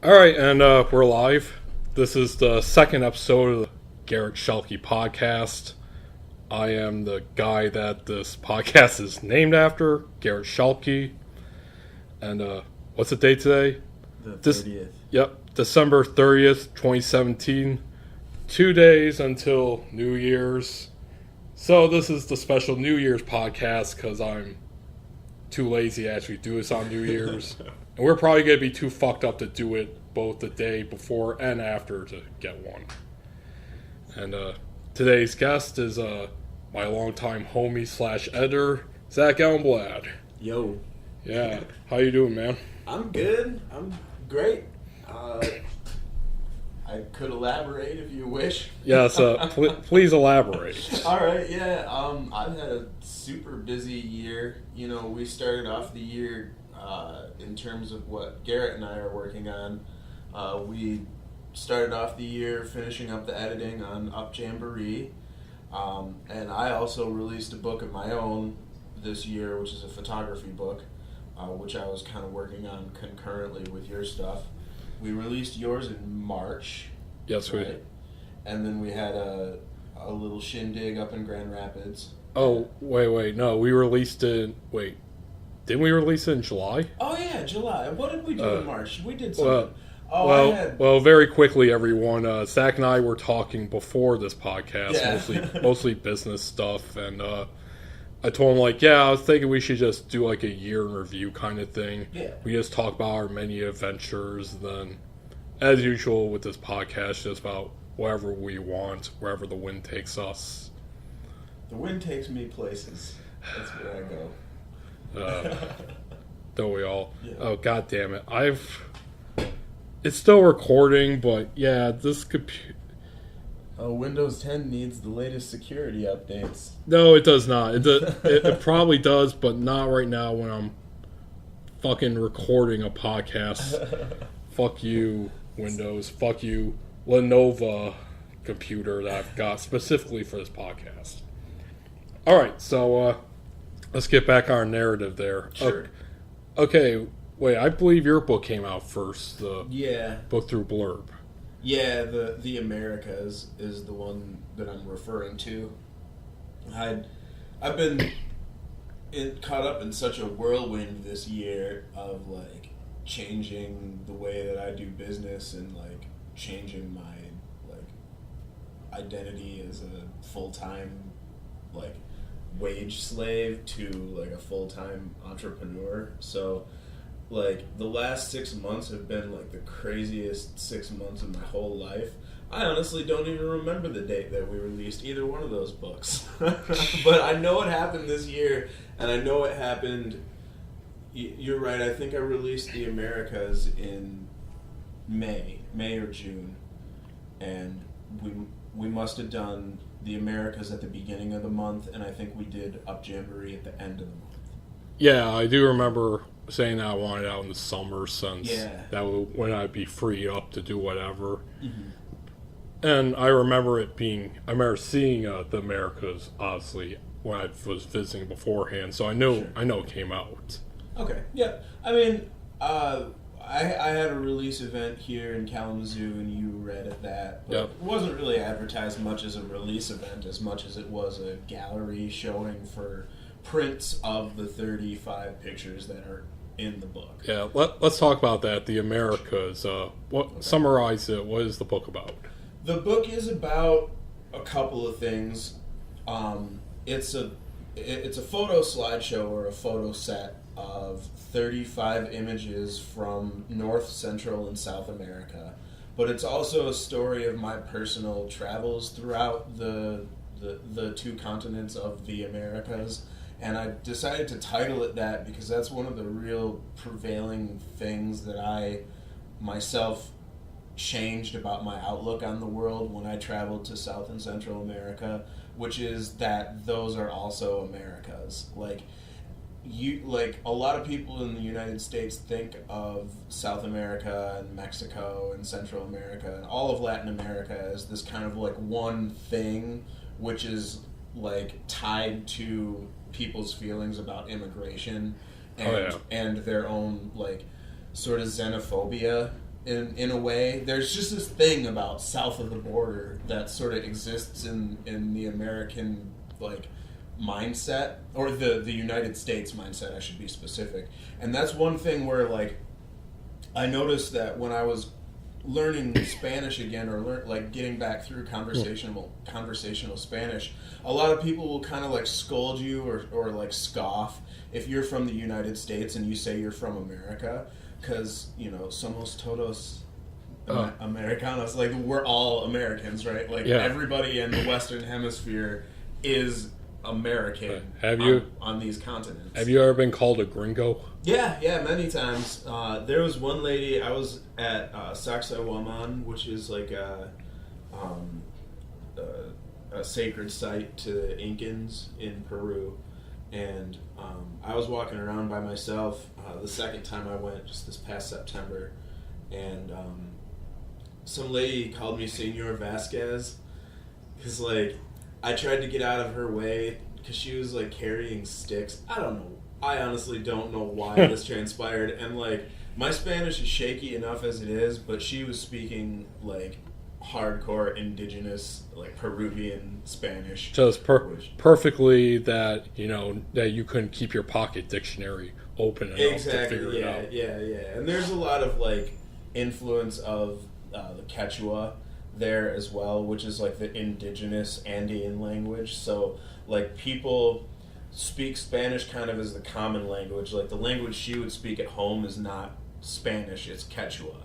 Alright, and we're live. This is the second episode of the Garret Schuelke podcast. I am the guy that this podcast is named after, Garret Schuelke. And what's the date today? The 30th. Yep, December 30th, 2017. 2 days until New Year's. So this is the special New Year's podcast because I'm too lazy to actually do this on New Year's. And we're probably going to be too fucked up to do it both the day before and after to get one. And today's guest is my longtime homie / editor, Zach Elmblad. Yo. Yeah. How you doing, man? I'm good. I'm great. I could elaborate if you wish. Yes, please elaborate. All right, yeah. I've had a super busy year. You know, we started off the year in terms of what Garret and I are working on. We started off the year finishing up the editing on Up Jamboree. And I also released a book of my own this year, which is a photography book, which I was kind of working on concurrently with your stuff. We released yours in March. Yes, right? we did. And then we had a little shindig up in Grand Rapids. Oh, wait. No, we released it... Wait. Didn't we release it in July? Oh, yeah, July. What did we do in March? We did something. Well, very quickly, everyone. Zach and I were talking before this podcast, mostly business stuff, and I told him, I was thinking we should just do, a year in review kind of thing. Yeah. We just talk about our many adventures, and then, as usual with this podcast, just about wherever we want, wherever the wind takes us. The wind takes me places. That's where I go. Don't we all? Yeah. Oh, God damn it. It's still recording, but yeah, this computer... Windows 10 needs the latest security updates. No, it does not. It probably does, but not right now when I'm fucking recording a podcast. Fuck you, Windows. Fuck you, Lenovo computer that I've got specifically for this podcast. Alright, so let's get back on our narrative there. Sure. Okay, wait, I believe your book came out first. The book through Blurb. Yeah, the Americas is the one that I'm referring to. I've been caught up in such a whirlwind this year of changing the way that I do business and changing my identity as a full-time wage slave to a full-time entrepreneur. So the last 6 months have been the craziest 6 months of my whole life. I honestly don't even remember the date that we released either one of those books. But I know it happened this year, and I know it happened... You're right, I think I released the Americas in May or June. And we must have done the Americas at the beginning of the month, and I think we did Up Jamboree at the end of the month. Yeah, I do remember saying that I wanted it out in the summer since that would, when I'd be free up to do whatever. Mm-hmm. And I remember seeing the Americas, obviously, when I was visiting beforehand, so I know it came out. Okay, yeah. I mean, I had a release event here in Kalamazoo, and you read at that. But It wasn't really advertised much as a release event as much as it was a gallery showing for prints of the 35 pictures that are in the book. Yeah, let's talk about that. The Americas. Summarize it. What is the book about? The book is about a couple of things. It's a photo slideshow or a photo set of 35 images from North, Central, and South America. But it's also a story of my personal travels throughout the two continents of the Americas. And I decided to title it that because that's one of the real prevailing things that I myself changed about my outlook on the world when I traveled to South and Central America, which is that those are also Americas. A lot of people in the United States think of South America and Mexico and Central America and all of Latin America as this kind of one thing, which is tied to people's feelings about immigration and their own sort of xenophobia in a way. There's just this thing about south of the border that sort of exists in the American like mindset, or the United States mindset, I should be specific. And that's one thing where like I noticed that when I was learning Spanish again, or like getting back through conversational Spanish, a lot of people will kind of like scold you or like scoff if you're from the United States and you say you're from America, because somos todos Americanos, like we're all Americans, right? Like everybody in the Western Hemisphere is American. On these continents. Have you ever been called a gringo? Yeah, many times. There was one lady, I was at Sacsayhuaman, which is like a sacred site to the Incans in Peru, and I was walking around by myself the second time I went, just this past September, and some lady called me Senor Vasquez, because like I tried to get out of her way because she was like carrying sticks. I don't know. I honestly don't know why this transpired. And like my Spanish is shaky enough as it is, but she was speaking like hardcore indigenous, like Peruvian Spanish. Just perfectly that that you couldn't keep your pocket dictionary open enough to figure it out. Yeah. And there's a lot of like influence of the Quechua there as well, which is like the indigenous Andean language. So like people speak Spanish kind of as the common language. Like the language she would speak at home is not Spanish, it's Quechua.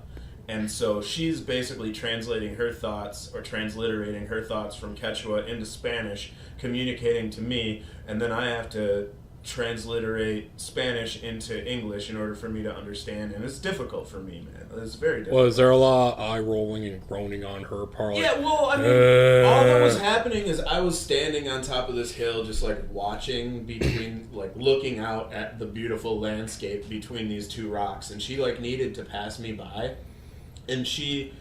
And so she's basically translating her thoughts or transliterating her thoughts from Quechua into Spanish, communicating to me, and then I have to transliterate Spanish into English in order for me to understand, and it's difficult for me, man. It's very difficult. Well, is there a lot of eye rolling and groaning on her part? Yeah, well, I mean, all that was happening is I was standing on top of this hill just like watching between, like looking out at the beautiful landscape between these two rocks, and she like needed to pass me by, and she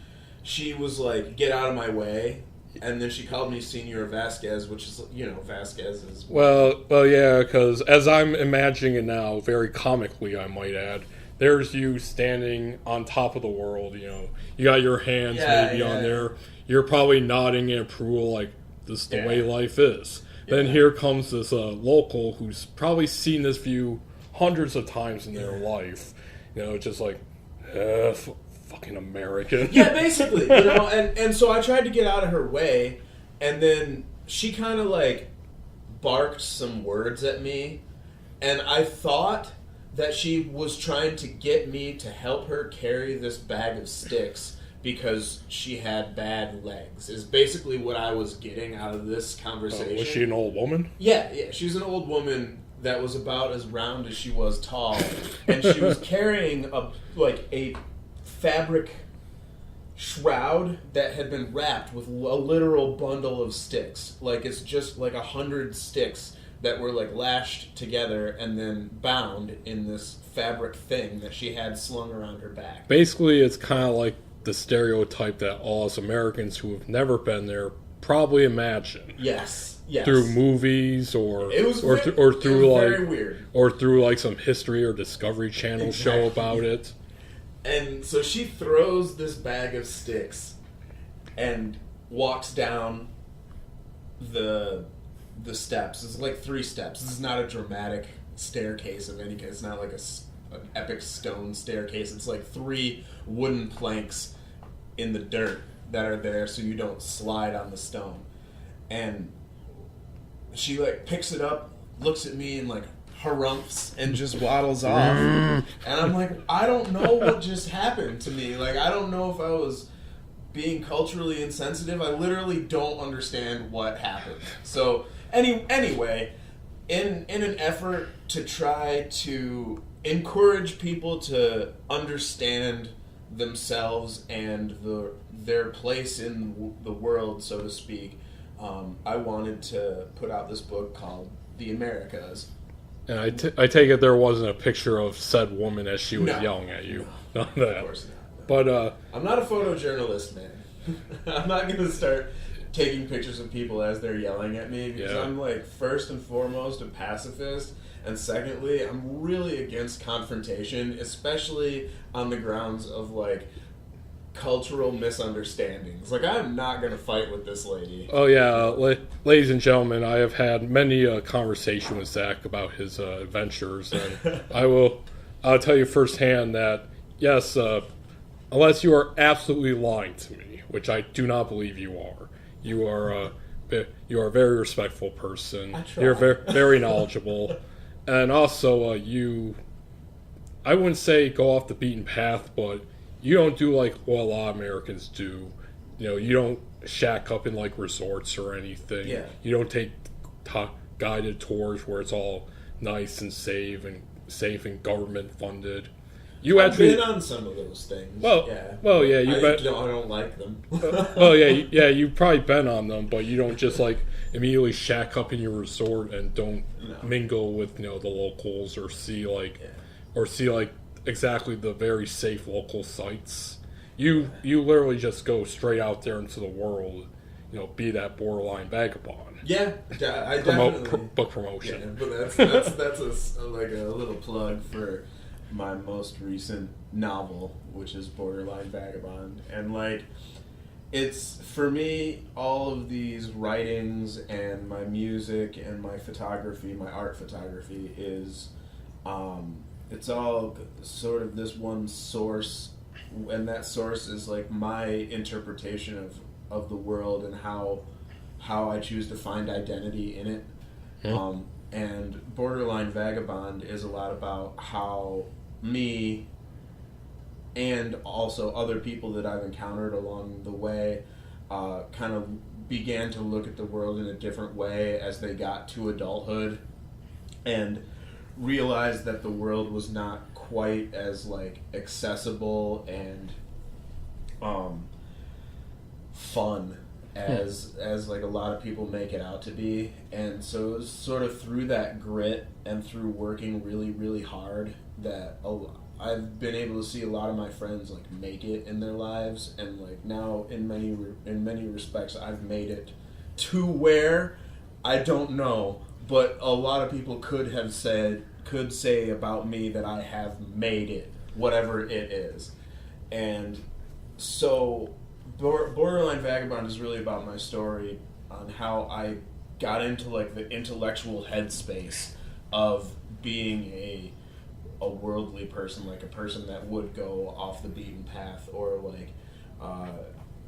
was like, get out of my way. And then she called me Senor Vasquez, which is, Vasquez is... Well, yeah, because as I'm imagining it now, very comically, I might add, there's you standing on top of the world, you got your hands on there. You're probably nodding in approval like, this is the way life is. Yeah. Then here comes this local who's probably seen this view hundreds of times in their life. Just like, fucking American. Yeah, basically, and so I tried to get out of her way, and then she kind of like barked some words at me, and I thought that she was trying to get me to help her carry this bag of sticks because she had bad legs, is basically what I was getting out of this conversation. Was she an old woman? Yeah, she's an old woman that was about as round as she was tall, and she was carrying a fabric shroud that had been wrapped with a literal bundle of sticks. Like it's just like 100 sticks that were like lashed together and then bound in this fabric thing that she had slung around her back. Basically, it's kind of like the stereotype that all us Americans who have never been there probably imagine. Yes. Through movies or through like some History or Discovery Channel show about it. And so she throws this bag of sticks and walks down the steps. It's like 3 steps. This is not a dramatic staircase of any kind. It's not like an epic stone staircase. It's like 3 wooden planks in the dirt that are there so you don't slide on the stone. And she like picks it up, looks at me, and like harumphs and just waddles off. And I'm like, I don't know what just happened to me. Like, I don't know if I was being culturally insensitive. I literally don't understand what happened. So anyway, in an effort to try to encourage people to understand themselves and their place in the world, so to speak, I wanted to put out this book called The Americas. And I take it there wasn't a picture of said woman as she was yelling at you. Of course not. But I'm not a photojournalist, man. I'm not going to start taking pictures of people as they're yelling at me because I'm like, first and foremost, a pacifist, and secondly, I'm really against confrontation, especially on the grounds of like cultural misunderstandings. Like, I'm not going to fight with this lady. Oh yeah, ladies and gentlemen, I have had many conversation with Zach about his adventures, and I'll tell you firsthand that yes, unless you are absolutely lying to me, which I do not believe you are, you are a very respectful person. You're very knowledgeable, and also I wouldn't say go off the beaten path, but you don't do like what a lot of Americans do. You know, you don't shack up in like resorts or anything. Yeah. You don't take guided tours where it's all nice and safe and government funded. I've been on some of those things. Yeah, I don't like them. You've probably been on them, but you don't just like immediately shack up in your resort and don't mingle with the locals or see exactly the very safe local sites. You literally just go straight out there into the world, be that borderline vagabond. Yeah, I definitely book promotion. Yeah, but that's a little plug for my most recent novel, which is Borderline Vagabond. And it's, for me, all of these writings and my music and my photography, my art photography is it's all sort of this one source, and that source is like my interpretation of the world and how I choose to find identity in it. Yeah. And Borderline Vagabond is a lot about how me and also other people that I've encountered along the way kind of began to look at the world in a different way as they got to adulthood and realized that the world was not quite as accessible and fun as a lot of people make it out to be. And so it was sort of through that grit and through working really, really hard that I've been able to see a lot of my friends make it in their lives, and now in many respects I've made it to where I don't know, but a lot of people could say about me that I have made it, whatever it is. And so Borderline Vagabond is really about my story on how I got into the intellectual headspace of being a worldly person, a person that would go off the beaten path, or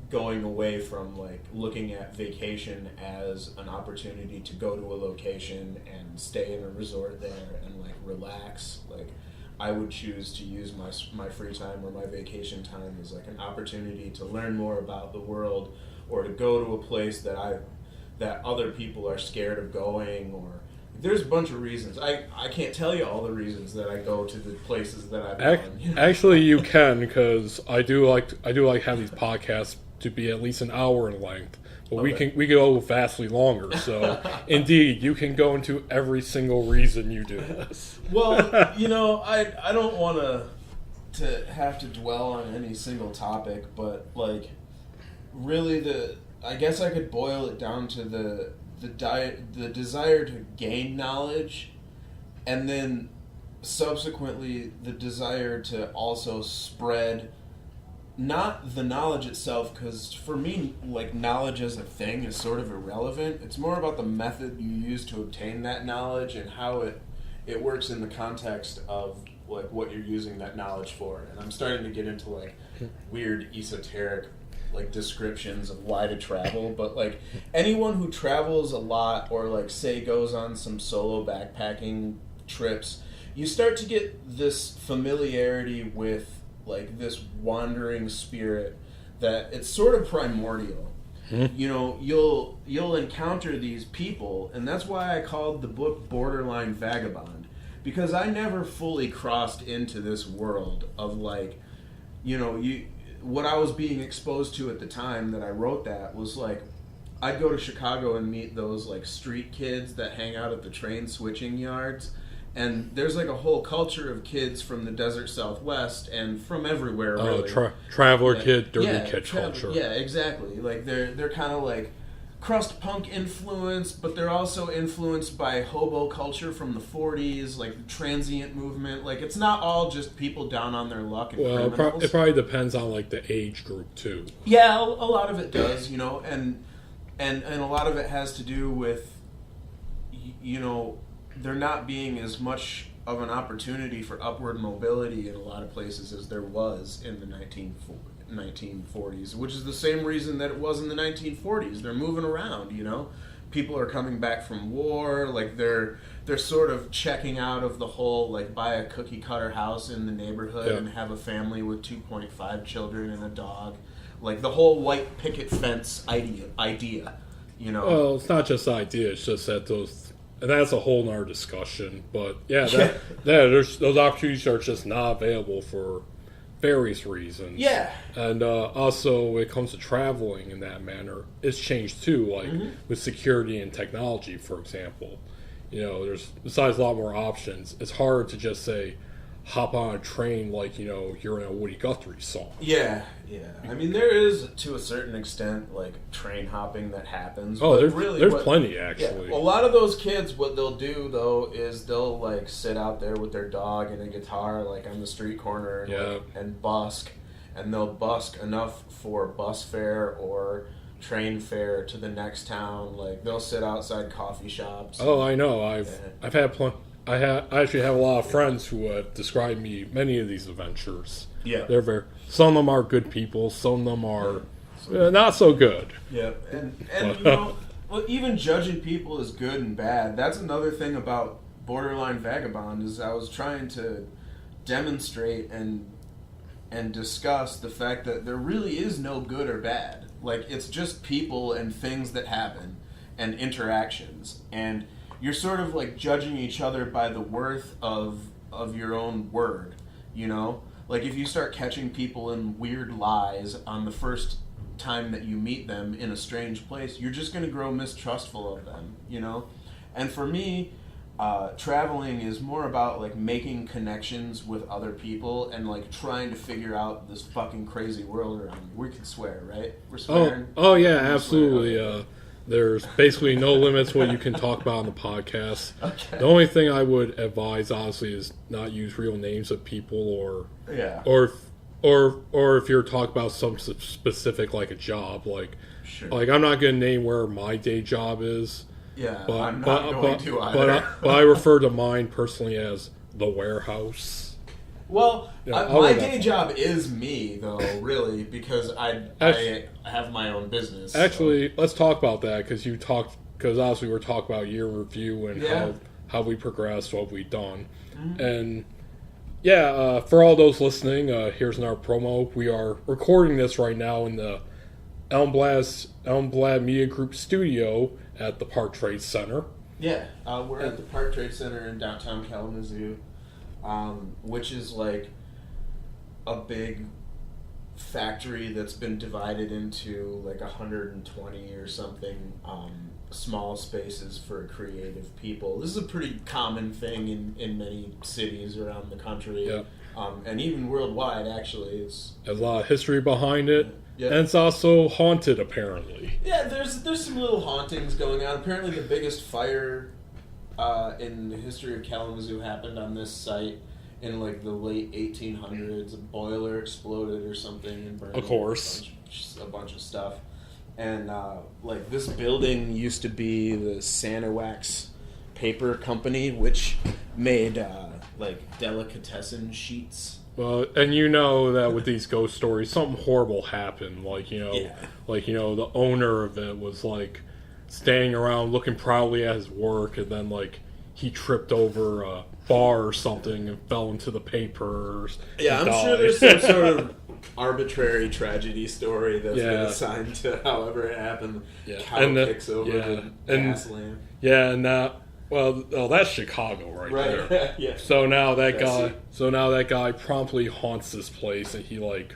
going away from looking at vacation as an opportunity to go to a location and stay in a resort there and relax. I would choose to use my free time or my vacation time as an opportunity to learn more about the world, or to go to a place that other people are scared of going, or there's a bunch of reasons. I can't tell you all the reasons that I go to the places that I've gone. Actually, you can, because I do like having these podcasts to be at least an hour in length. But we can go vastly longer. So indeed, you can go into every single reason you do this. Well, I don't want to have to dwell on any single topic, but really I guess I could boil it down to the desire to gain knowledge, and then subsequently the desire to also spread not the knowledge itself, because for me knowledge as a thing is sort of irrelevant. It's more about the method you use to obtain that knowledge and how it works in the context of what you're using that knowledge for. And I'm starting to get into weird esoteric descriptions of why to travel, but anyone who travels a lot, or say goes on some solo backpacking trips, you start to get this familiarity with this wandering spirit that it's sort of primordial. You'll encounter these people, and that's why I called the book Borderline Vagabond, because I never fully crossed into this world of what I was being exposed to at the time that I wrote that was I'd go to Chicago and meet those street kids that hang out at the train switching yards, and there's a whole culture of kids from the desert Southwest and from everywhere. Really. Traveler kid, dirty kid culture. Yeah, exactly. They're kind of crust punk influence, but they're also influenced by hobo culture from the 40s, like the transient movement. Like, it's not all just people down on their luck and criminals. It probably depends on, like, the age group, too. Yeah, a lot of it does, you know, and a lot of it has to do with, you know, there not being as much of an opportunity for upward mobility in a lot of places as there was in the 1940s, which is the same reason that it was in the 1940s. They're moving around, you know. People are coming back from war, like they're sort of checking out of the whole, like, buy a cookie cutter house in the neighborhood and have a family with 2.5 children and a dog. Like the whole white picket fence idea, you know. Well, it's not just the idea, it's just that and that's a whole nother discussion. But those opportunities are just not available for various reasons. Yeah. And also, when it comes to traveling in that manner, it's changed too, like with security and technology, for example. You know, there's, besides a lot more options, it's hard to just say, hop on a train like, you know, you're in a Woody Guthrie song. Yeah. I mean, there is, to a certain extent, like, train hopping that happens. Oh, there's plenty, actually. Yeah. A lot of those kids, what they'll do, though, is they'll, like, sit out there with their dog and a guitar, like, on the street corner and busk. And they'll busk enough for bus fare or train fare to the next town. Like, they'll sit outside coffee shops. Oh, I know. I've had plenty. I actually have a lot of friends who have described me many of these adventures. Yeah. Some of them are good people, some of them are not so good. Yeah, and you know, well, even judging people as good and bad, that's another thing about Borderline Vagabond, is I was trying to demonstrate and discuss the fact that there really is no good or bad. Like, it's just people and things that happen and interactions, and you're sort of like judging each other by the worth of your own word, you know? Like, if you start catching people in weird lies on the first time that you meet them in a strange place, you're just going to grow mistrustful of them, you know? And for me, traveling is more about, like, making connections with other people and, like, trying to figure out this fucking crazy world around me. We can swear, right? We're swearing. Oh yeah, absolutely. There's basically no limits what you can talk about on the podcast. Okay. The only thing I would advise, honestly, is not use real names of people, or if you're talking about some specific, like a job, like I'm not going to name where my day job is. Yeah, but I'm not going to either. But I refer to mine personally as the warehouse. Well, my day job is me, though, really, because I have my own business. Actually, let's talk about that, because obviously we're talking about year review and how we progressed, what we've done. Mm-hmm. And for all those listening, here's another promo. We are recording this right now in the Elmblad Media Group studio at the Park Trade Center. Yeah, we're at the Park Trade Center in downtown Kalamazoo. Which is like a big factory that's been divided into like 120 or something small spaces for creative people. This is a pretty common thing in many cities around the country, and even worldwide, actually. It's a lot of history behind it. Yeah. And it's also haunted, apparently. Yeah, there's some little hauntings going on. Apparently the biggest fire in the history of Kalamazoo happened on this site in like the late 1800s. A boiler exploded or something and burned of course a bunch of stuff. And like this building used to be the Saniwax Paper Company, which made like delicatessen sheets. Well, and you know that with these ghost stories, something horrible happened. Like, the owner of it was like standing around looking proudly at his work, and then like he tripped over a bar or something and fell into the papers. Yeah, I'm sure there's some sort of arbitrary tragedy story that's been assigned to however it happened. Yeah. Cow kicks over the gas lamp. Yeah, and that's Chicago right there. Yeah. So now that guy promptly haunts this place, and he like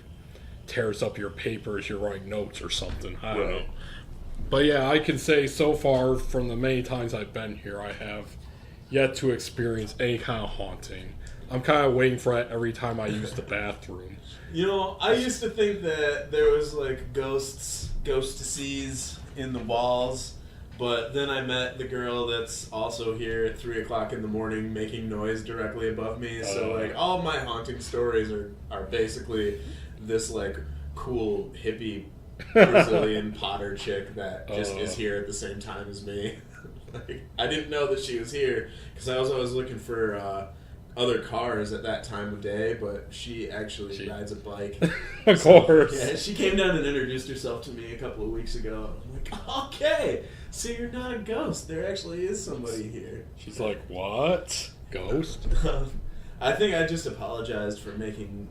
tears up your papers, you're writing notes or something. I don't know. But yeah, I can say so far from the many times I've been here, I have yet to experience any kind of haunting. I'm kind of waiting for that every time I use the bathroom. You know, I used to think that there was like ghosts, ghostesses in the walls. But then I met the girl that's also here at 3 o'clock in the morning making noise directly above me. So, like, all my haunting stories are basically this, like, cool hippie Brazilian Potter chick that just is here at the same time as me. Like, I didn't know that she was here because I was always looking for other cars at that time of day, but she actually rides a bike. Of course. Yeah, she came down and introduced herself to me a couple of weeks ago. I'm like, okay, so you're not a ghost. There actually is somebody here. She's like, what? Ghost? I think I just apologized for making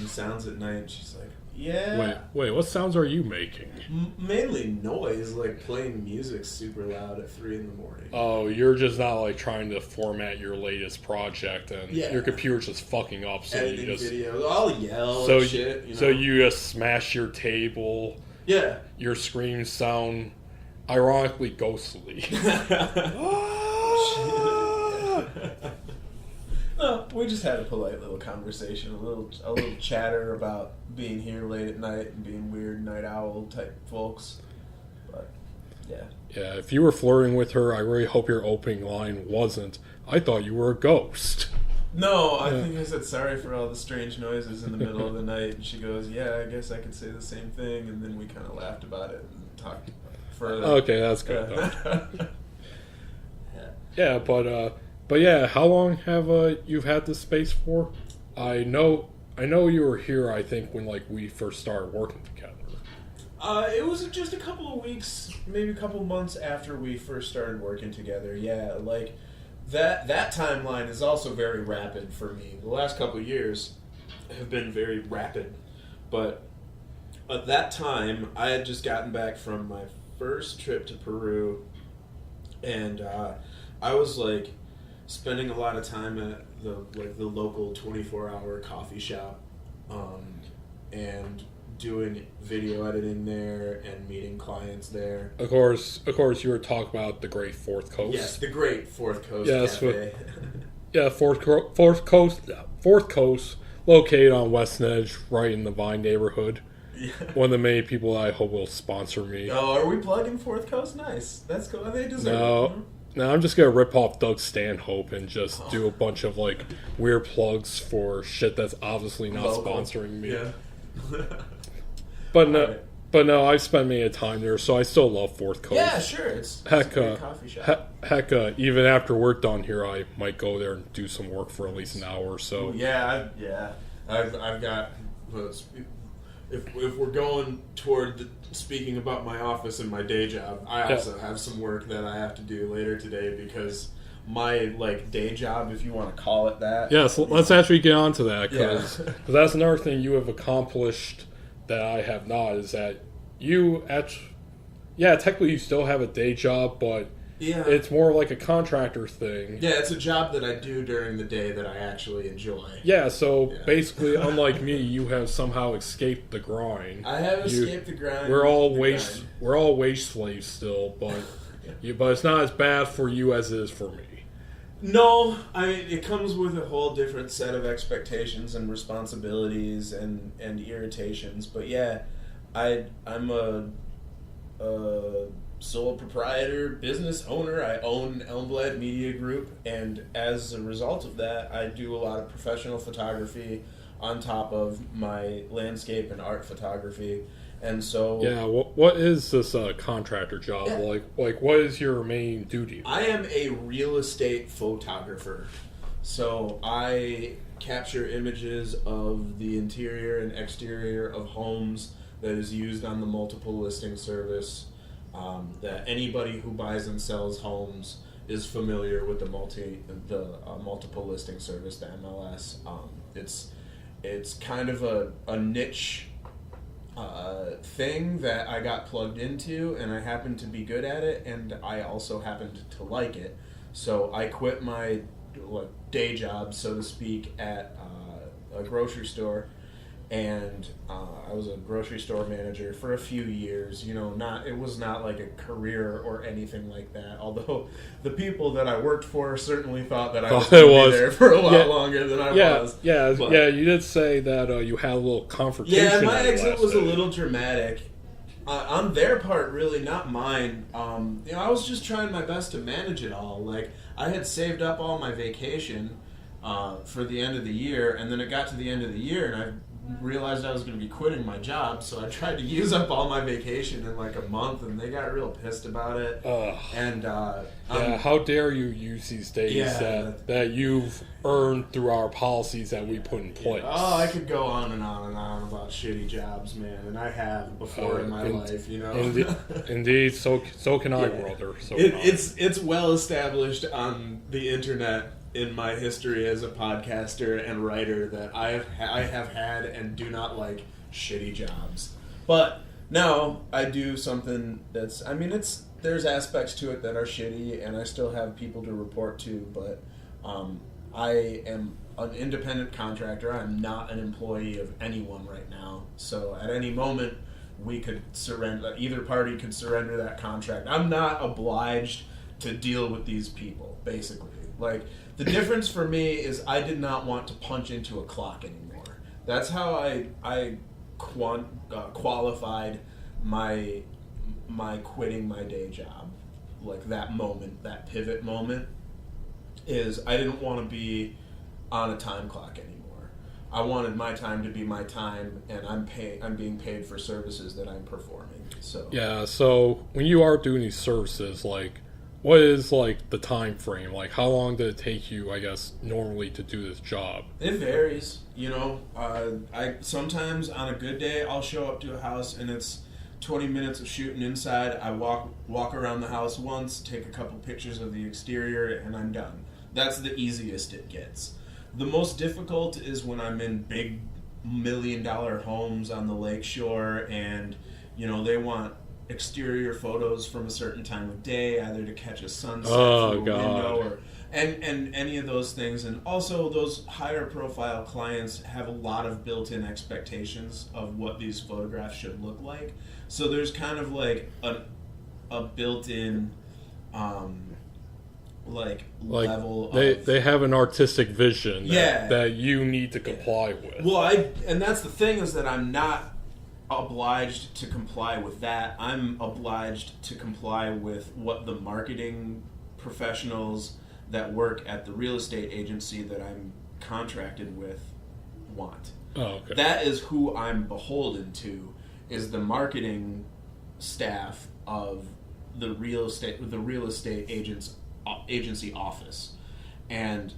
sounds at night. She's like, yeah. Wait, what sounds are you making? Mainly noise, like playing music super loud at 3 in the morning. Oh, you're just not like trying to format your latest project and your computer's just fucking up. So editing you just videos, I'll yell and shit. You know? So you just smash your table. Yeah. Your screams sound ironically ghostly. No, we just had a polite little conversation, a little chatter about being here late at night and being weird night owl type folks. But yeah. Yeah, if you were flirting with her, I really hope your opening line wasn't, I thought you were a ghost. No, I think I said sorry for all the strange noises in the middle of the night, and she goes, yeah, I guess I could say the same thing, and then we kind of laughed about it and talked further. Okay, that's good. Yeah, but yeah, how long have you've had this space for? I know you were here, I think, when like we first started working together. It was just a couple of weeks, maybe a couple of months after we first started working together. Yeah, like that timeline is also very rapid for me. The last couple of years have been very rapid, but at that time I had just gotten back from my first trip to Peru, and I was like spending a lot of time at the local 24-hour coffee shop, and doing video editing there and meeting clients there. Of course, you were talking about the Great Fourth Coast. Yes, the Great Fourth Coast Cafe. Yeah, Fourth Coast, located on West Edge, right in the Vine neighborhood. Yeah. One of the many people I hope will sponsor me. Oh, are we plugging Fourth Coast? Nice. That's cool. They deserve it. No, I'm just going to rip off Doug Stanhope and just do a bunch of, like, weird plugs for shit that's obviously not sponsoring me. Yeah. But no, I've spent many a time there, so I still love Fourth Coast. Yeah, sure. It's a great coffee shop. Heck, even after work done here, I might go there and do some work for at least an hour or so. I've got... If we're going toward speaking about my office and my day job, I also have some work that I have to do later today because my day job, if you want to call it that. Yeah, so let's actually get on to that because that's another thing you have accomplished that I have not, is that you technically you still have a day job, but it's more like a contractor thing. Yeah, it's a job that I do during the day that I actually enjoy. Yeah, so basically, unlike me, you have somehow escaped the grind. I have escaped the grind. We're all wage slaves still, but but it's not as bad for you as it is for me. No, I mean, it comes with a whole different set of expectations and responsibilities and irritations. But yeah, I'm a sole proprietor, business owner. I own Elmblad Media Group, and as a result of that, I do a lot of professional photography on top of my landscape and art photography. And so, what is this contractor job like? What is your main duty? I am a real estate photographer, so I capture images of the interior and exterior of homes that is used on the multiple listing service. That anybody who buys and sells homes is familiar with the multiple listing service, the MLS. It's kind of a niche thing that I got plugged into, and I happen to be good at it, and I also happened to like it. So I quit my day job, so to speak, at a grocery store, and I was a grocery store manager for a few years. It was not like a career or anything like that. Although the people that I worked for certainly thought that I was going to be there for a lot longer than I was. Yeah. You did say that you had a little confrontation. Yeah, my exit was a little dramatic. on their part, really, not mine. I was just trying my best to manage it all. Like, I had saved up all my vacation for the end of the year, and then it got to the end of the year, and I realized I was going to be quitting my job, so I tried to use up all my vacation in like a month, and they got real pissed about it. And how dare you use these days that you've earned through our policies that we put in place? Oh, I could go on and on and on about shitty jobs, man, and I have before in my life, you know. Indeed, so can I, brother. It's well established on the internet in my history as a podcaster and writer that I have had and do not like shitty jobs. But now I do something that's, I mean, there's aspects to it that are shitty, and I still have people to report to, but I am an independent contractor. I'm not an employee of anyone right now. So at any moment, we could surrender, either party could surrender that contract. I'm not obliged to deal with these people, basically. Like, the difference for me is I did not want to punch into a clock anymore. That's how I qualified my quitting my day job. Like, that moment, that pivot moment, is I didn't want to be on a time clock anymore. I wanted my time to be my time, and I'm being paid for services that I'm performing. So yeah. So when you are doing these services, like, what is, like, the time frame? Like, how long did it take you, I guess, normally to do this job? It varies, you know. I sometimes on a good day I'll show up to a house and it's 20 minutes of shooting inside. I walk around the house once, take a couple pictures of the exterior, and I'm done. That's the easiest it gets. The most difficult is when I'm in big $1 million homes on the lakeshore, and you know, they want exterior photos from a certain time of day, either to catch a sunset through a window, or and any of those things. And also, those higher profile clients have a lot of built-in expectations of what these photographs should look like. So there's kind of like a built-in level they have an artistic vision that you need to comply with. Well, and that's the thing, is that I'm not obliged to comply with that. I'm obliged to comply with what the marketing professionals that work at the real estate agency that I'm contracted with want. Oh, okay. That is who I'm beholden to, is the marketing staff of the real estate agency office. And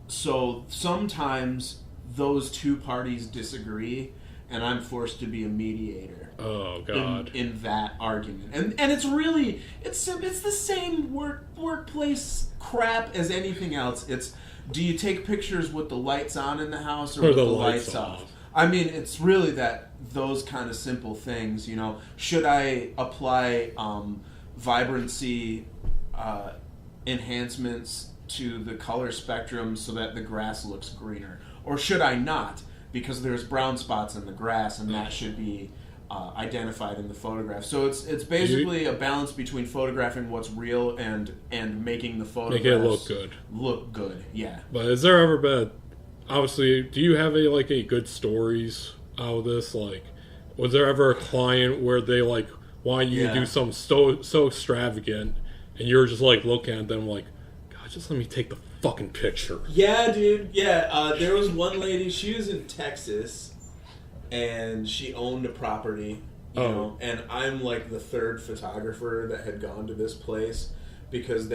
so sometimes those two parties disagree, and I'm forced to be a mediator. Oh God! In that argument, and it's really it's the same workplace crap as anything else. It's, do you take pictures with the lights on in the house or with the lights off? I mean, it's really those kind of simple things. You know, should I apply vibrancy enhancements to the color spectrum so that the grass looks greener, or should I not? Because there's brown spots in the grass, and that should be identified in the photograph. So it's basically a balance between photographing what's real and making the photographs make it look good. Look good, yeah. But has there ever been, obviously, do you have a good stories out of this? Like, was there ever a client where they want you to do something so extravagant, and you're just looking at them like, God, just let me take the fucking picture? Yeah, dude. Yeah, there was one lady. She was in Texas, and she owned a property. You know, and I'm the third photographer that had gone to this place because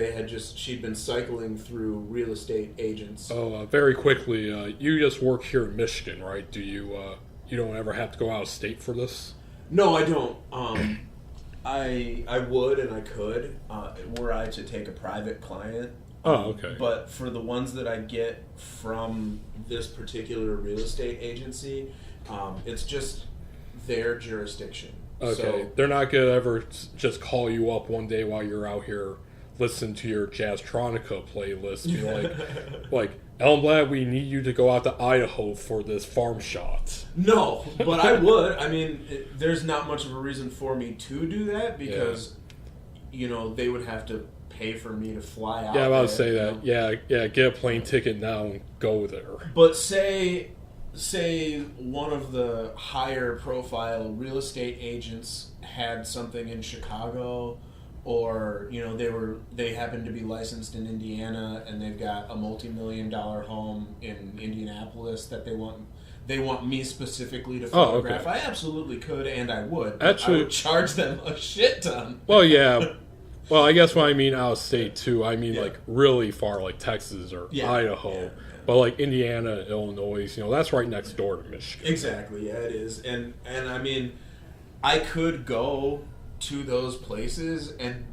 she'd been cycling through real estate agents. Very quickly, you just work here in Michigan, right? Do you you don't ever have to go out of state for this? No, I don't. I would and I could were I to take a private client. Oh, okay. But for the ones that I get from this particular real estate agency, it's just their jurisdiction. Okay. So, they're not going to ever just call you up one day while you're out here listening to your Jazztronica playlist and be like, Elmblad, we need you to go out to Idaho for this farm shot. No, but I would. I mean, there's not much of a reason for me to do that because, you know, they would have to pay for me to fly out. Yeah, I was about to say you that. know? Yeah, get a plane ticket now and go there. But say say one of the higher profile real estate agents had something in Chicago, or they happen to be licensed in Indiana and they've got a multi-million-dollar home in Indianapolis that they want me specifically to photograph. Okay. I absolutely could, and I would. Actually, I would charge them a shit ton. Well, yeah. Well, I guess when I mean out of state too, I mean like really far, like Texas or Idaho. Yeah. But like Indiana, Illinois, that's right next door to Michigan. Exactly, yeah, it is. And I mean, I could go to those places and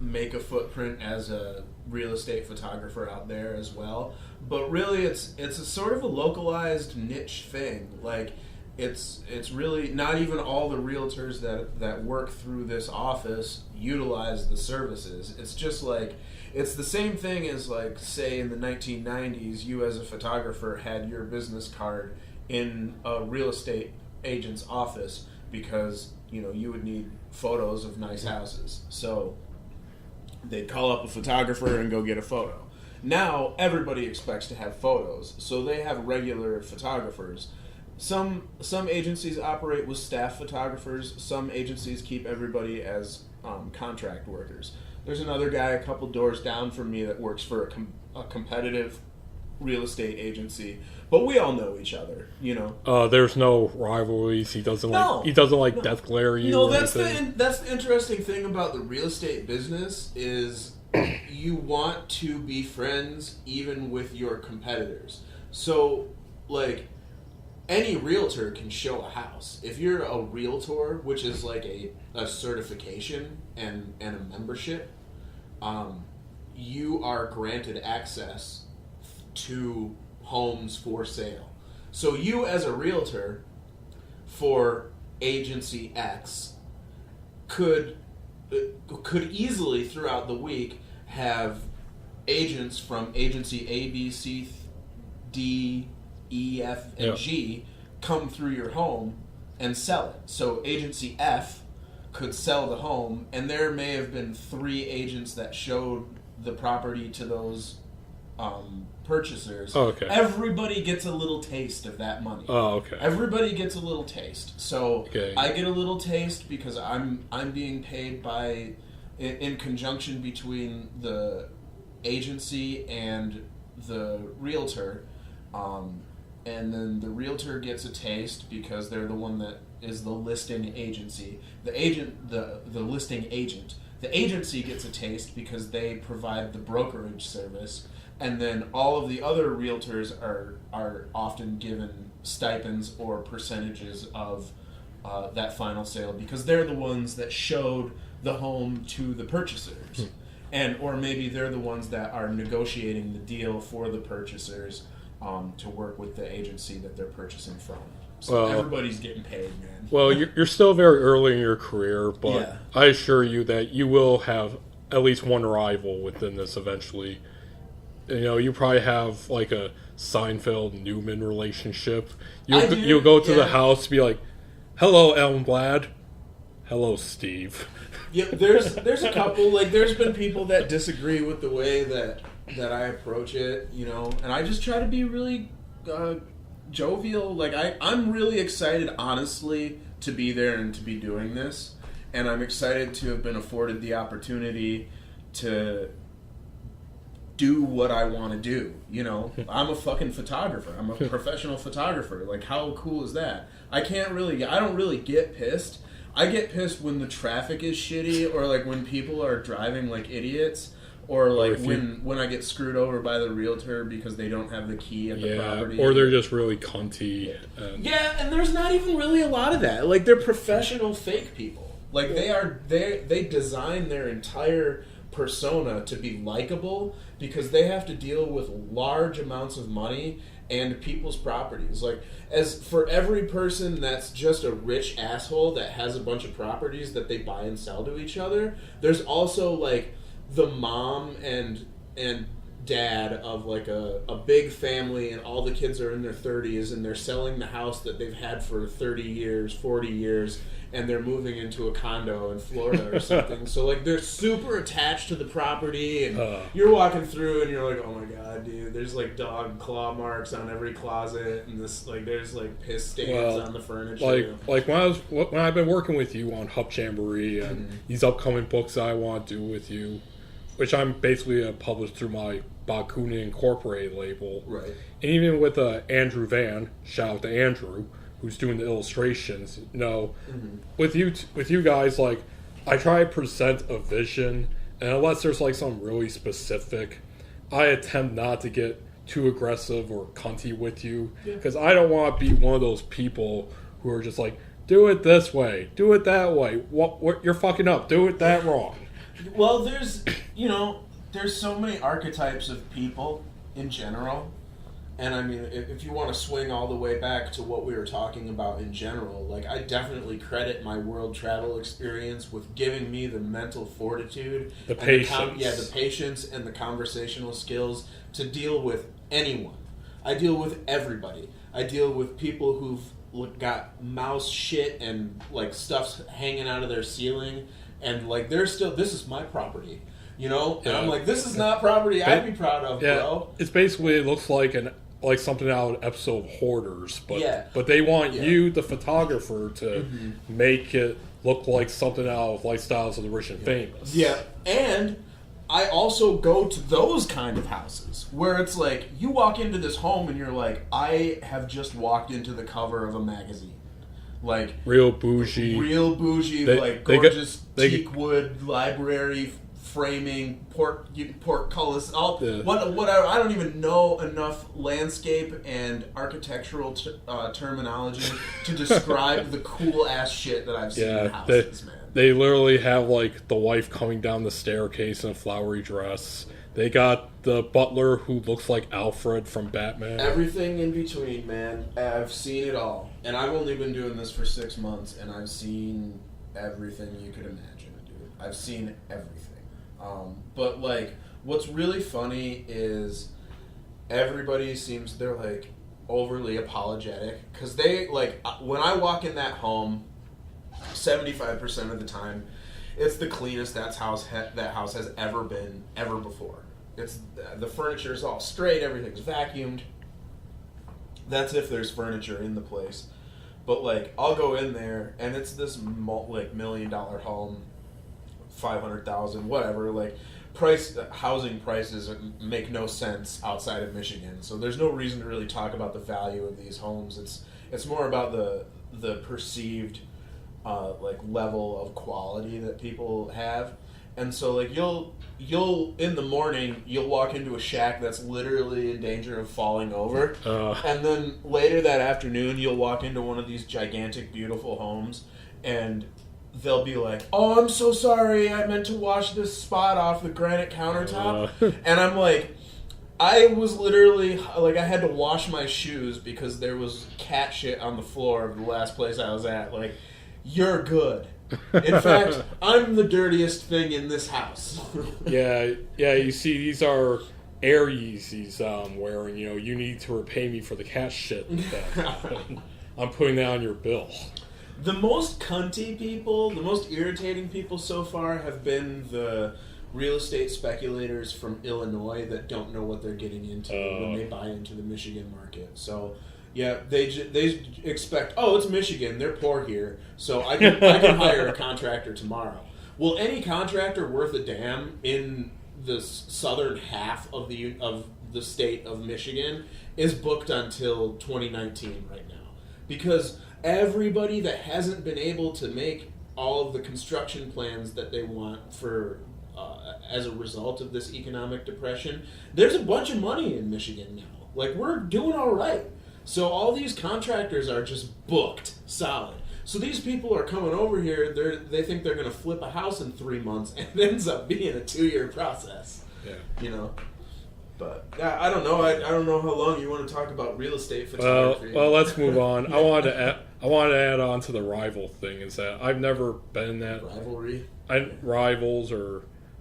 make a footprint as a real estate photographer out there as well. But really, it's a sort of a localized niche thing. Like, it's really not even all the realtors that work through this office utilize the services. It's just like, it's the same thing as, like, say in the 1990s, you as a photographer had your business card in a real estate agent's office because, you would need photos of nice houses. So they'd call up a photographer and go get a photo. Now everybody expects to have photos, so they have regular photographers. Some agencies operate with staff photographers. Some agencies keep everybody as contract workers. There's another guy a couple doors down from me that works for a competitive real estate agency, but we all know each other, There's no rivalries. He doesn't like death glare you. No, that's the interesting thing about the real estate business is you want to be friends even with your competitors. So, like, any realtor can show a house. If you're a realtor, which is like a certification and a membership, you are granted access to homes for sale. So you as a realtor for agency X could easily throughout the week have agents from agency A, B, C, D, E, F, and G come through your home and sell it. So agency F could sell the home, and there may have been 3 agents that showed the property to those purchasers. Oh, okay. Everybody gets a little taste of that money. Oh, okay. Everybody gets a little taste. So okay. I get a little taste because I'm being paid in conjunction between the agency and the realtor. And then the realtor gets a taste because they're the one that is the listing agency. The listing agent. The agency gets a taste because they provide the brokerage service, and then all of the other realtors are often given stipends or percentages of that final sale because they're the ones that showed the home to the purchasers, or maybe they're the ones that are negotiating the deal for the purchasers. To work with the agency that they're purchasing from. So everybody's getting paid, man. Well, you're still very early in your career, but I assure you that you will have at least one rival within this eventually. You probably have like a Seinfeld-Newman relationship. You'll go to the house and be like, "Hello, Elmblad. Hello, Steve." Yeah, there's a couple. Like, there's been people that disagree with the way that I approach it, and I just try to be really jovial. Like, I'm really excited, honestly, to be there and to be doing this, and I'm excited to have been afforded the opportunity to do what I want to do. I'm a fucking photographer. I'm a professional photographer. Like, how cool is that? I don't really get pissed. I get pissed when the traffic is shitty, or like when people are driving like idiots. Or like when I get screwed over by the realtor because they don't have the key at the property. Or they're just really cunty. And there's not even really a lot of that. Like, they're professional fake people. Like, they design their entire persona to be likable because they have to deal with large amounts of money and people's properties. Like, as for every person that's just a rich asshole that has a bunch of properties that they buy and sell to each other, there's also like the mom and dad of like a big family, and all the kids are in their 30s, and they're selling the house that they've had for 30 years, 40 years, and they're moving into a condo in Florida or something. So like they're super attached to the property, and you're walking through and you're like, oh my god, dude, there's like dog claw marks on every closet, and this like there's like piss stains on the furniture. Like when I've been working with you on Hub Jamboree and these upcoming books that I want to do with you, which I'm basically published through my Bakuna Incorporated label. Right. And even with Andrew Van, shout out to Andrew, who's doing the illustrations. You know, with you guys, like, I try to present a vision, and unless there's like something really specific, I attempt not to get too aggressive or cunty with you, because I don't want to be one of those people who are just like, do it this way, do it that way. What you're fucking up. Do it that wrong. Well, there's so many archetypes of people in general. And I mean, if you want to swing all the way back to what we were talking about in general, like, I definitely credit my world travel experience with giving me the mental fortitude, the patience, the patience and the conversational skills to deal with anyone. I deal with everybody. I deal with people who've got mouse shit and like stuff's hanging out of their ceiling, and like they're still, this is my property. You know, and I'm like, this is not property I'd be proud of, bro. It's basically, it looks like something out of an episode of Hoarders, but they want you, the photographer, to make it look like something out of Lifestyles of the Rich and Famous. Yeah, and I also go to those kind of houses where it's like, you walk into this home and you're like, I have just walked into the cover of a magazine. Like, real bougie, like gorgeous teak wood library framing, portcullis, whatever. I don't even know enough landscape and architectural terminology to describe the cool ass shit that I've seen in houses, man. They literally have like the wife coming down the staircase in a flowery dress. They got the butler who looks like Alfred from Batman. Everything in between, man. I've seen it all. And I've only been doing this for 6 months, and I've seen everything you could imagine, dude. I've seen everything. But like, what's really funny is everybody seems, they're like overly apologetic, because they like, when I walk in that home, 75% of the time, it's the cleanest that house has ever been, ever before. It's the furniture's all straight, everything's vacuumed. That's if there's furniture in the place. But like, I'll go in there and it's this like $1 million home, 500,000, whatever. Like, housing prices make no sense outside of Michigan, so there's no reason to really talk about the value of these homes. It's more about the perceived like level of quality that people have. And so like you'll in the morning you'll walk into a shack that's literally in danger of falling over, and then later that afternoon you'll walk into one of these gigantic beautiful homes and they'll be like, oh, I'm so sorry, I meant to wash this spot off the granite countertop. And I'm like, I was literally, like, I had to wash my shoes because there was cat shit on the floor of the last place I was at. Like, you're good. In fact, I'm the dirtiest thing in this house. yeah, you see, these are Air Yeezys I'm wearing. You know, you need to repay me for the cat shit that happened. I'm putting that on your bill. The most cunty people, the most irritating people so far have been the real estate speculators from Illinois that don't know what they're getting into when they buy into the Michigan market. So, yeah, they expect, oh, it's Michigan, they're poor here, so I can hire a contractor tomorrow. Well, any contractor worth a damn in the southern half of the state of Michigan is booked until 2019 right now, because everybody that hasn't been able to make all of the construction plans that they want for as a result of this economic depression, there's a bunch of money in Michigan now. Like, we're doing all right. So all these contractors are just booked solid. So these people are coming over here, they think they're going to flip a house in 3 months, and it ends up being a 2-year process. Yeah. You know? But I don't know. I don't know how long you want to talk about real estate photography. Well, let's move on. I wanted to add on to the rival thing. Is that I've never been in that rivalry, rivals,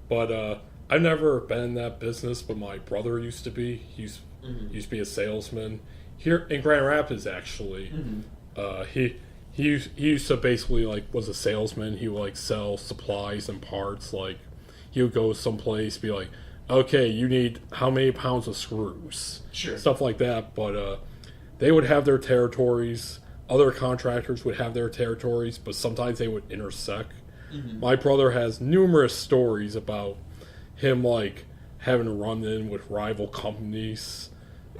but I've never been in that business, but my brother used to be. He used to be a salesman here in Grand Rapids, actually. He used to basically, like, was a salesman. He would, like, sell supplies and parts. Like, he would go someplace, be like, okay, you need how many pounds of screws? Sure. Stuff like that. But they would have their territories. Other contractors would have their territories, but sometimes they would intersect. My brother has numerous stories about him, like, having to run in with rival companies.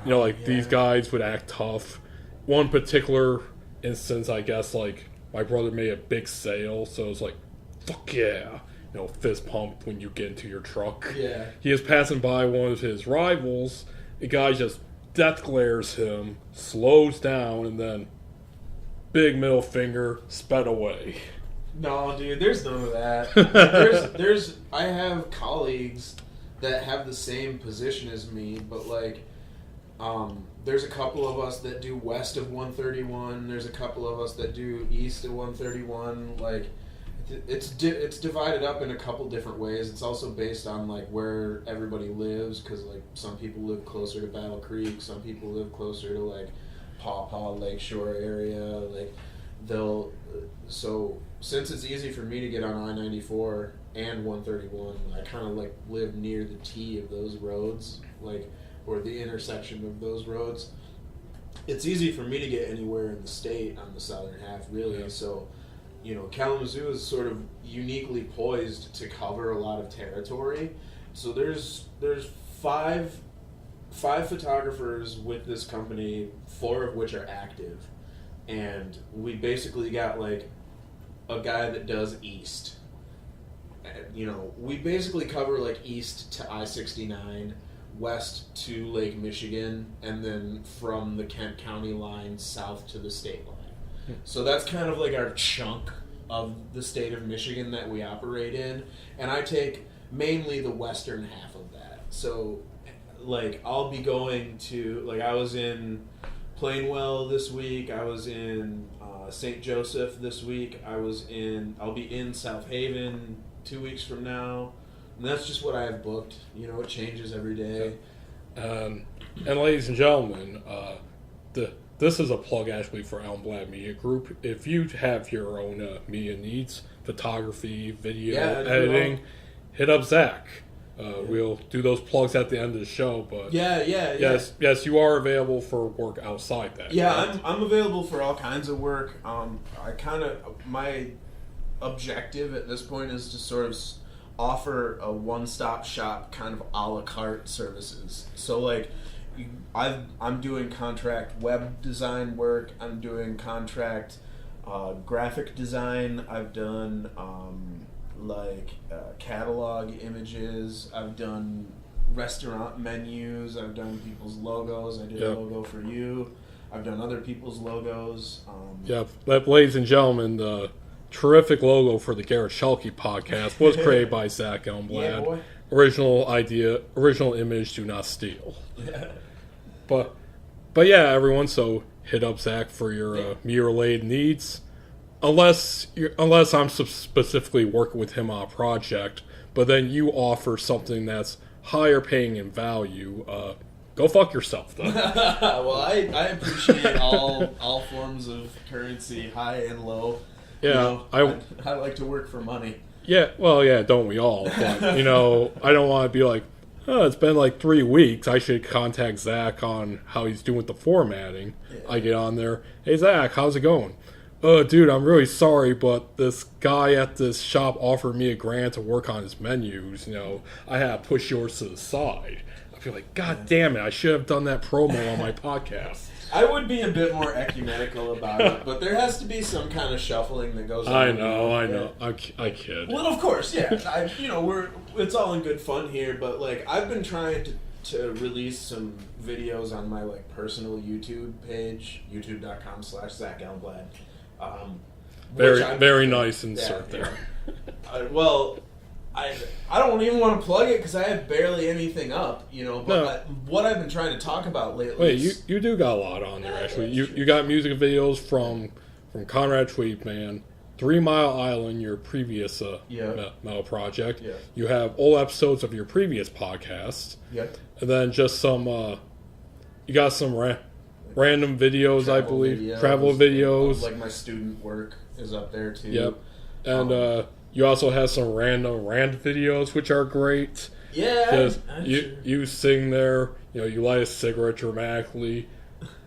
You know, like, these guys would act tough. One particular instance, I guess, like, my brother made a big sale, so it was like, fuck yeah, you know, fist pump when you get into your truck. Yeah. He is passing by one of his rivals, the guy just death glares him, slows down, and then big middle finger, sped away. No, dude, there's none of that. I have colleagues that have the same position as me, but, like, there's a couple of us that do west of 131. There's a couple of us that do east of 131. Like, it's divided up in a couple different ways. It's also based on, like, where everybody lives, because, like, some people live closer to Battle Creek, some people live closer to, like, Paw Paw Lakeshore area. Like, so since it's easy for me to get on I-94 and 131, I kind of, like, live near the T of those roads, like, or the intersection of those roads. It's easy for me to get anywhere in the state on the southern half, really. So, you know, Kalamazoo is sort of uniquely poised to cover a lot of territory. So there's five photographers with this company, 4 of which are active. And we basically got, like, a guy that does east. You know, we basically cover, like, east to I-69, west to Lake Michigan, and then from the Kent County line south to the state line. So that's kind of like our chunk of the state of Michigan that we operate in. And I take mainly the western half of that. So, like, I'll be going to, like, I was in Plainwell this week. I was in St. Joseph this week. I'll be in South Haven 2 weeks from now. And that's just what I have booked. You know, it changes every day. And ladies and gentlemen, this is a plug actually for Elmblad Media Group. If you have your own media needs, photography, video, editing, hit up Zach. We'll do those plugs at the end of the show. But yes, you are available for work outside that. Yeah, right? I'm available for all kinds of work. My objective at this point is to sort of offer a one-stop shop kind of a la carte services. So, like, I'm doing contract web design work. I'm doing contract graphic design. I've done catalog images. I've done restaurant menus. I've done people's logos. I did a logo for you. I've done other people's logos. Ladies and gentlemen, the terrific logo for the Garret Schuelke podcast was created by Zach Elmblad. Yeah, boy. Original idea, original image, do not steal. Yeah. But yeah, everyone. So hit up Zach for your media-related needs, unless I'm specifically working with him on a project. But then you offer something that's higher paying in value. Go fuck yourself, though. Well, I appreciate all forms of currency, high and low. Yeah, you know, I like to work for money. Yeah, well, yeah, don't we all? But, you know, I don't want to be like, oh, it's been like 3 weeks. I should contact Zach on how he's doing with the formatting. Yeah. I get on there. Hey, Zach, how's it going? Dude, I'm really sorry, but this guy at this shop offered me a grant to work on his menus. You know, I had to push yours to the side. I feel like, God damn it, I should have done that promo on my podcast. I would be a bit more ecumenical about it, but there has to be some kind of shuffling that goes on. I know. I kid. Well, of course, yeah. It's all in good fun here, but, like, I've been trying to release some videos on my, like, personal YouTube page, youtube.com/Zach Elmblad. Very nice insert there. I don't even want to plug it because I have barely anything up, you know. But what I've been trying to talk about lately. Wait, you do got a lot on there actually. You got music videos from Konrad Tweet, man. 3 Mile Island, your previous metal project. Yeah. You have old episodes of your previous podcast. Yeah. And then just some, you got some random videos, I believe. Travel videos. Like my student work is up there too. Yep. And you also have some random rant videos, which are great. Yeah. You sing there, you light a cigarette dramatically.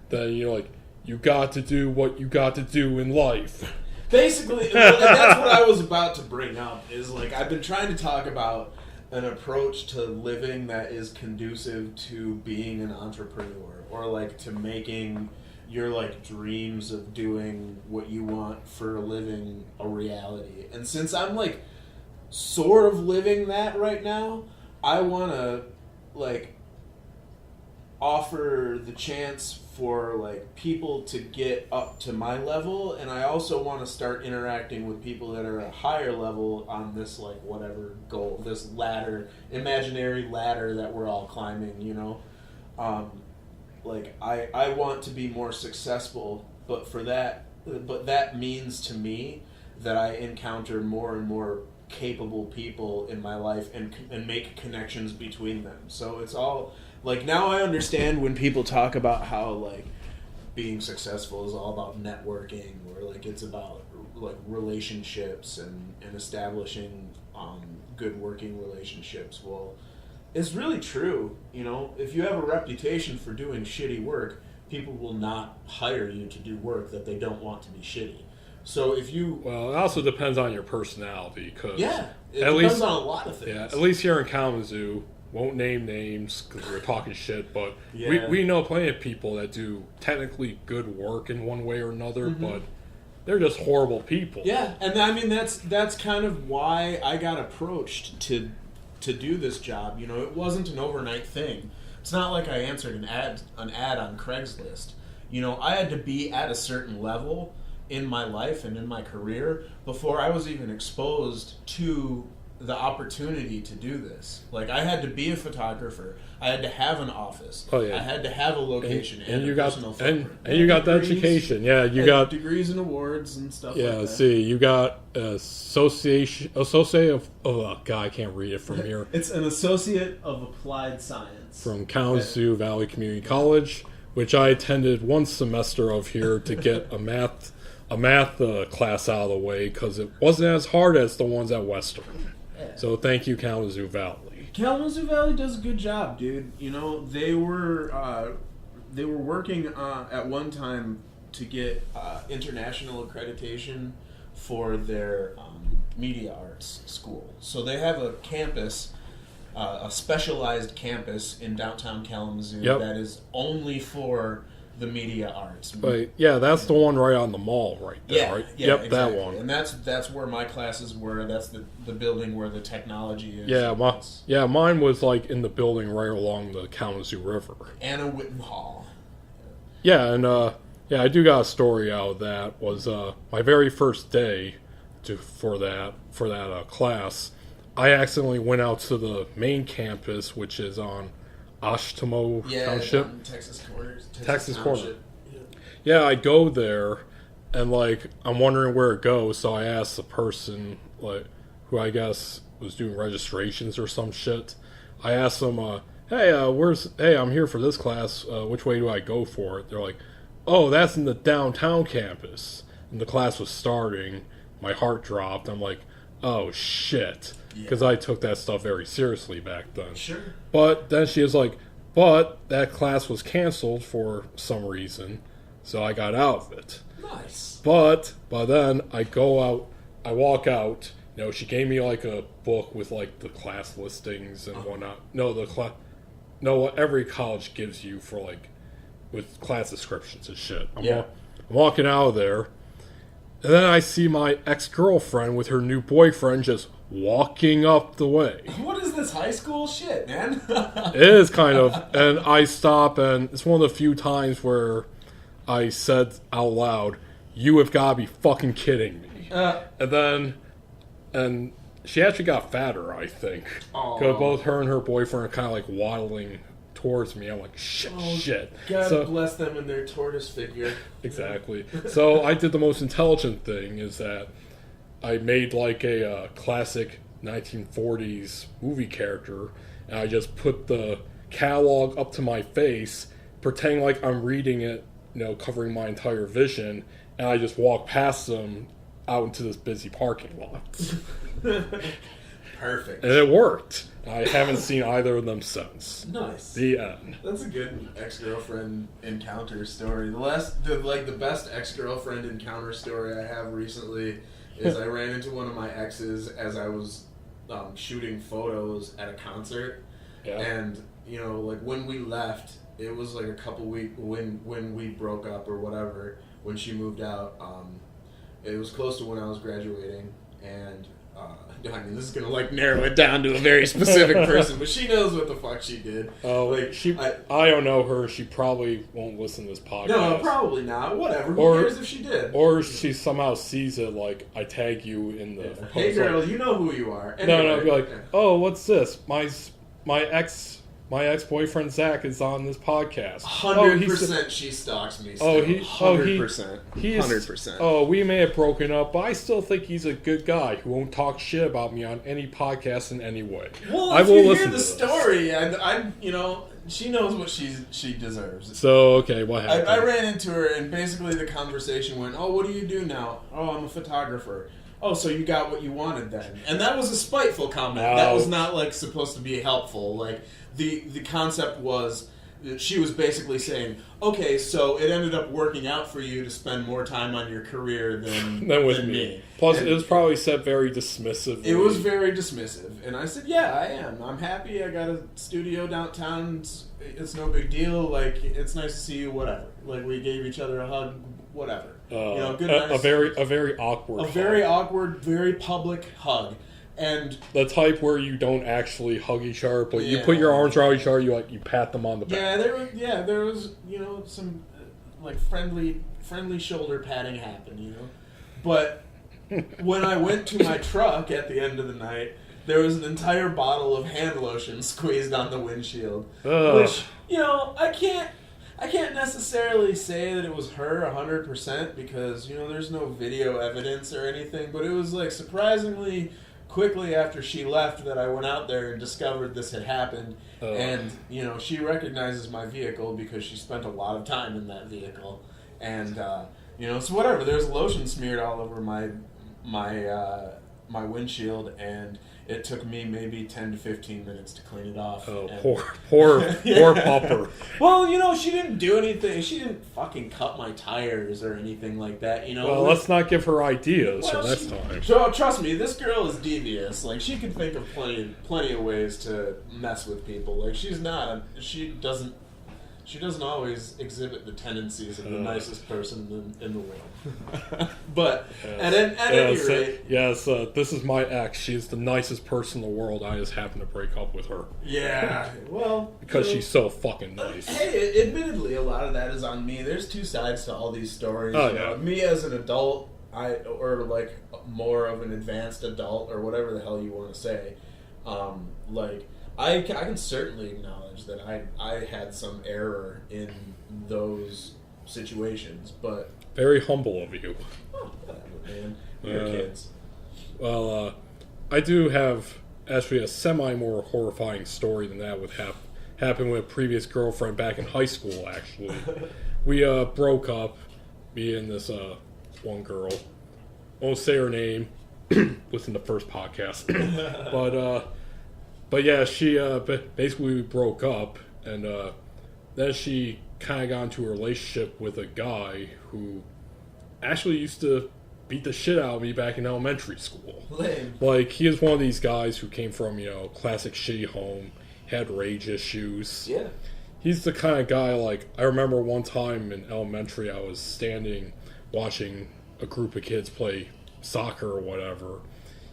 Then you're like, you got to do what you got to do in life. Basically, and that's what I was about to bring up, is like I've been trying to talk about an approach to living that is conducive to being an entrepreneur, or like to making your like dreams of doing what you want for a living a reality. And since I'm like sort of living that right now, I want to like offer the chance for like people to get up to my level, and I also want to start interacting with people that are a higher level on this like whatever goal, this ladder, imaginary ladder that we're all climbing, like I want to be more successful, but that means to me that I encounter more and more capable people in my life and make connections between them. So it's all like, now I understand when people talk about how like being successful is all about networking, or like it's about like relationships and establishing good working relationships. Well, it's really true. If you have a reputation for doing shitty work, people will not hire you to do work that they don't want to be shitty. So if you... Well, it also depends on your personality, because... Yeah, it depends on a lot of things. Yeah, at least here in Kalamazoo, won't name names because we're talking shit, but yeah. we know plenty of people that do technically good work in one way or another, but they're just horrible people. Yeah, and I mean, that's kind of why I got approached to do this job. It wasn't an overnight thing. It's not like I answered an ad on Craigslist. I had to be at a certain level in my life and in my career before I was even exposed to the opportunity to do this. Like, I had to be a photographer. I had to have an office. Oh, yeah. I had to have a location and you a got personal footprint. and you got the education. Yeah, you got degrees and awards and stuff like that. Yeah, see, you got associate of God, I can't read it from here. It's an associate of applied science from Kalamazoo Valley Community College, which I attended one semester of here to get a math class out of the way, because it wasn't as hard as the ones at Western. Yeah. So thank you, Kalamazoo Valley. Kalamazoo Valley does a good job, dude. They were working at one time to get international accreditation for their media arts school. So they have a campus, a specialized campus in downtown Kalamazoo that is only for the media arts. Right. Yeah, that's the one right on the mall right there, right? Yeah, yep, exactly. that one. And that's where my classes were. That's the building where the technology is. Yeah, mine was like in the building right along the Kalamazoo River. Anna Whitten Hall. Yeah, and I do got a story out of that. Was my very first day for that class, I accidentally went out to the main campus, which is on Ashtamo Township. Texas Corner. Yeah, I go there, and like I'm wondering where it goes, so I asked the person like who I guess was doing registrations or some shit. I asked them, "Hey, I'm here for this class. Which way do I go for it?" They're like, "Oh, that's in the downtown campus." And the class was starting. My heart dropped. I'm like, "Oh shit." Because I took that stuff very seriously back then. Sure. But then she was like, but that class was canceled for some reason, so I got out of it. Nice. But then I walk out. She gave me like a book with like the class listings and whatnot. What every college gives you for like with class descriptions and shit. I'm walking out of there, and then I see my ex-girlfriend with her new boyfriend just walking up the way. What is this high school shit, man? It is kind of. And I stop, and it's one of the few times where I said out loud, "You have got to be fucking kidding me." And she actually got fatter, I think. Because both her and her boyfriend are kind of like waddling towards me. I'm like, shit. God bless them and their tortoise figure. Exactly. So I did the most intelligent thing, is that I made like a classic 1940s movie character, and I just put the catalog up to my face, pretending like I'm reading it, covering my entire vision, and I just walk past them out into this busy parking lot. Perfect. And it worked. I haven't seen either of them since. Nice. The end. That's a good ex-girlfriend encounter story. The best ex-girlfriend encounter story I have recently is I ran into one of my exes as I was shooting photos at a concert. Yeah. And, when we left, it was like a couple weeks when we broke up or whatever, when she moved out. It was close to when I was graduating, and this is gonna narrow it down to a very specific person, but she knows what the fuck she did. Oh, I don't know her. She probably won't listen to this podcast. No, probably not. Whatever. Who cares if she did? Or she somehow sees it, like I tag you in the. Yeah. Hey, girl, you know who you are. Anyway, no, be like, oh, what's this? My ex-boyfriend Zach is on this podcast. 100% she stalks me still. 100%. 100%. Oh, we may have broken up, but I still think he's a good guy who won't talk shit about me on any podcast in any way. Well, if you hear the story, she knows what she deserves. So, okay, what happened? I ran into her, and basically the conversation went, oh, what do you do now? Oh, I'm a photographer. Oh, so you got what you wanted then. And that was a spiteful comment. Ouch. That was not, supposed to be helpful. The concept was, she was basically saying, okay, so it ended up working out for you to spend more time on your career than with me. Plus, it was probably said very dismissive. It was very dismissive. And I said, yeah, I am. I'm happy. I got a studio downtown. It's no big deal. It's nice to see you, whatever. We gave each other a hug, whatever. Good, nice. A very awkward hug. Very awkward, very public hug. And the type where you don't actually hug each other, but you put your arms around each other, you pat them on the back. There was some friendly shoulder patting happened, But when I went to my truck at the end of the night, there was an entire bottle of hand lotion squeezed on the windshield. Which, I can't necessarily say that it was her 100% because, there's no video evidence or anything, but it was surprisingly quickly after she left that I went out there and discovered this had happened. And, she recognizes my vehicle because she spent a lot of time in that vehicle. And, so whatever, there's lotion smeared all over my windshield, and it took me maybe 10 to 15 minutes to clean it off. Oh, poor pupper. Well, she didn't do anything. She didn't fucking cut my tires or anything like that, Well, let's not give her ideas for next time. So, trust me, this girl is devious. She can think of plenty of ways to mess with people. She doesn't always exhibit the tendencies of the nicest person in the world. But at any rate... Yes, this is my ex. She's the nicest person in the world. I just happen to break up with her. Yeah, well... Because she's so fucking nice. Hey, admittedly, a lot of that is on me. There's two sides to all these stories. Oh, yeah. Me as an adult, more of an advanced adult, or whatever the hell you want to say, I can certainly acknowledge that I had some error in those situations, but... Very humble of you. Oh, whatever, man. We're kids. Well, I do have actually a semi-more horrifying story than that would happen with a previous girlfriend back in high school, actually. We broke up, me and this one girl. I won't say her name. Listen to the first podcast. But yeah, she basically broke up, and then she kind of got into a relationship with a guy who actually used to beat the shit out of me back in elementary school. Lame. He is one of these guys who came from, classic shitty home, had rage issues. Yeah. He's the kind of guy, I remember one time in elementary, I was standing watching a group of kids play soccer or whatever.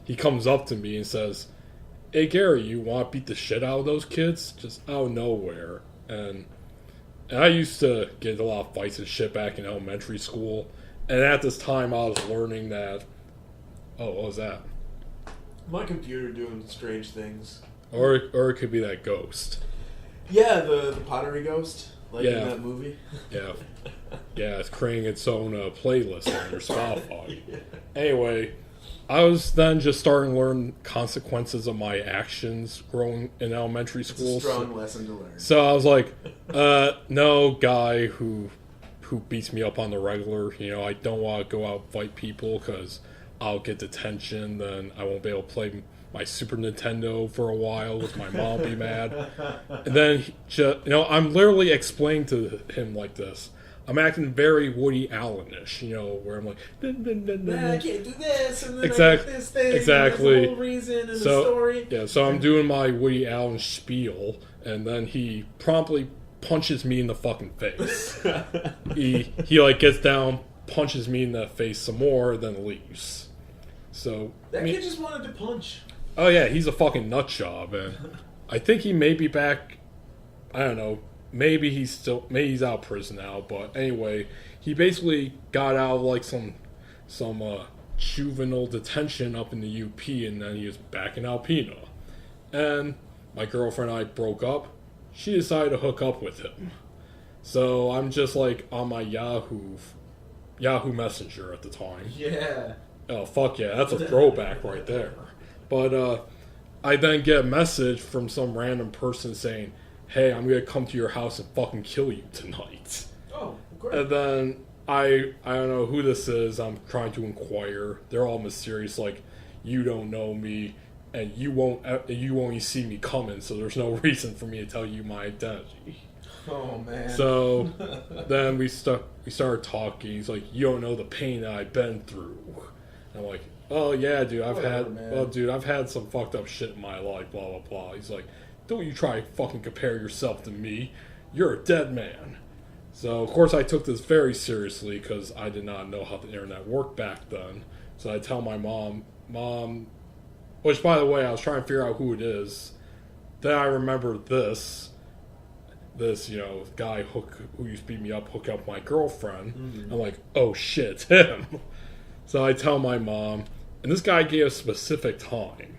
He comes up to me and says, hey, Gary, you want to beat the shit out of those kids? Just out of nowhere. And I used to get a lot of fights and shit back in elementary school. And at this time, I was learning that... Oh, what was that? My computer doing strange things. Or it could be that ghost. Yeah, the pottery ghost, in that movie. Yeah. Yeah, it's creating its own playlist on your Spotify. Yeah. Anyway, I was then just starting to learn consequences of my actions growing in elementary school. It's a strong lesson to learn. So I was like, no guy who beats me up on the regular, I don't want to go out and fight people because I'll get detention, then I won't be able to play my Super Nintendo for a while with my mom be mad. And then, I'm literally explaining to him like this. I'm acting very Woody Allen-ish, where I'm like, I can't do this, and then exactly, I get this thing, exactly. And there's a whole reason and a story. Yeah, so I'm doing my Woody Allen spiel, and then he promptly punches me in the fucking face. he gets down, punches me in the face some more, then leaves. So that kid just wanted to punch. Oh yeah, he's a fucking nut job, and I think he may be back. I don't know. Maybe he's out of prison now, but anyway, he basically got out of like some juvenile detention up in the UP, and then he was back in Alpena. And my girlfriend and I broke up. She decided to hook up with him. So I'm just like on my Yahoo Messenger at the time. Yeah. Oh fuck yeah, that's a throwback right there. But I then get a message from some random person saying, hey, I'm going to come to your house and fucking kill you tonight. Oh, great. And then I don't know who this is. I'm trying to inquire. They're all mysterious, like, you don't know me, and you won't even see me coming, so there's no reason for me to tell you my identity. Oh, man. So then we started talking. He's like, you don't know the pain that I've been through. And I'm like, oh, yeah, dude, I've had some fucked up shit in my life, blah, blah, blah. He's like, don't you try to fucking compare yourself to me. You're a dead man. So, of course, I took this very seriously because I did not know how the internet worked back then. So I tell my mom, which, by the way, I was trying to figure out who it is. Then I remember this guy who used to beat me up, hook up my girlfriend. Mm-hmm. I'm like, oh shit, him. So I tell my mom, and this guy gave a specific time.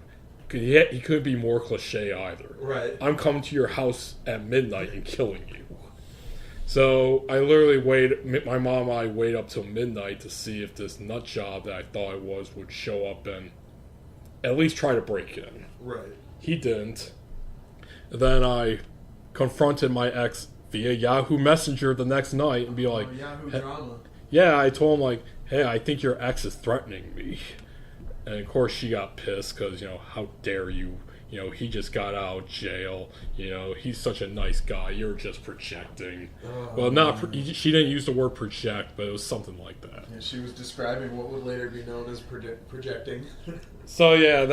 He couldn't be more cliche either. Right. I'm coming to your house at midnight and killing you. So I literally my mom and I wait up till midnight to see if this nut job that I thought it was would show up and at least try to break in. Right. He didn't. Then I confronted my ex via Yahoo Messenger the next night and be like, Yahoo drama. Yeah, I told him like, hey, I think your ex is threatening me. And of course she got pissed because, how dare you? He just got out of jail. He's such a nice guy. You're just projecting. Oh, well, she didn't use the word project, but it was something like that. Yeah, she was describing what would later be known as projecting. So yeah,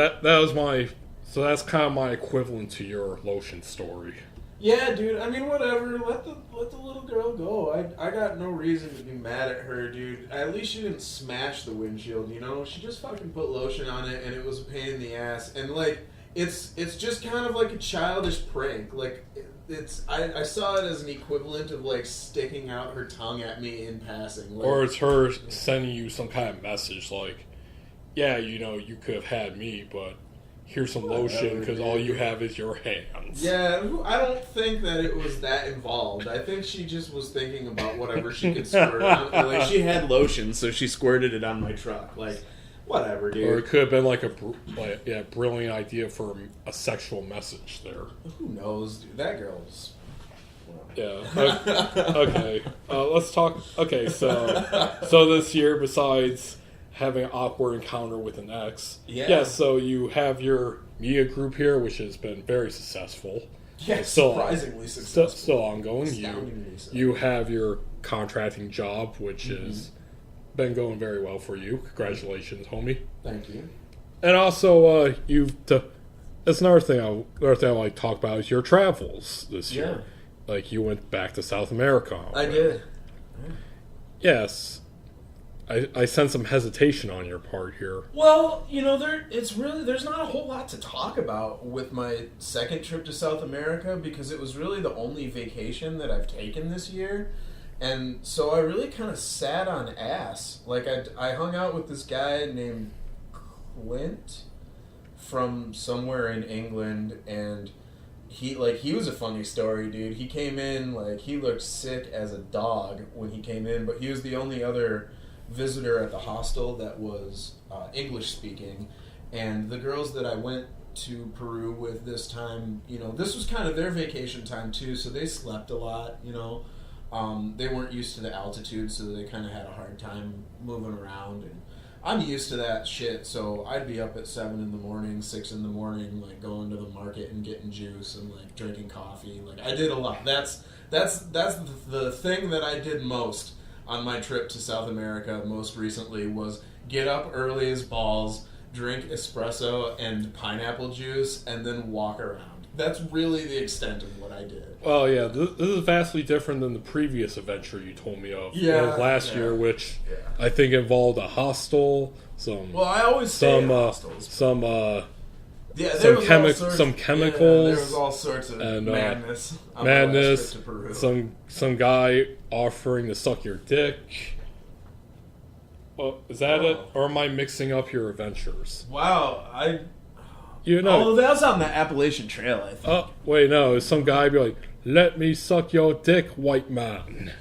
so that's kind of my equivalent to your lotion story. Yeah, dude. I mean, whatever. Let the little girl go. I got no reason to be mad at her, dude. At least she didn't smash the windshield. She just fucking put lotion on it, and it was a pain in the ass. And like, it's just kind of like a childish prank. Like, I saw it as an equivalent of like sticking out her tongue at me in passing. Like, or it's her sending you some kind of message like, yeah, you could have had me, but here's some lotion because all you have is your hands. Yeah, I don't think that it was that involved. I think she just was thinking about whatever she could squirt on. Like, she had lotion, so she squirted it on my truck. Like, whatever, dude. Or it could have been like a brilliant idea for a sexual message there. Who knows, dude? That girl's... Yeah. Okay. Let's talk... Okay, so this year, besides having an awkward encounter with an ex. Yeah. So you have your media group here, which has been very successful. Yeah, surprisingly successful. Still ongoing. Astoundingly so. You have your contracting job, which has been going very well for you. Congratulations, homie. Thank you. And also, that's another thing I like to talk about is your travels this year. Like, you went back to South America. I did. Yes. I sense some hesitation on your part here. Well, there's not a whole lot to talk about with my second trip to South America because it was really the only vacation that I've taken this year. And so I really kind of sat on ass. Like, I hung out with this guy named Clint from somewhere in England, and he was a funny story, dude. He came in, he looked sick as a dog when he came in, but he was the only other visitor at the hostel that was English speaking, and the girls that I went to Peru with this time, this was kind of their vacation time too, so they slept a lot, they weren't used to the altitude, so they kind of had a hard time moving around, and I'm used to that shit, so I'd be up at 7 in the morning, 6 in the morning, like going to the market and getting juice and like drinking coffee. Like I did a lot. That's the thing that I did most on my trip to South America most recently was get up early as balls, drink espresso and pineapple juice, and then walk around. That's really the extent of what I did. Well, yeah, this is vastly different than the previous adventure you told me of last year, which I think involved a hostel, I always stay in hostels. some chemicals. Yeah, there was all sorts of madness on my last trip to Peru. Some guy offering to suck your dick. Is that it? Or am I mixing up your adventures? Wow, that was on the Appalachian Trail, I think. Oh, wait, no. Some guy be like, "Let me suck your dick, white man."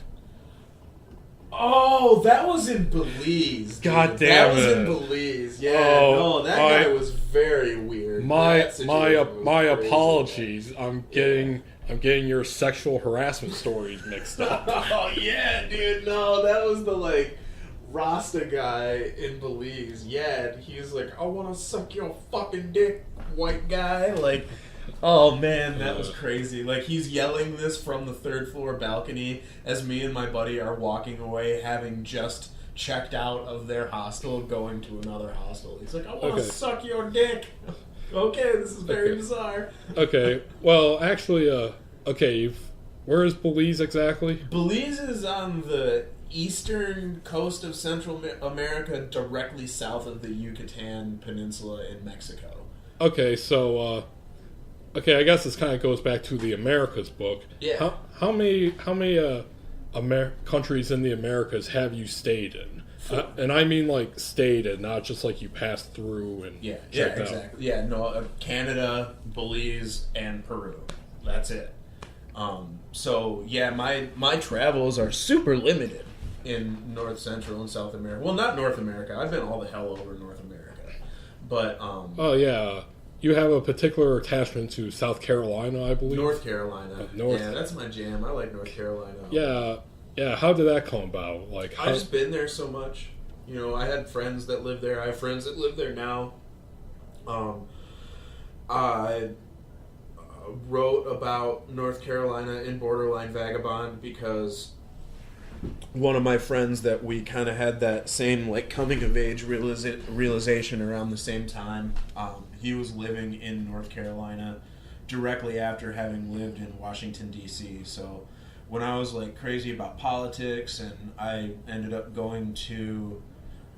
Oh, that was in Belize. God damn it. That was in Belize. Yeah, that guy was very weird. My apologies. I'm getting your sexual harassment stories mixed up. Oh, yeah, dude. No, that was the, Rasta guy in Belize. Yeah, he was like, I want to suck your fucking dick, white guy. Oh man, that was crazy. He's yelling this from the 3rd floor balcony as me and my buddy are walking away, having just checked out of their hostel, going to another hostel. He's like, I want to suck your dick. Okay, this is very bizarre. Okay, well, actually, where is Belize exactly? Belize is on the eastern coast of Central America, directly south of the Yucatan Peninsula in Mexico. Okay, so, I guess this kind of goes back to the Americas book. Yeah. How many countries in the Americas have you stayed in? And I mean, stayed in, not just you passed through and checked out. Exactly. Yeah, no, Canada, Belize, and Peru. That's it. My travels are super limited in North, Central, and South America. Well, not North America. I've been all the hell over North America. But, you have a particular attachment to South Carolina, I believe? North Carolina. Yeah, that's my jam. I like North Carolina. Yeah, how did that come about? I've just been there so much. I had friends that lived there. I have friends that live there now. I wrote about North Carolina in Borderline Vagabond because one of my friends that we kind of had that same coming of age realization around the same time. He was living in North Carolina directly after having lived in Washington, D.C. So when I was crazy about politics, and I ended up going to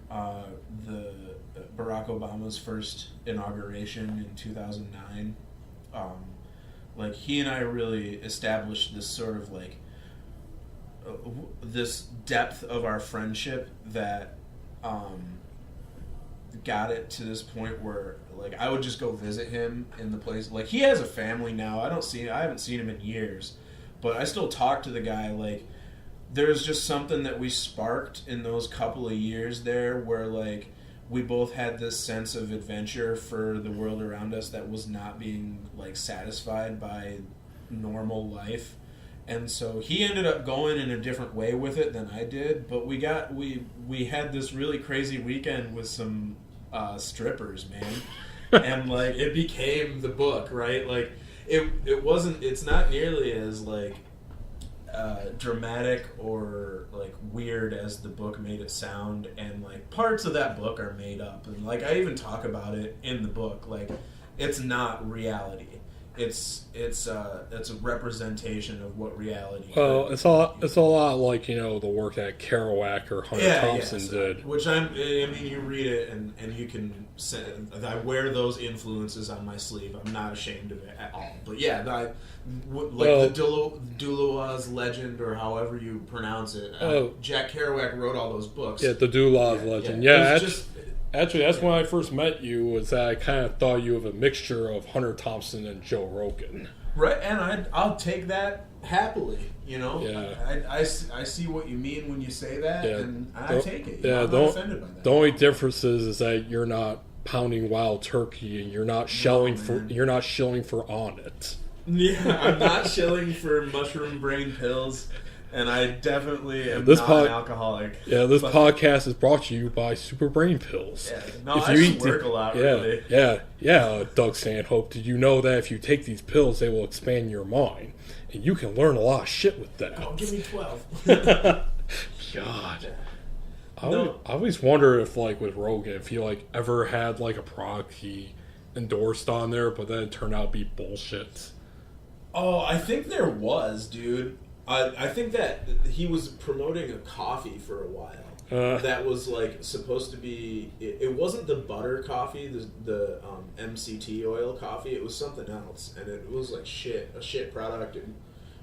the Barack Obama's first inauguration in 2009, he and I really established this sort of this depth of our friendship that got it to this point where I would just go visit him in the place. He has a family now. I haven't seen him in years, but I still talk to the guy. There's just something that we sparked in those couple of years there where we both had this sense of adventure for the world around us that was not being satisfied by normal life. And so he ended up going in a different way with it than I did, but we had this really crazy weekend with some strippers, man. And it became the book, right? It's not nearly as dramatic or weird as the book made it sound, and parts of that book are made up, and I even talk about it in the book. It's not reality. It's a representation of what reality. Well, it's a lot like the work that Kerouac or Hunter Thompson did. Which you read it and you can say, I wear those influences on my sleeve. I'm not ashamed of it at all. But the Dulua's Legend, or however you pronounce it. Jack Kerouac wrote all those books. Yeah, the Dulua's Legend. Yeah, actually, that's when I first met you, was that I kind of thought you of a mixture of Hunter Thompson and Joe Rogan. Right, and I'll take that happily, you know. Yeah. I see what you mean when you say that, and I take it. Yeah, I'm not offended by that. The only difference is that you're not pounding wild turkey and you're not shilling for on it. Yeah, I'm not shilling for mushroom brain pills, and I definitely am not an alcoholic. Yeah, this podcast is brought to you by Super Brain Pills. Yeah, no, I just work a lot, really. Yeah, Doug Stanhope, did you know that if you take these pills, they will expand your mind? And you can learn a lot of shit with that. Oh, give me 12. God. I always wonder if, like, with Rogan, if he, like, ever had, like, a product he endorsed on there, but then it turned out to be bullshit. Oh, I think there was, dude. I think that he was promoting a coffee for a while. That was, like, supposed to be... It wasn't the butter coffee, the MCT oil coffee. It was something else. And it was, like, a shit product. And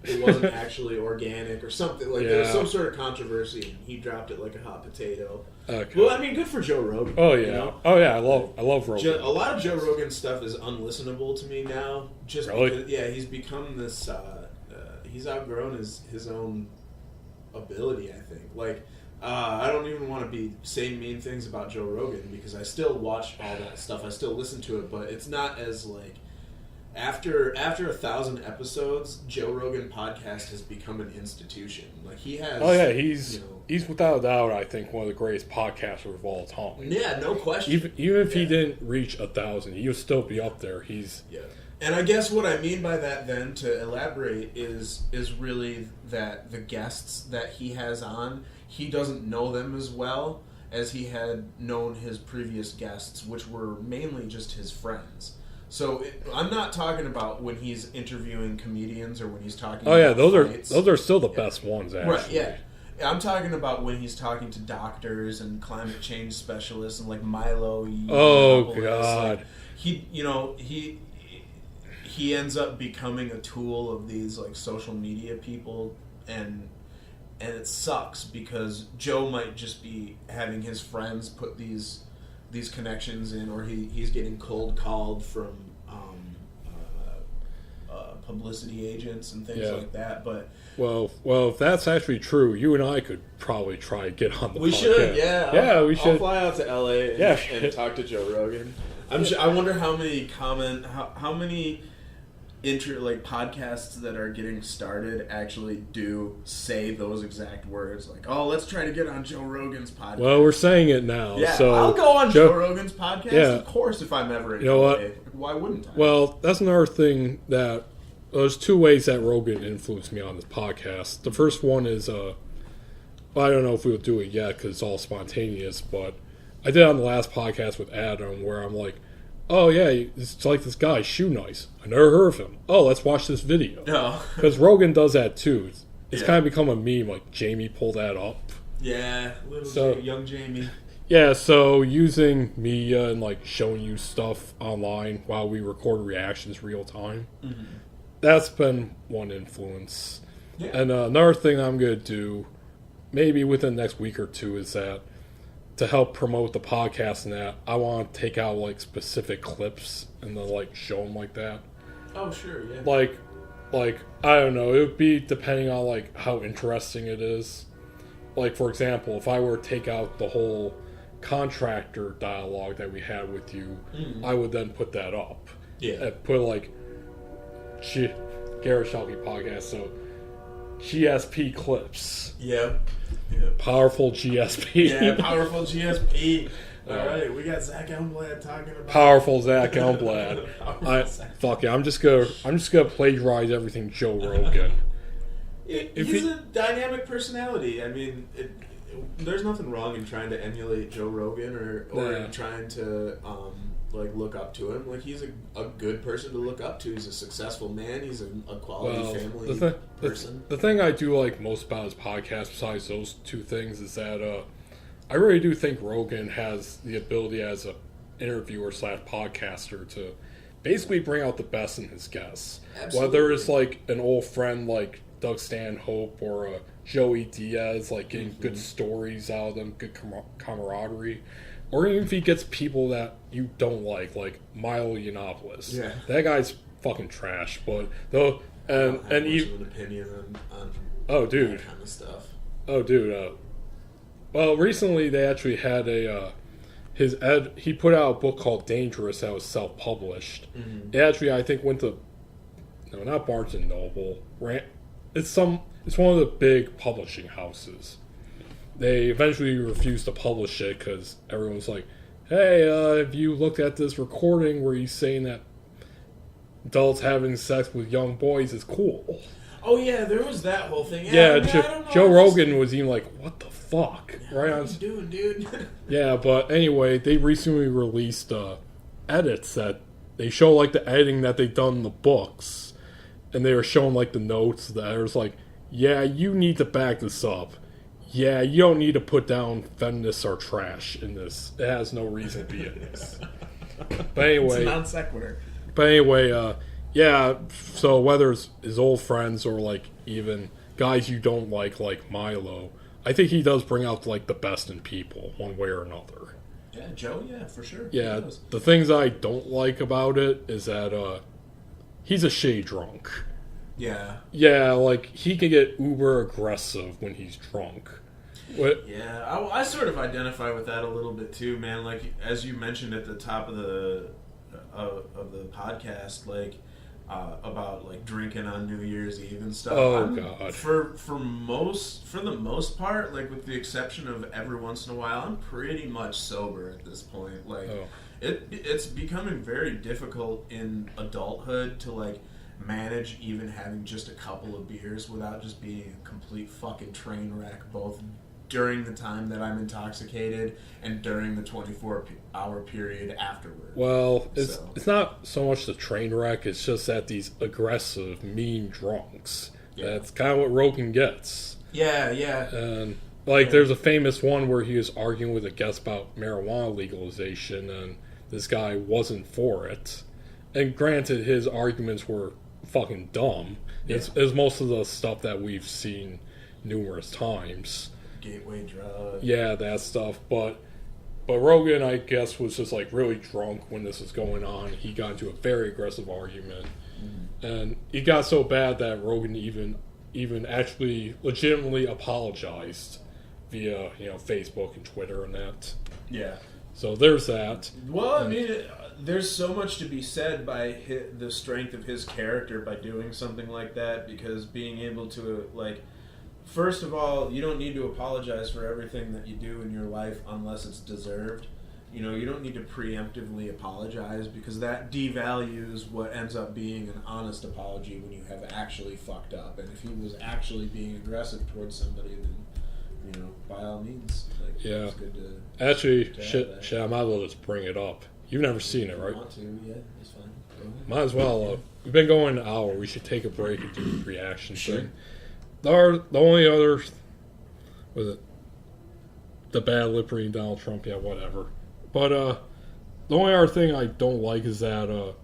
it wasn't actually organic or something. Like, there was some sort of controversy, and he dropped it like a hot potato. Okay. Well, I mean, good for Joe Rogan. Oh, yeah. You know? Oh, yeah, I love Rogan. A lot of Joe Rogan stuff is unlistenable to me now. Just really? Because, he's become this... he's outgrown his own ability, I think. Like, I don't even want to be saying mean things about Joe Rogan, because I still watch all that stuff. I still listen to it, but it's not as, like... After 1,000 episodes, Joe Rogan podcast has become an institution. Like, he has... Oh, yeah, he's without a doubt, I think, one of the greatest podcasters of all time. Yeah, no question. Even if he didn't reach 1,000, he would still be up there. Yeah. And I guess what I mean by that, then, to elaborate, is really that the guests that he has on, he doesn't know them as well as he had known his previous guests, which were mainly just his friends. So I'm not talking about when he's interviewing comedians or when he's talking about fights. Those are still the best ones, actually. Right, yeah. I'm talking about when he's talking to doctors and climate change specialists and, like, Milo. Oh, God. Like, he ends up becoming a tool of these, like, social media people, and it sucks because Joe might just be having his friends put these connections in, or he's getting cold called from publicity agents and things like that. But well, if that's actually true, you and I could probably try to get on the podcast. We should, yeah. We should. I'll fly out to LA and talk to Joe Rogan. I wonder how many how many podcasts that are getting started actually do say those exact words, like, "Oh, let's try to get on Joe Rogan's podcast." Well, we're saying it now. Yeah, so I'll go on Joe Rogan's podcast. Yeah. Of course, if I'm ever in LA. Why wouldn't I? Well, that's another thing that there's two ways that Rogan influenced me on this podcast. The first one is, I don't know if we'll do it yet because it's all spontaneous, but I did on the last podcast with Adam where I'm like, oh, yeah, it's like this guy, Shoe Nice. I never heard of him. Oh, let's watch this video. No. Because Rogan does that, too. It's kind of become a meme, like Jamie pulled that up. Yeah, young Jamie. Yeah, so using media and, like, showing you stuff online while we record reactions real time, that's been one influence. Yeah. And another thing I'm going to do, maybe within the next week or two, is that to help promote the podcast and that, I want to take out, like, specific clips and then, like, show them like that. Oh, sure, yeah. Like, I don't know, it would be depending on, like, how interesting it is. Like, for example, if I were to take out the whole contractor dialogue that we had with you, I would then put that up. Yeah. And put, like, Garret Schuelke podcast, so GSP clips. Yep. Powerful GSP. Yeah, powerful GSP. All right, we got Zach Elmblad talking about powerful Zach Elmblad. Fuck it, I'm just gonna plagiarize everything Joe Rogan. He's a dynamic personality. I mean, there's nothing wrong in trying to emulate Joe Rogan or in trying to look up to him. Like, he's a good person to look up to. He's a successful man. He's a quality family person. The thing I do like most about his podcast, besides those two things, is that I really do think Rogan has the ability as a interviewer / podcaster to basically bring out the best in his guests. Absolutely. Whether it's like an old friend like Doug Stanhope or Joey Diaz, like getting good stories out of them, good camaraderie. Or even if he gets people that you don't like Milo Yiannopoulos. Yeah. That guy's fucking trash, but And I don't have much even of an opinion on oh, dude, that kind of stuff. oh, dude. Well, recently they actually had he put out a book called Dangerous that was self-published. Mm-hmm. It actually, I think, went to no, not Barnes and Noble. It's one of the big publishing houses. They eventually refused to publish it because everyone's like, "Hey, have you looked at this recording where he's saying that adults having sex with young boys is cool?" Oh yeah, there was that whole thing. Yeah, I don't know, Joe Rogan was even like, "What the fuck?" Yeah, right? What are you doing, dude? Yeah, but anyway, they recently released edits that they show like the editing that they've done in the books, and they were showing like the notes. The editor's like, "Yeah, you need to back this up. Yeah, you don't need to put down feminists are trash in this. It has no reason to be in this." But anyway, It's a non sequitur. But anyway, yeah, so whether it's his old friends or, like, even guys you don't like Milo, I think he does bring out, like, the best in people, one way or another. Yeah, Joe, yeah, for sure. Yeah, the things I don't like about it is that, he's a shade drunk. Yeah. Yeah, like, he can get uber aggressive when he's drunk. What? Yeah, I sort of identify with that a little bit too, man. Like, as you mentioned at the top of the podcast, like about like drinking on New Year's Eve and stuff. Oh God! For the most part, like with the exception of every once in a while, I'm pretty much sober at this point. Like, it's becoming very difficult in adulthood to like manage even having just a couple of beers without just being a complete fucking train wreck, both during the time that I'm intoxicated and during the 24-hour period afterward. Well, it's not so much the train wreck, it's just that these aggressive, mean drunks. Yeah. That's kind of what Rogan gets. Yeah, yeah. And, like, there's a famous one where he was arguing with a guest about marijuana legalization, and this guy wasn't for it. And granted, his arguments were fucking dumb. Yeah. It's most of the stuff that we've seen numerous times. Gateway drug. Yeah, that stuff. But Rogan, I guess, was just like really drunk when this was going on. He got into a very aggressive argument, and it got so bad that Rogan even actually legitimately apologized via Facebook and Twitter and that. Yeah. So there's that. Well, I mean, there's so much to be said by the strength of his character by doing something like that, because being able to like. First of all, you don't need to apologize for everything that you do in your life unless it's deserved. You don't need to preemptively apologize, because that devalues what ends up being an honest apology when you have actually fucked up. And if he was actually being aggressive towards somebody, then, by all means, like, yeah. It's good to actually, shit, I might as well just bring it up. You've never seen it, right? If you want to, yeah, it's fine. Go ahead. Might as well. We've been going an hour. We should take a break and do the reaction Sure. thing. The only other was it the bad lip reading Donald Trump, yeah, whatever. But the only other thing I don't like is that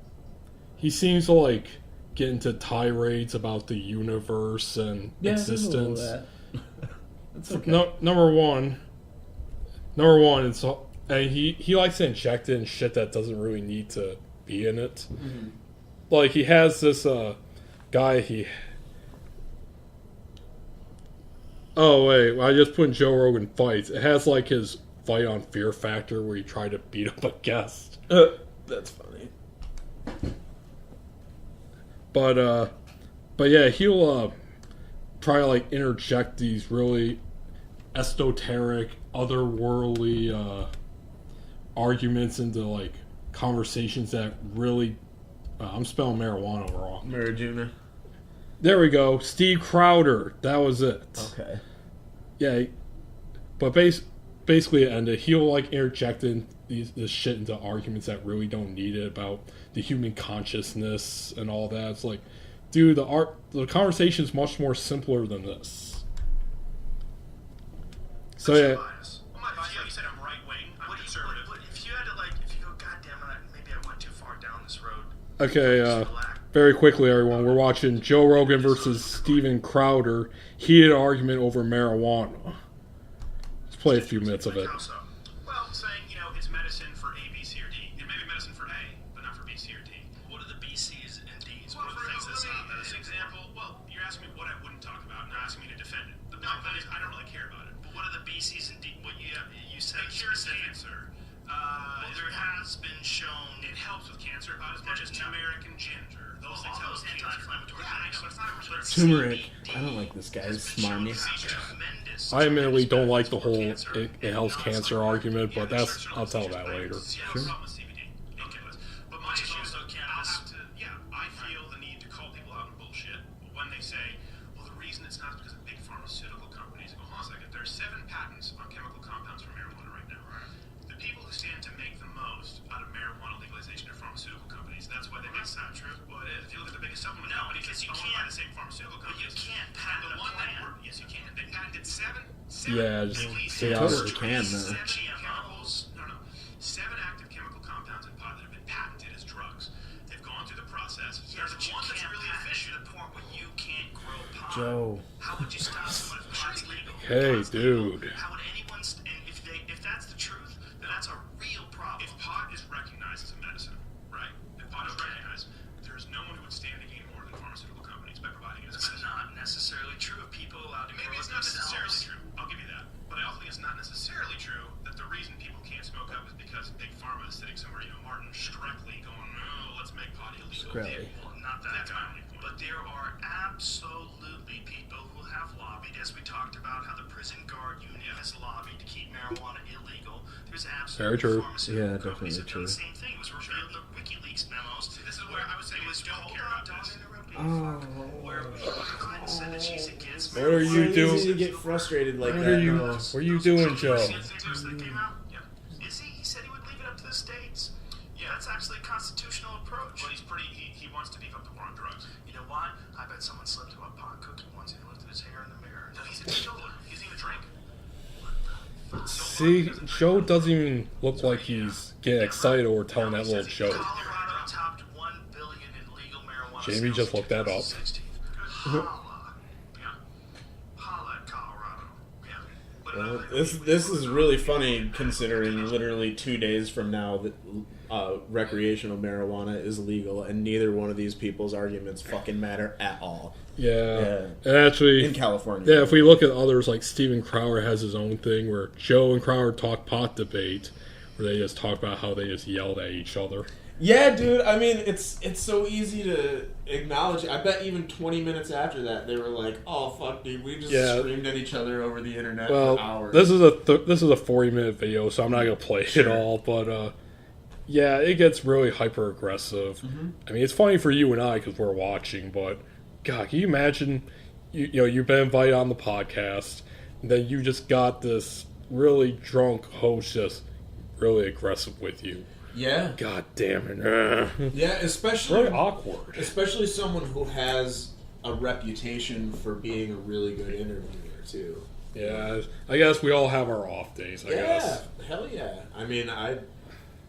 he seems to like get into tirades about the universe and existence. That's okay. Number one, it's and he likes to inject in shit that doesn't really need to be in it. Mm-hmm. Like he has this guy Oh, wait. I just put in Joe Rogan fights. It has, like, his fight on Fear Factor where he tried to beat up a guest. That's funny. But yeah, he'll try to, like, interject these really esoteric, otherworldly arguments into, like, conversations that really... I'm spelling marijuana wrong. Marijuana. There we go. Steve Crowder. That was it. Okay. Yeah, but basically it ended. He'll like interject in this shit into arguments that really don't need it about the human consciousness and all that. It's like, dude, the conversation is much more simpler than this. So yeah. You said I'm right wing. I'm conservative. If you had to if you go, goddamn it, maybe I went too far down this road. Okay. Very quickly, everyone, we're watching Joe Rogan versus Steven Crowder. Heated argument over marijuana. Let's play a few minutes of it. Well, saying, it's medicine for A, B, C, or D. It may be medicine for A, but not for B, C, or D. What are the B, C's, and D's? What are the things that sound medicine? For example, has been shown it helps with cancer about as much as turmeric and ginger. Those things help with anti-inflammatory. Yeah, I know, it's not a Turmeric. I don't like this guy's smarmy. I admittedly don't like the whole it helps cancer argument, but I'll tell that later. Sure. But my issue is, I feel the need to call people out on bullshit when they say, well, the reason it's not is because of big pharmaceutical companies. Go, hold on a second. There are 7 patents on chemical compounds for marijuana right now. The people who stand to make the most out of marijuana legalization are pharmaceutical companies. That's why they make it not true. Well, if you look at the biggest supplement companies, it's owned by the same pharmaceutical companies. You can't patent the one that yes, you can. They patented 7. Yeah, just stay out of Totally can, though. 7 chemicals. No. 7 active chemical compounds in pot that have been patented as drugs. They've gone through the process. There's one that's really efficient to the point where you can't grow pot. Joe. How would you stop someone if pot's legal? Hey, dude. How would anyone? And if that's the truth, then that's a real problem. If pot is recognized as a medicine, right? If pot is recognized, there's no one who would stand to gain more than pharmaceutical companies by providing it as medicine. That's not necessarily true. If people allowed to maybe it's not necessarily true. I'll give you that. But I also think it's not necessarily true that the reason people can't smoke up is because big pharma is sitting somewhere, Martin Shkreli going, no, let's make pot illegal. Shkreli. Well, not that. That's my only point. But there are absolutely people who have lobbied, as we talked about how the prison guard union has lobbied to keep marijuana illegal. There's absolutely Very true. Yeah, companies definitely that have done the true. same thing. It was revealed the WikiLeaks memos. This is where I would say was don't care about this. Where Clinton said that she's against What are you It's doing? easy to get frustrated like What that. are you? though. What are you doing, Joe? Is he? He said he would leave it up to the states. Yeah, that's actually a constitutional approach. But he wants to beef up the war on drugs. You know why? I bet someone slipped him a pot cookie once and looked at his hair in the mirror. No, he's a teetotaler. He doesn't even drink. See, Joe doesn't even look like he's getting excited over telling that little joke. Colorado topped 1 billion in legal marijuana. Jamie sales just in looked that up. 2016. Holla. Yeah. Holla at Colorado. Yeah. But Well, this is really funny considering literally 2 days from now that recreational marijuana is legal and neither one of these people's arguments fucking matter at all. Yeah. And actually, In California. yeah, if we look at others, like Steven Crowder has his own thing where Joe and Crowder talk pot debate, where they just talk about how they just yelled at each other. Yeah, dude. I mean, it's so easy to acknowledge. I bet even 20 minutes after that, they were like, "Oh fuck, dude, we just screamed at each other over the internet for hours." This is a 40-minute video, so I'm not gonna play it all. But yeah, it gets really hyper aggressive. Mm-hmm. I mean, it's funny for you and I because we're watching, but God, can you imagine? You've been invited on the podcast, and then you just got this really drunk host just really aggressive with you. Yeah. God damn it. Yeah, especially Very awkward. Especially someone who has a reputation for being a really good interviewer too. Yeah, I guess we all have our off days, I guess. Hell yeah. I mean, I've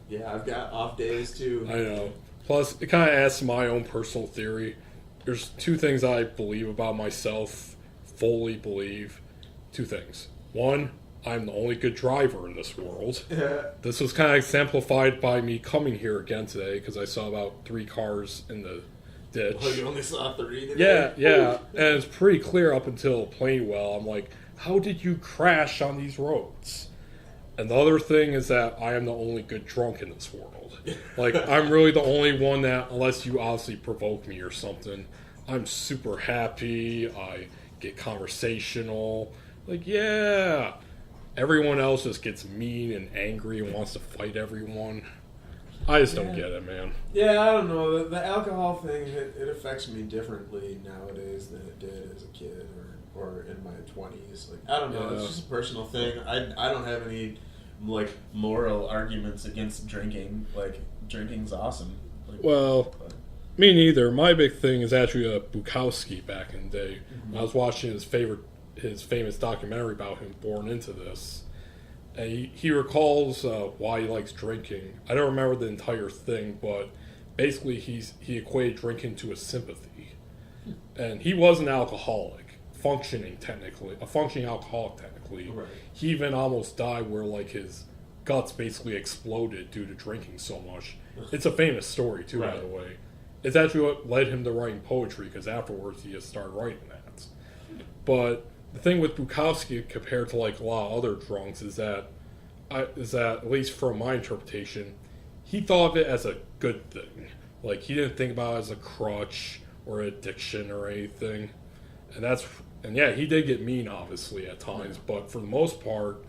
got off days too. I know. Plus, it kind of adds to my own personal theory. There's 2 things I believe about myself, fully believe. 2 things. 1, I'm the only good driver in this world. This was kind of exemplified by me coming here again today because I saw about 3 cars in the ditch. Oh, you only saw 3 today? Yeah. And it's pretty clear up until Plainwell. I'm like, how did you crash on these roads? And the other thing is that I am the only good drunk in this world. Like, I'm really the only one that, unless you obviously provoke me or something, I'm super happy, I get conversational. Like, yeah. Everyone else just gets mean and angry and wants to fight everyone. I just don't get it, man. Yeah, I don't know. The alcohol thing, it affects me differently nowadays than it did as a kid or in my 20s. Like, I don't know. Yeah. It's just a personal thing. I don't have any moral arguments against drinking. Like, drinking's awesome. Well, me neither. My big thing is actually Bukowski back in the day. Mm-hmm. I was watching his famous documentary about him born into this. And he recalls why he likes drinking. I don't remember the entire thing, but basically he equated drinking to a sympathy. And he was an alcoholic, a functioning alcoholic technically. Right. He even almost died where his guts basically exploded due to drinking so much. It's a famous story too, by the way. It's actually what led him to writing poetry, because afterwards he just started writing that. But the thing with Bukowski compared to a lot of other drunks is that at least from my interpretation, he thought of it as a good thing. Like, he didn't think about it as a crutch or addiction or anything. And yeah, he did get mean, obviously, at times. But for the most part,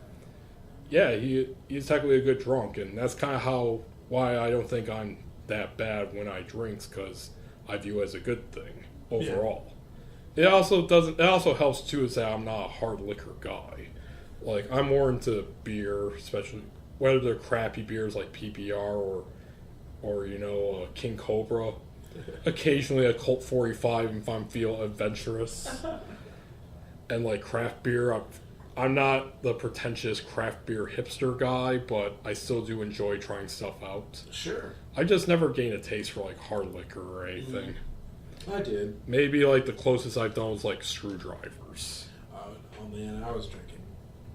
yeah, he's technically a good drunk. And that's kind of why I don't think I'm that bad when I drinks, because I view it as a good thing overall. Yeah. It also helps, too, is that I'm not a hard liquor guy. Like, I'm more into beer, especially whether they're crappy beers like PBR or King Cobra. Occasionally a Colt 45 if I'm feeling adventurous. And like craft beer, I'm not the pretentious craft beer hipster guy, but I still do enjoy trying stuff out. Sure. I just never gained a taste for like hard liquor or anything. I did. Maybe like the closest I've done was like screwdrivers. Oh man, I was drinking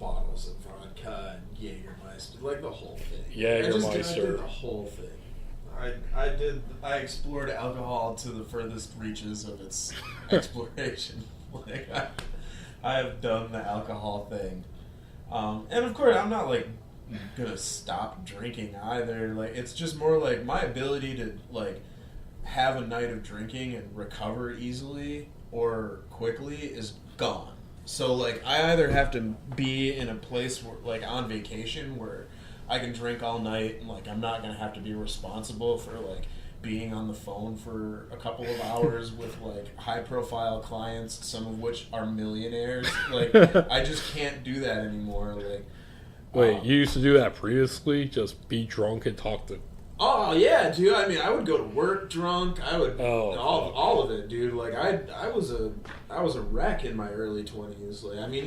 bottles of vodka and Jägermeister, like the whole thing. Jägermeister. I did the whole thing. I explored alcohol to the furthest reaches of its exploration. Like, I have done the alcohol thing. And of course, I'm not, like, gonna stop drinking either. Like, it's just more like my ability to, like, have a night of drinking and recover easily or quickly is gone. So, like, I either have to be in a place where, like, on vacation where I can drink all night and, like, I'm not going to have to be responsible for, like, being on the phone for a couple of hours with, like, high-profile clients, some of which are millionaires. Like, I just can't do that anymore. Like, Wait, you used to do that previously? Just be drunk and talk to... Oh, yeah, dude. I mean, I would go to work drunk. I would... all of it, dude. Like, I was a wreck in my early 20s. Like, I mean,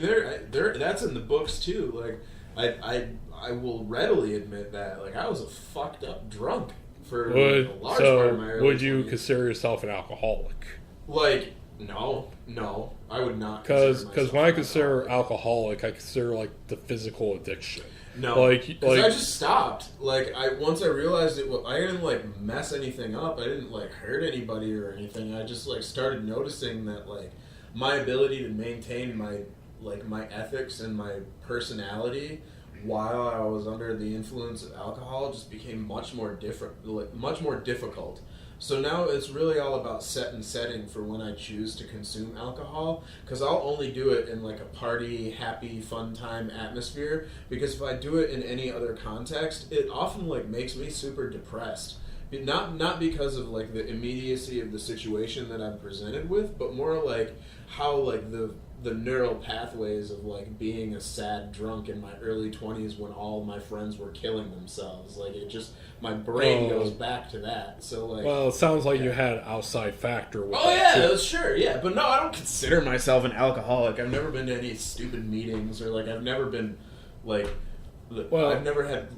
that's in the books, too. Like, I will readily admit that. Like, I was a fucked up drunk for a large part of my early 20s. Would you consider yourself an alcoholic? Like, no, I would not. Because when I consider alcoholic, I consider, like, the physical addiction. No, because I just stopped. Like, once I realized it, I didn't, like, mess anything up. I didn't, like, hurt anybody or anything. I just, like, started noticing that, like, my ability to maintain my ethics and my personality while I was under the influence of alcohol just became much more difficult. So now it's really all about set and setting for when I choose to consume alcohol, because I'll only do it in like a party, happy, fun time atmosphere, because if I do it in any other context, it often like makes me super depressed. Not because of like the immediacy of the situation that I'm presented with, but more like how like the neural pathways of like being a sad drunk in my early 20s when all my friends were killing themselves. Like it just, my brain goes back to that. So like, well, it sounds like you had an outside factor with sure, yeah. But no, I don't consider myself an alcoholic. I've never been to any stupid meetings, or like I've never been like, I've never had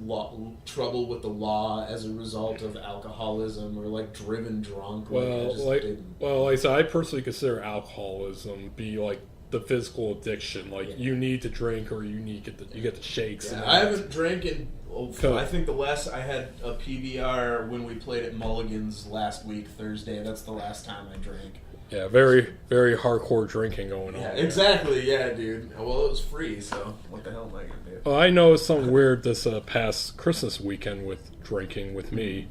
trouble with the law as a result of alcoholism, or like driven drunk. Like I said, I personally consider alcoholism be like the physical addiction. Like you need to drink, or you get the shakes. Yeah, I haven't drank in. I think the last I had a PBR when we played at Mulligan's last week, Thursday. That's the last time I drank. Yeah, very, very hardcore drinking going on. Yeah, exactly. Yeah, dude. Well, it was free, so what the hell am I gonna do? Well, I know something weird this past Christmas weekend with drinking with me.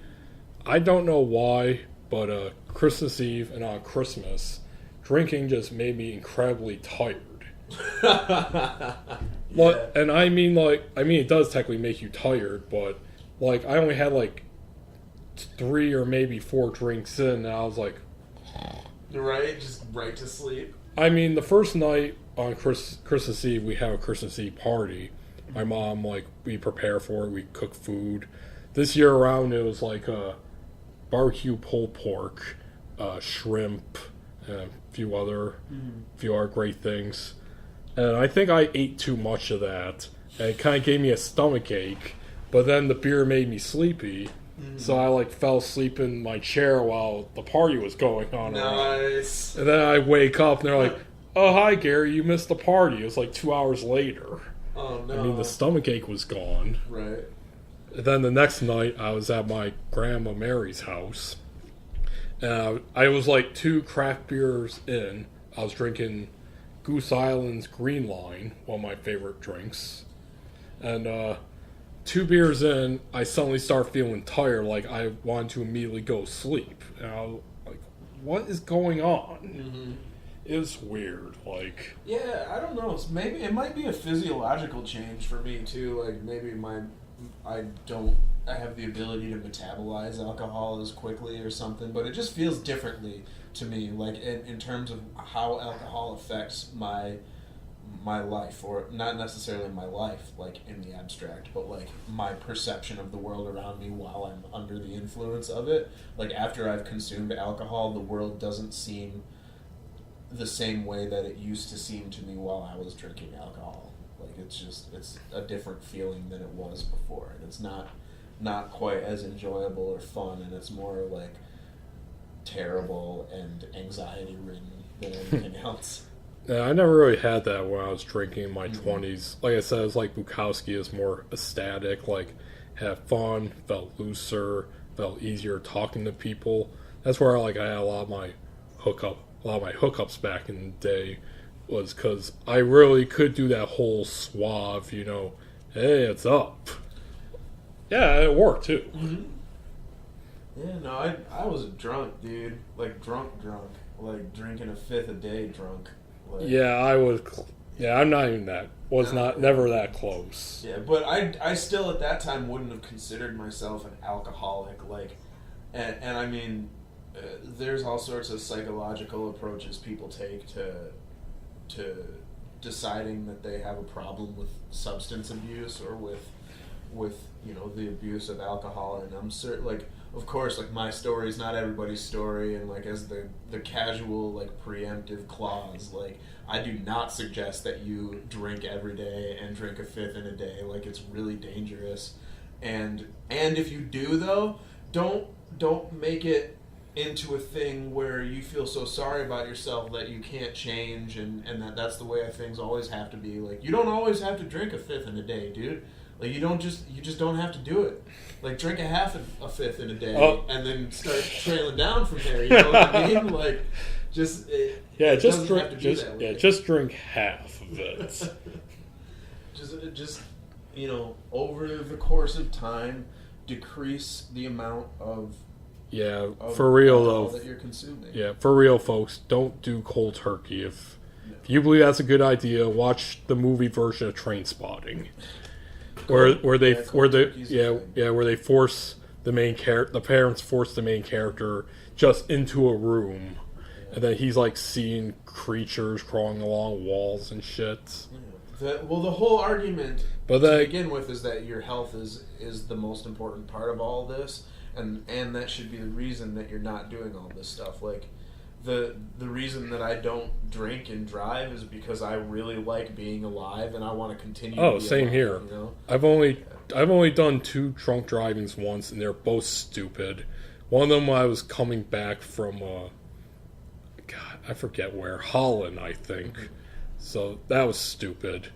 I don't know why, but Christmas Eve and on Christmas, drinking just made me incredibly tired. And I mean, it does technically make you tired, but like I only had like 3 or maybe 4 drinks in, and I was like, right, just right to sleep. I mean, the first night on Christmas Eve, we have a Christmas Eve party. My mom, like, we prepare for it, we cook food. This year around, it was like barbecue pulled pork, shrimp, and a few other great things. And I think I ate too much of that, and it kind of gave me a stomach ache. But then the beer made me sleepy, so I like fell asleep in my chair while the party was going on. Nice. And then I wake up, and they're like, "Oh, hi, Gary, you missed the party." It was like 2 hours later. Oh no! I mean, the stomach ache was gone. Right. And then the next night, I was at my grandma Mary's house, and I was like 2 craft beers in. I was drinking Goose Island's Green Line, one of my favorite drinks. And 2 beers in, I suddenly start feeling tired, like I want to immediately go sleep. And I was like, what is going on? Mm-hmm. It's weird, like... Yeah, I don't know. Maybe it might be a physiological change for me, too. Like, maybe I have the ability to metabolize alcohol as quickly or something, but it just feels differently to me, like, in terms of how alcohol affects my life, or not necessarily my life, like, in the abstract, but, like, my perception of the world around me while I'm under the influence of it. Like, after I've consumed alcohol, the world doesn't seem the same way that it used to seem to me while I was drinking alcohol. Like, it's a different feeling than it was before, and it's not quite as enjoyable or fun, and it's more, like, terrible and anxiety-ridden than anything else. Yeah, I never really had that when I was drinking in my 20s. Like I said, it's like Bukowski is more ecstatic, like, had fun, felt looser, felt easier talking to people. That's where I had a lot of my hookups back in the day, was because I really could do that whole suave, hey, it's up. Yeah, it worked too. Mm-hmm. Yeah, no, I was drunk, dude. Like, drunk. Like, drinking a fifth a day drunk. Like, yeah, I was. Yeah, I'm not even that. Never that close. Yeah, but I still at that time wouldn't have considered myself an alcoholic. Like, and I mean, there's all sorts of psychological approaches people take to deciding that they have a problem with substance abuse or with the abuse of alcohol. And I'm certain, like, of course, like, my story is not everybody's story, and, like, as the casual, like, preemptive clause, like, I do not suggest that you drink every day and drink a fifth in a day. Like, it's really dangerous. And if you do, though, don't make it into a thing where you feel so sorry about yourself that you can't change, and that's the way things always have to be. Like, you don't always have to drink a fifth in a day, dude. Like, you just don't have to do it. Like, drink a fifth in a day, and then start trailing down from there. You know what I mean? Like, just drink half of it. just over the course of time, decrease the amount of for real though, that you're consuming. Yeah, for real, folks, don't do cold turkey. If you believe that's a good idea, watch the movie version of Trainspotting. Where they force the parents force the main character just into a room, and then he's like seeing creatures crawling along walls and shit. The whole argument to begin with is that your health is the most important part of all this, and that should be the reason that you're not doing all this stuff. Like, the reason that I don't drink and drive is because I really like being alive and I want to continue to be same alive, here. I've only done 2 drunk drivings once, and they're both stupid. One of them I was coming back from I forget where, Holland, I think. So that was stupid.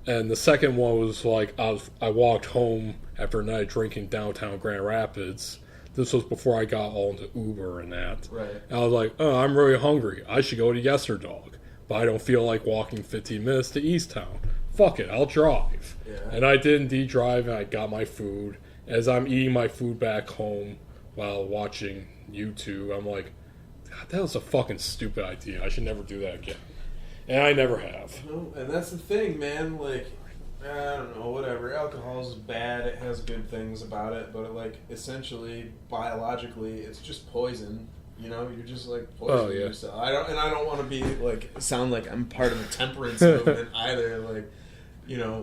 And the second one was like I walked home after a night of drinking downtown Grand Rapids. This was before I got all into Uber and that. Right. And I was like, oh, I'm really hungry. I should go to Yesterdog. But I don't feel like walking 15 minutes to Easttown. Fuck it, I'll drive. Yeah. And I did indeed drive, and I got my food. As I'm eating my food back home while watching YouTube, I'm like, God, that was a fucking stupid idea. I should never do that again. And I never have. No, and that's the thing, man. Like, I don't know, whatever. Alcohol is bad. It has good things about it, but like, essentially, biologically, it's just poison. You're just like poisoning yourself. I don't want to be like sound like I'm part of the temperance movement either. Like,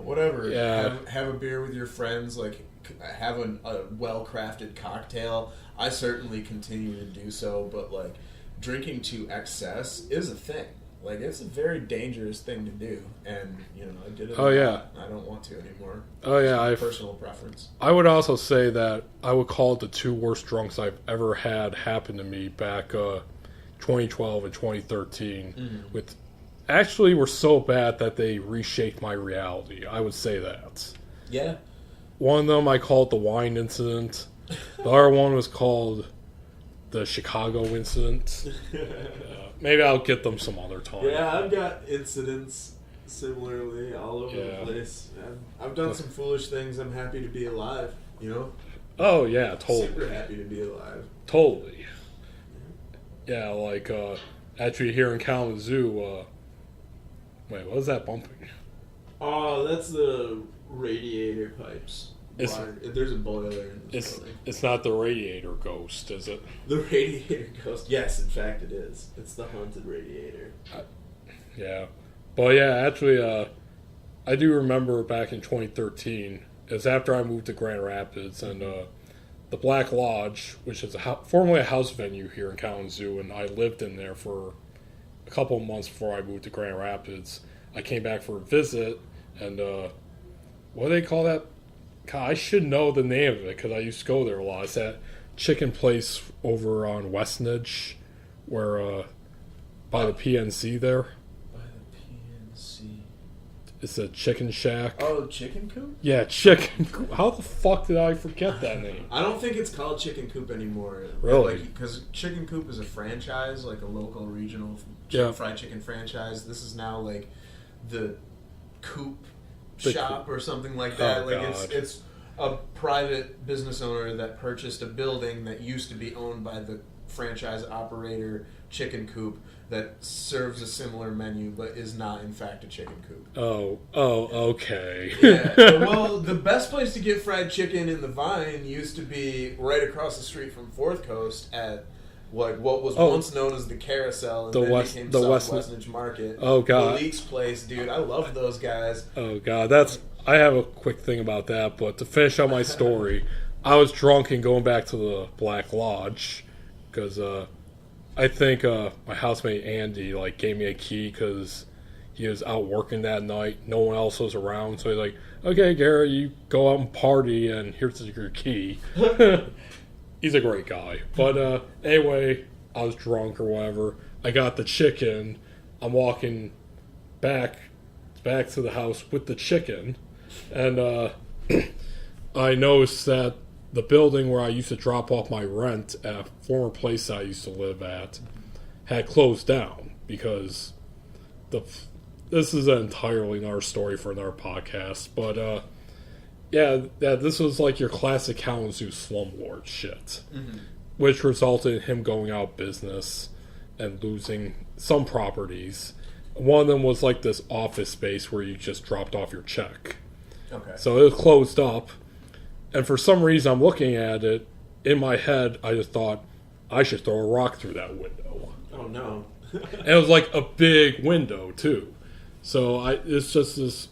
whatever. Yeah. Have a beer with your friends. Like, have a well-crafted cocktail. I certainly continue to do so, but like, drinking to excess is a thing. Like, it's a very dangerous thing to do, and I did it. I don't want to anymore. Personal preference. I would also say that I would call it the 2 worst drunks I've ever had happen to me back 2012 and 2013. Mm-hmm. Actually were so bad that they reshaped my reality. I would say that. Yeah. One of them I called the wine incident. The other one was called the Chicago incident. Maybe I'll get them some other time. Yeah, I've got incidents Similarly, all over Yeah. the place. I've done some foolish things. I'm happy to be alive, you know? Oh, yeah, totally. Super happy to be alive. Totally. Yeah, like, actually here in Kalamazoo, wait, what was that bumping? Oh, that's the radiator pipes. It's- Water. There's a boiler in this building. It's not the radiator ghost, is it? The radiator ghost. Yes, in fact it is. It's the haunted radiator. Yeah. But yeah, actually, I do remember back in 2013, it was after I moved to Grand Rapids, and the Black Lodge, which is formerly a house venue here in Kalamazoo, and I lived in there for a couple of months before I moved to Grand Rapids. I came back for a visit, and what do they call that? God, I should know the name of it because I used to go there a lot. It's that chicken place over on Westnedge, where by the PNC there. By the PNC. It's a chicken shack. Oh, Chicken Coop? Yeah, chicken. How the fuck did I forget that name? I don't think it's called Chicken Coop anymore. Really? Because Chicken Coop is a franchise, like a local regional Yeah. fried chicken franchise. This is now like the Coop The shop or something like that. Oh, like God. it's a private business owner that purchased a building that used to be owned by the franchise operator Chicken Coop that serves a similar menu but is not in fact a chicken coop. Oh, okay. Yeah. Well, the best place to get fried chicken in the Vine used to be right across the street from Fourth Coast at what was once known as the Carousel and The then West- became the South West- Westnedge Market. Oh, God. Malik's place, dude. I love those guys. Oh god, I have a quick thing about that, but to finish out my story, I was drunk and going back to the Black Lodge because I think my housemate Andy like gave me a key because he was out working that night. No one else was around, so he's like, "Okay, Garret, you go out and party, and here's your key." He's a great guy, but anyway, I was drunk or whatever. I got the chicken. I'm walking back to the house with the chicken, and I noticed that the building where I used to drop off my rent at a former place I used to live at had closed down because this is an entirely another story for another podcast, but yeah, this was like your classic Kalamazoo slumlord shit, which resulted in him going out of business and losing some properties. One of them was like this office space where you just dropped off your check. Okay. So it was closed up, and for some reason I'm looking at it, in my head I just thought, I should throw a rock through that window. Oh, no. And it was like a big window, too. So it's just this...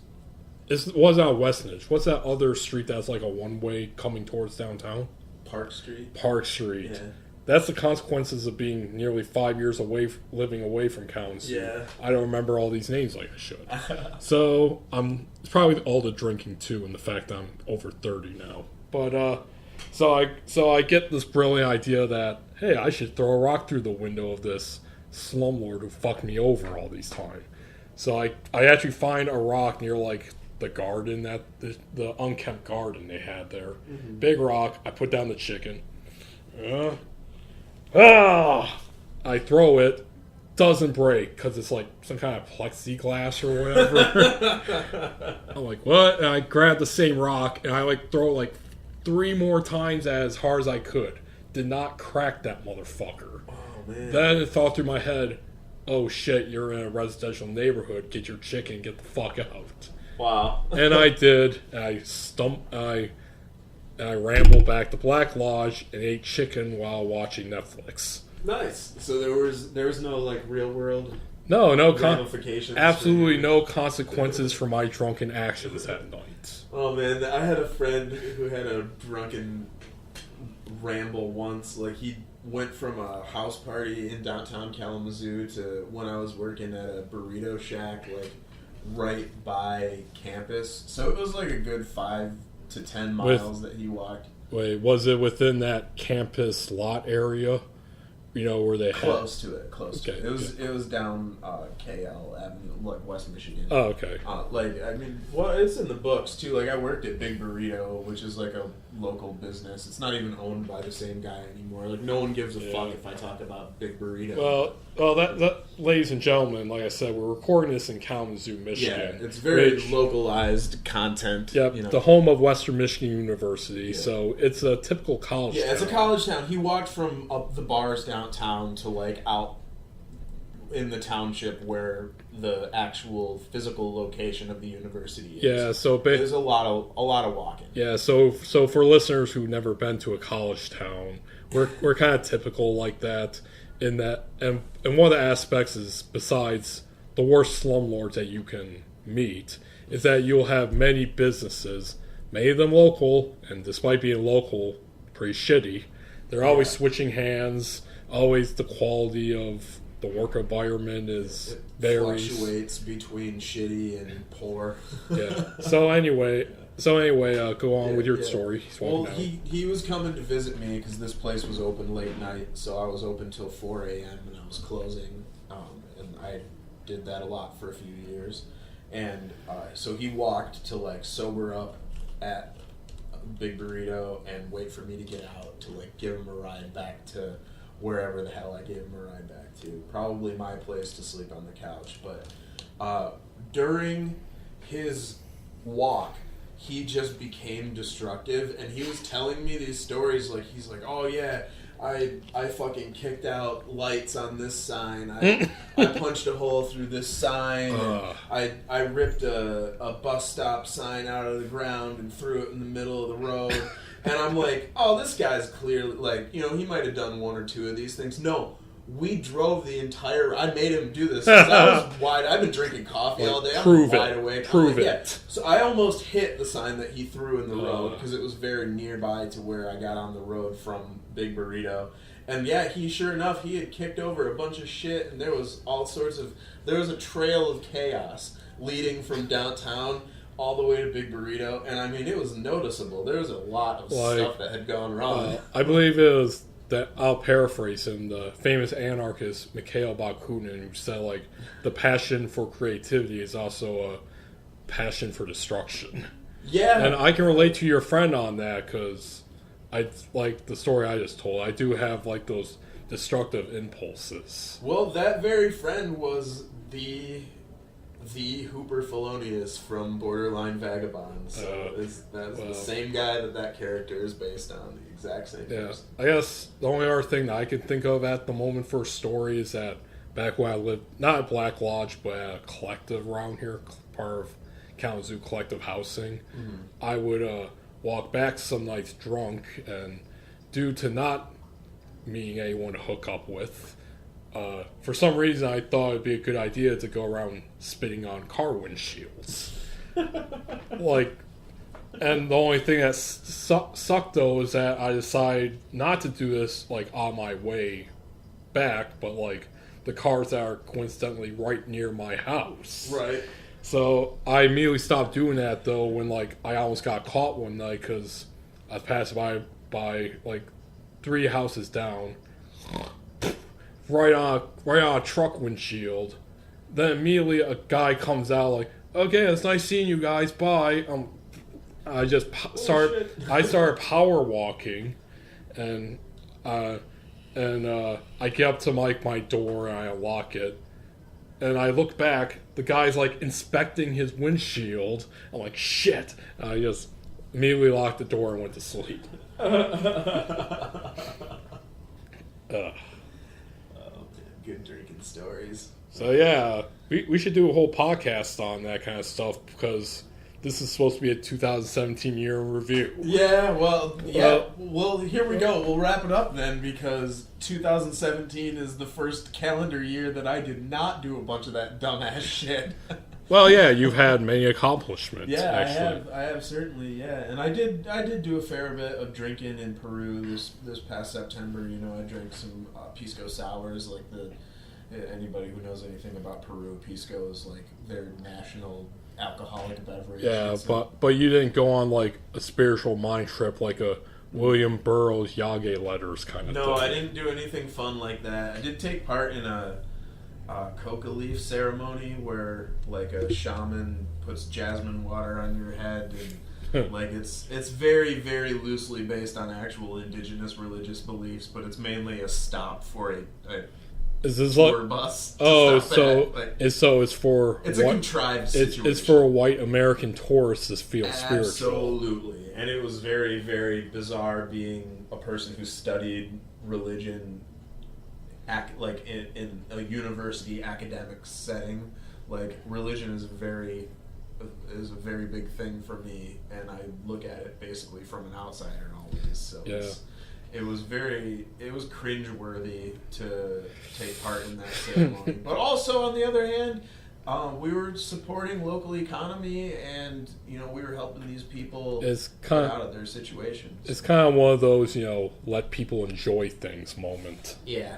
It wasn't on Westnedge. What's that other street that's like a one-way coming towards downtown? Park Street? Park Street. Yeah. That's the consequences of being nearly 5 years living away from Kalamazoo. Yeah. I don't remember all these names like I should. So it's probably all the drinking too, and the fact I'm over 30 now. But so I get this brilliant idea that hey, I should throw a rock through the window of this slumlord who fucked me over all these time. So I actually find a rock near like the garden that the unkempt garden they had there. Big rock. I put down the chicken. I throw it. Doesn't break because it's like some kind of plexiglass or whatever. I'm like, what? And I grab the same rock and I like throw like 3 more times as hard as I could. Did not crack that motherfucker. Oh, man. Then it thought through my head, oh shit, you're in a residential neighborhood. Get your chicken. Get the fuck out. Wow. And I did. And I rambled back to Black Lodge and ate chicken while watching Netflix. Nice. So there was no like real world No ramifications. absolutely no consequences for my drunken actions that night. Oh man, I had a friend who had a drunken ramble once. Like he went from a house party in downtown Kalamazoo to when I was working at a burrito shack, like right by campus. So it was like a good 5 to 10 miles that he walked. Wait, was it within that campus lot area You know where they Close to it. Okay, It was down KL Avenue, like West Michigan. Oh, okay. It's in the books too. Like I worked at Big Burrito, which is like a local business. It's not even owned by the same guy anymore. Like no one gives a fuck if I talk about Big Burrito. Well, that, ladies and gentlemen, like I said, we're recording this in Kalamazoo, Michigan. Yeah, it's very localized content. Yep, you know. the home of Western Michigan University. Yeah. So it's a typical college town. Yeah, it's a college town. He walked from up the bars downtown to like out in the township where the actual physical location of the university is. Yeah, so there's a lot of walking. Yeah, so for listeners who've never been to a college town, we're kind of typical like that. In that, and one of the aspects is, besides the worst slumlords that you can meet, is that you'll have many businesses, many of them local, and despite being local, pretty shitty. They're always switching hands. Always the quality of the work environment is varies. Fluctuates between shitty and poor. Yeah. So anyway, go on with your story. Well, he was coming to visit me because this place was open late night, so I was open till 4 a.m. and I was closing, and I did that a lot for a few years, and so he walked to like sober up at Big Burrito and wait for me to get out to like give him a ride back to wherever the hell I gave him a ride back to. Probably my place to sleep on the couch, but during his walk, he just became destructive, and he was telling me these stories like he's like, oh yeah, I fucking kicked out lights on this sign. I punched a hole through this sign. And I ripped a bus stop sign out of the ground and threw it in the middle of the road. And I'm like, oh, this guy's clearly like, you know, he might have done one or two of these things. No. We drove the entire... I made him do this because I was wide... I've been drinking coffee all day. I'm wide awake. Prove it. Yeah. So I almost hit the sign that he threw in the road because it was very nearby to where I got on the road from Big Burrito. And yeah, sure enough, he had kicked over a bunch of shit, and there was all sorts of... There was a trail of chaos leading from downtown all the way to Big Burrito. And I mean, it was noticeable. There was a lot of stuff that had gone wrong. I believe it was... that I'll paraphrase him, the famous anarchist Mikhail Bakunin, who said, like, the passion for creativity is also a passion for destruction. Yeah. And I can relate to your friend on that, because like the story I just told, I do have, like, those destructive impulses. Well, that very friend was the Hooper Felonius from Borderline Vagabond. So that's the same guy that character is based on. The exact same person. I guess the only other thing that I can think of at the moment for a story is that back when I lived, not at Black Lodge, but at a collective around here, part of Kalamazoo Collective Housing, I would walk back some nights drunk, and due to not meeting anyone to hook up with, for some reason I thought it'd be a good idea to go around spitting on car windshields. And the only thing that sucked though is that I decided not to do this like on my way back, but like the cars that are coincidentally right near my house. Right. So I immediately stopped doing that though when like I almost got caught one night because I was passing by like 3 houses down. Right on a truck windshield. Then immediately a guy comes out like, okay, it's nice seeing you guys, bye. I just started power walking, and I get up to my door and I unlock it, and I look back. The guy's like inspecting his windshield. I'm like, shit. And I just immediately locked the door and went to sleep. Good drinking stories. So yeah, we should do a whole podcast on that kind of stuff because this is supposed to be a 2017 year in review. Yeah, well, here we go. We'll wrap it up then because 2017 is the first calendar year that I did not do a bunch of that dumbass shit. Well, yeah, you've had many accomplishments. Yeah, actually. I have certainly, yeah. And I did do a fair bit of drinking in Peru this past September. You know, I drank some pisco sours, like anybody who knows anything about Peru, pisco is like their national alcoholic beverage. Yeah, but you didn't go on like a spiritual mind trip like a William Burroughs Yage letters kind of thing. No, I didn't do anything fun like that. I did take part in a coca leaf ceremony where like a shaman puts jasmine water on your head, and like it's very, very loosely based on actual indigenous religious beliefs, but it's mainly a stop for a Is this tour like bus. it's for it's a contrived situation. It's for white American tourists to feel spiritual. Absolutely, and it was very, very bizarre being a person who studied religion, like in a university academic setting. Like religion is a very big thing for me, and I look at it basically from an outsider always. So yeah. It was cringeworthy to take part in that ceremony. But also, on the other hand, we were supporting local economy, and we were helping these people get out of their situations. It's kind of one of those let people enjoy things moment. Yeah,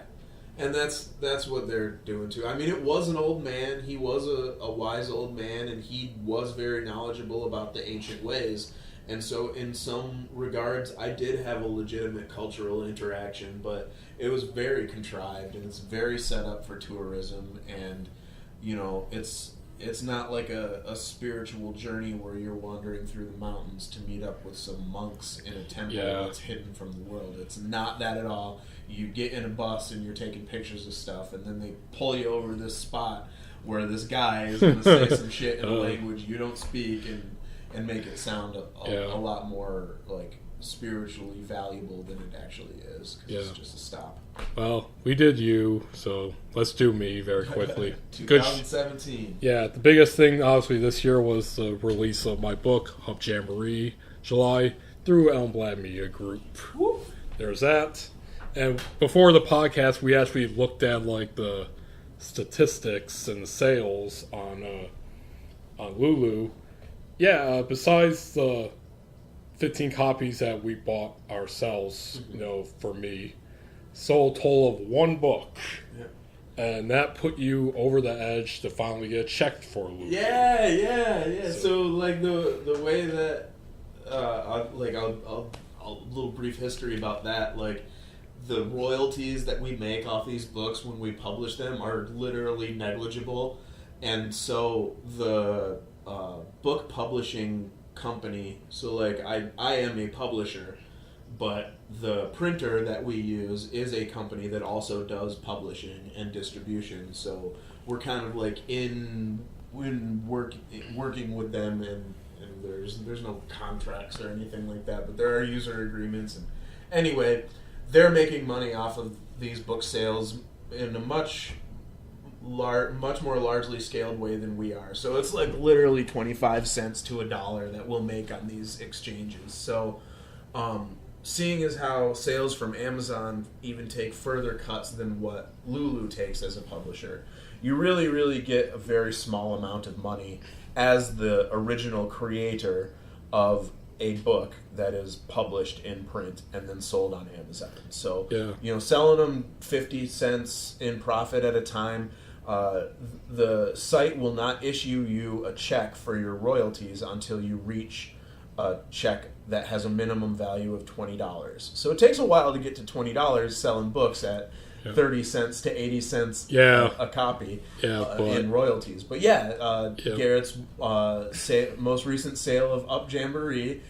and that's what they're doing too. I mean, it was an old man. He was a wise old man, and he was very knowledgeable about the ancient ways. And so in some regards, I did have a legitimate cultural interaction, but it was very contrived, and it's very set up for tourism, and, it's not like a spiritual journey where you're wandering through the mountains to meet up with some monks in a temple that's hidden from the world. It's not that at all. You get in a bus and you're taking pictures of stuff, and then they pull you over this spot where this guy is going to say some shit in a language you don't speak, and make it sound a lot more like spiritually valuable than it actually is, because it's just a stop. Well, we did you, so let's do me very quickly. 2017. Yeah, the biggest thing obviously this year was the release of my book, Hub Jamboree, July, through Elmblad Media Group. Whoop. There's that. And before the podcast, we actually looked at like the statistics and the sales on Lulu. Yeah, besides the 15 copies that we bought ourselves, for me, sold a total of one book. Yeah. And that put you over the edge to finally get checked for Lulu. Yeah. So like the way that I'll a little brief history about that. Like the royalties that we make off these books when we publish them are literally negligible, and so the book publishing company, so like I am a publisher, but the printer that we use is a company that also does publishing and distribution, so we're kind of like working with them, and there's no contracts or anything like that, but there are user agreements, and anyway, they're making money off of these book sales in a much more largely scaled way than we are. So it's like literally 25 cents to $1 that we'll make on these exchanges. So seeing as how sales from Amazon even take further cuts than what Lulu takes as a publisher, you really, really get a very small amount of money as the original creator of a book that is published in print and then sold on Amazon. So, selling them 50 cents in profit at a time, the site will not issue you a check for your royalties until you reach a check that has a minimum value of $20. So it takes a while to get to $20 selling books at 30 cents to 80 cents a copy in royalties. But Garrett's most recent sale of Up Jamboree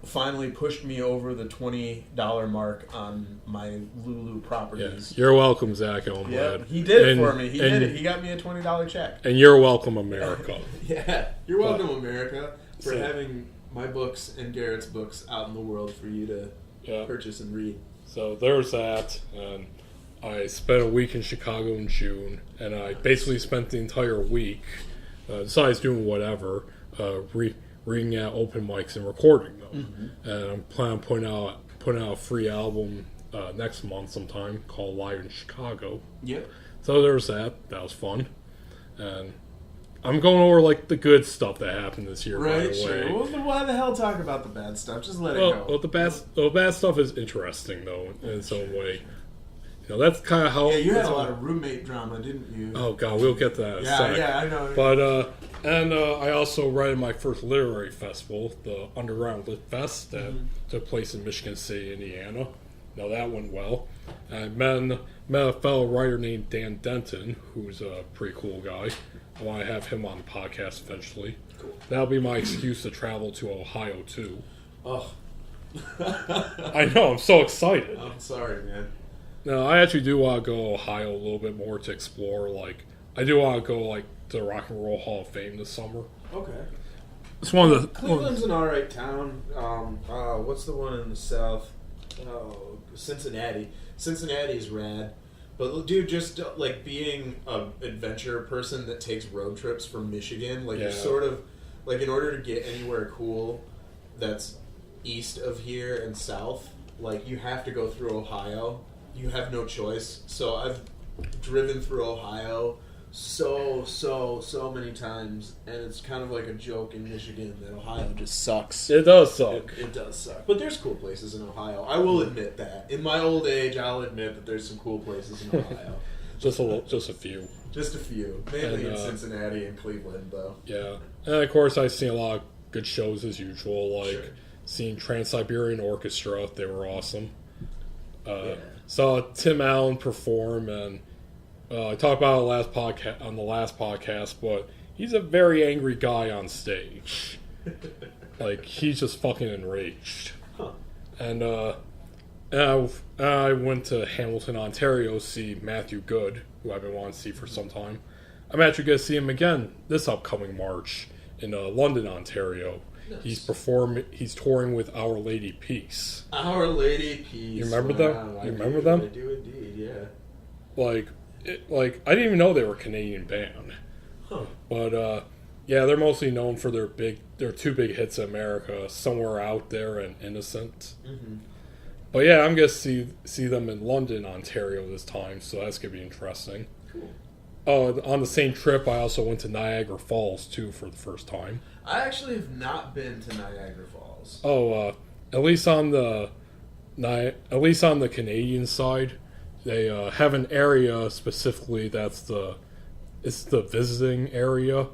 finally pushed me over the $20 mark on my Lulu properties. Yeah. You're welcome, Zach Elmblad. Yeah, he did it for me. He did it. He got me a $20 check. And you're welcome, America. You're welcome, America, for having my books and Garrett's books out in the world for you to purchase and read. So there's that. And I spent a week in Chicago in June, and I basically spent the entire week, besides doing whatever, reading at open mics and recording them. Mm-hmm. And I'm planning on putting out a free album next month sometime called Live in Chicago. Yep. So there's that. That was fun. And I'm going over like the good stuff that happened this year. Right, by the sure. way. Well, why the hell talk about the bad stuff? Just let it go. Well, the bad stuff is interesting though in its own way. That's kind of how. Yeah, you had a lot of roommate drama, didn't you? Oh God, we'll get to that. Yeah, I know. But I also ran in my first literary festival, the Underground Lit Fest, that took place in Michigan City, Indiana. Now that went well. I met a fellow writer named Dan Denton, who's a pretty cool guy. I want to have him on the podcast eventually. Cool. That'll be my excuse to travel to Ohio too. Oh. I know, I'm so excited. I'm sorry, man. No, I actually do want to go to Ohio a little bit more to explore. Like, I do want to go to the Rock and Roll Hall of Fame this summer. Okay. It's one of the Cleveland's an alright town. What's the one in the south? Oh, Cincinnati. Cincinnati's rad. But dude, just like being an adventure person that takes road trips from Michigan, like you're sort of like in order to get anywhere cool that's east of here and south, like you have to go through Ohio. You have no choice. So I've driven through Ohio so many times, and it's kind of like a joke in Michigan that Ohio just sucks. It does suck. It does suck. But there's cool places in Ohio. I will admit that. In my old age, I'll admit that there's some cool places in Ohio. Just a few. Just a few. Mainly in Cincinnati and Cleveland, though. Yeah. And of course, I've seen a lot of good shows as usual, like seeing Trans-Siberian Orchestra. They were awesome. Saw Tim Allen perform, and I talked about it on the last podcast, but he's a very angry guy on stage. Like, he's just fucking enraged. Huh. And I went to Hamilton, Ontario to see Matthew Good, who I've been wanting to see for some time. I'm actually going to see him again this upcoming March in London, Ontario. Nice. He's touring with Our Lady Peace. Our Lady Peace. You remember them? You remember them? I do indeed, yeah. Like I didn't even know they were a Canadian band. Huh. But they're mostly known for their two big hits in America, Somewhere Out There and Innocent. Mm-hmm. But yeah, I'm gonna see them in London, Ontario this time, so that's gonna be interesting. Cool. On the same trip, I also went to Niagara Falls too for the first time. I actually have not been to Niagara Falls. At least on the Canadian side, they have an area specifically it's the visiting area. You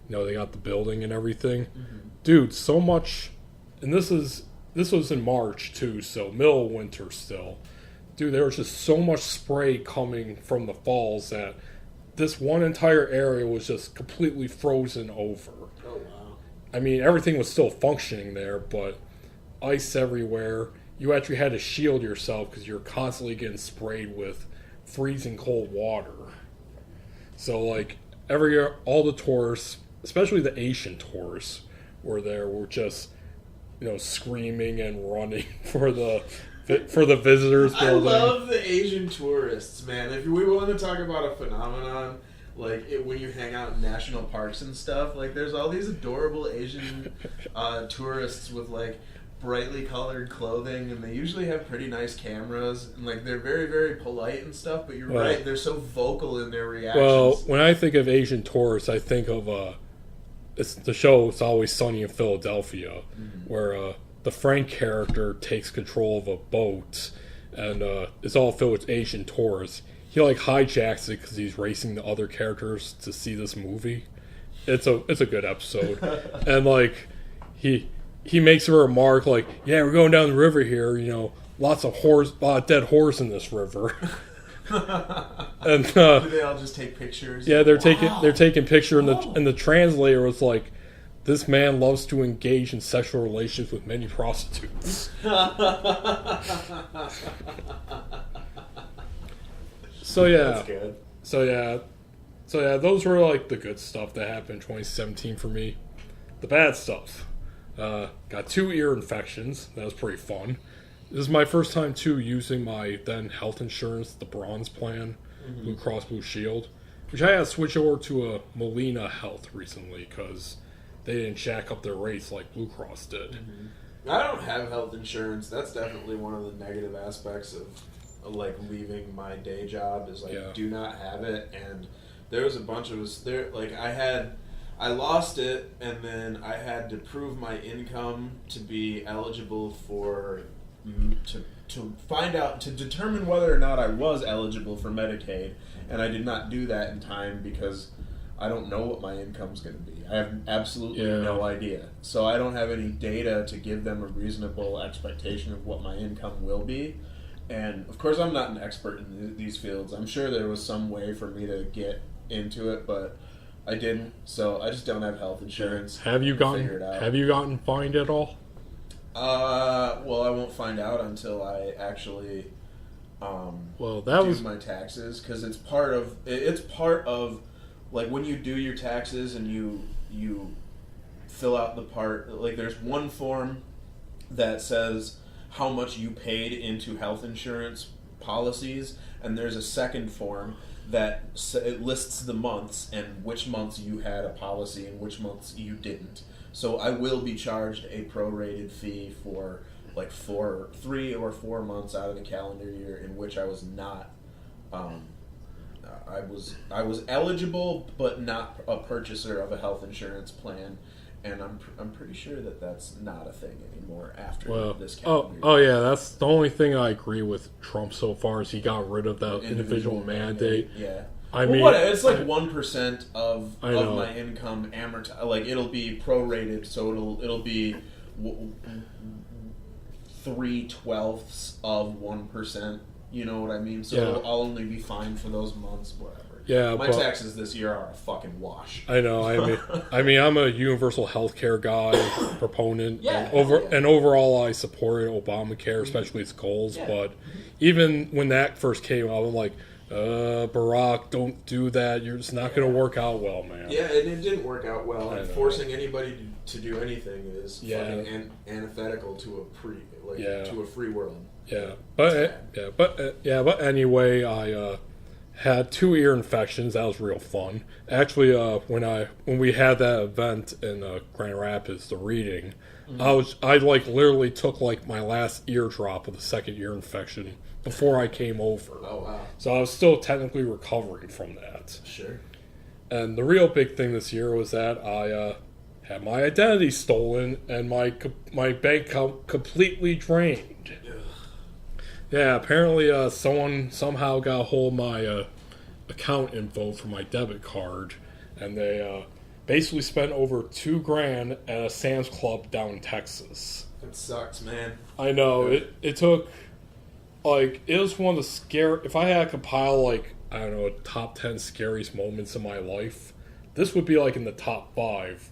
know, they got the building and everything. Mm-hmm. Dude, so much, and this was in March too, so middle of winter still. Dude, there was just so much spray coming from the falls that this one entire area was just completely frozen over. Oh, wow. I mean, everything was still functioning there, but ice everywhere. You actually had to shield yourself because you're constantly getting sprayed with freezing cold water. So, like, every year, all the tourists, especially the Asian tourists, were just, screaming and running for the visitors building. I love the Asian tourists, man. If we want to talk about a phenomenon, like when you hang out in national parks and stuff, like there's all these adorable Asian tourists with like brightly colored clothing, and they usually have pretty nice cameras, and like they're very, very polite and stuff. But you're right, they're so vocal in their reactions. Well, when I think of Asian tourists, I think of the show It's Always Sunny in Philadelphia, where the Frank character takes control of a boat, and it's all filled with Asian tourists. He hijacks it because he's racing the other characters to see this movie. It's a good episode, and he makes a remark like, "Yeah, we're going down the river here. Lots of dead horse in this river." And do they all just take pictures? Yeah, they're taking picture, and the translator was like, "This man loves to engage in sexual relations with many prostitutes." So yeah, that's good. So yeah, those were the good stuff that happened in 2017 for me. The bad stuff, got 2 ear infections. That was pretty fun. This is my first time too using my then health insurance, the Bronze plan, Blue Cross Blue Shield, which I had to switch over to a Molina Health recently because they didn't jack up their rates like Blue Cross did. Mm-hmm. I don't have health insurance. That's definitely one of the negative aspects of leaving my day job is do not have it. And there was a bunch of us there. I lost it, and then I had to prove my income to be eligible for to find out, to determine whether or not I was eligible for Medicaid, and I did not do that in time because I don't know what my income's going to be. I have absolutely no idea. So I don't have any data to give them a reasonable expectation of what my income will be. And, of course, I'm not an expert in these fields. I'm sure there was some way for me to get into it, but I didn't. So I just don't have health insurance. Have you gotten fined at all? Well, I won't find out until I actually do my taxes, because it's part of like when you do your taxes and you fill out the part, like there's one form that says how much you paid into health insurance policies, and there's a second form that it lists the months and which months you had a policy and which months you didn't. So I will be charged a prorated fee for like 3 or 4 months out of the calendar year in which I was not. I was eligible, but not a purchaser of a health insurance plan, and I'm pretty sure that that's not a thing anymore after this calendar year. Oh yeah, that's the only thing I agree with Trump so far is he got rid of that individual mandate. Yeah. I mean, it's like 1% of my income amortized. Like it'll be prorated, so it'll be 3/12 of 1%. You know what I mean? So I'll only be fined for those months, whatever. Yeah, my taxes this year are a fucking wash. I know. I mean, I'm a universal healthcare guy, proponent. Yeah. And overall, I supported Obamacare, especially its goals. Yeah. But even when that first came out, I'm like, Barack, don't do that. It's not going to work out well, man. Yeah, and it didn't work out well. And forcing anybody to do anything is fucking antithetical to to a free world. Yeah, but anyway, I had 2 ear infections. That was real fun. Actually, when we had that event in Grand Rapids, the reading, I literally took my last eardrop of the second ear infection before I came over. Oh wow! So I was still technically recovering from that. Sure. And the real big thing this year was that I had my identity stolen and my bank account completely drained. Yeah, apparently someone somehow got a hold of my account info for my debit card, and they basically spent over $2,000 at a Sam's Club down in Texas. That sucks, man. I know. It took, it was one of the if I had to compile, I don't know, top 10 scariest moments in my life, this would be, in the top 5.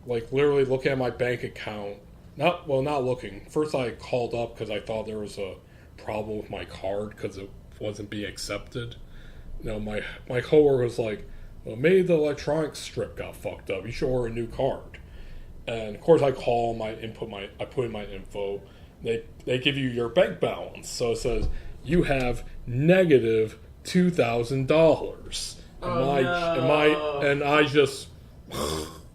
Literally looking at my bank account. Not looking. First I called up because I thought there was a problem with my card because it wasn't being accepted. My coworker was like, well, maybe the electronic strip got fucked up. You should order a new card. And of course I call them, I put in my info. They give you your bank balance. So it says, you have negative $2,000. And I just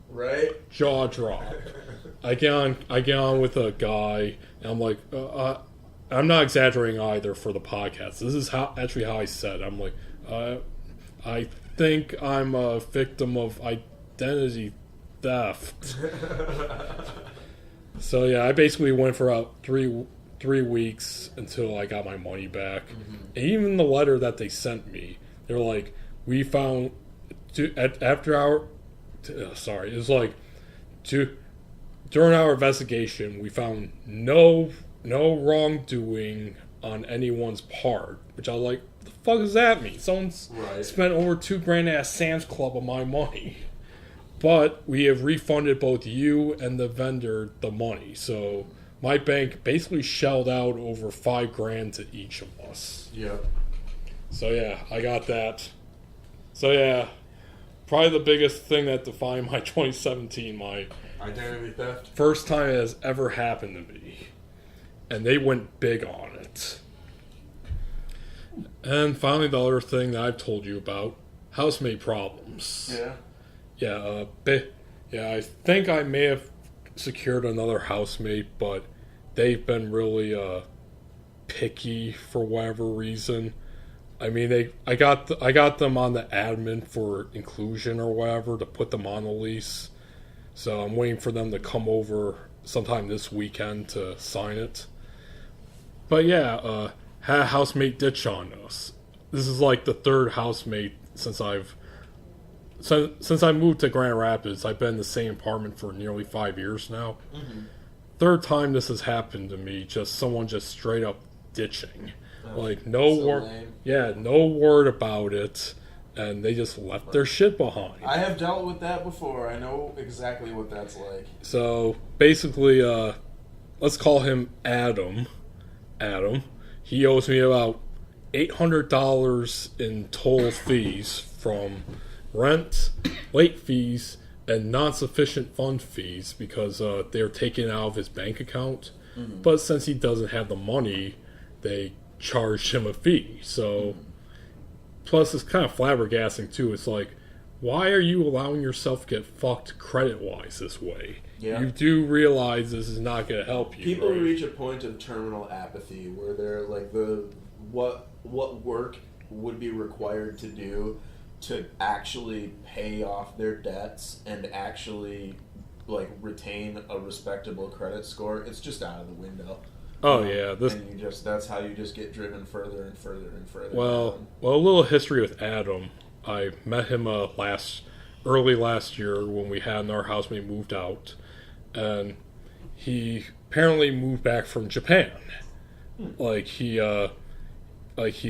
right? Jaw drop. I get on with a guy, and I'm like, I'm not exaggerating either for the podcast. This is how I said it. I'm like, I think I'm a victim of identity theft. So yeah, I basically went for about three weeks until I got my money back. Mm-hmm. And even the letter that they sent me, they're like, we found during our investigation, we found no wrongdoing on anyone's part. Which I was like, what the fuck does that mean? Someone's spent over $2,000 at Sam's Club of my money. But we have refunded both you and the vendor the money. So my bank basically shelled out over $5,000 to each of us. Yep. So yeah, I got that. So yeah, probably the biggest thing that defined my 2017, my identity theft. First time it has ever happened to me. And they went big on it. And finally, the other thing that I've told you about, housemate problems. Yeah. I think I may have secured another housemate, but they've been really picky for whatever reason. I mean, I got them on the admin for inclusion or whatever to put them on the lease. So I'm waiting for them to come over sometime this weekend to sign it. But yeah, had a housemate ditch on us. This is like the third housemate since I moved to Grand Rapids. I've been in the same apartment for nearly 5 years now. Mm-hmm. Third time this has happened to me. Just someone just straight up ditching. Like so no word. lame. Yeah, no word about it. And they just left their shit behind. I have dealt with that before. I know exactly what that's like. So basically, let's call him Adam. He owes me about $800 in total fees from rent, late fees, and non-sufficient fund fees because they're taken out of his bank account. Mm-hmm. But since he doesn't have the money, they charged him a fee. So, plus it's kind of flabbergasting too. It's like, why are you allowing yourself to get fucked credit-wise this way? Yeah. You do realize this is not going to help you. People right? reach a point of terminal apathy where they're like, what work would be required to do to actually pay off their debts and actually like retain a respectable credit score. It's just out of the window. Oh yeah, and that's how you just get driven further and further and further. Well, a little history with Adam. I met him early last year when we had our housemate moved out, and he apparently moved back from Japan. Like he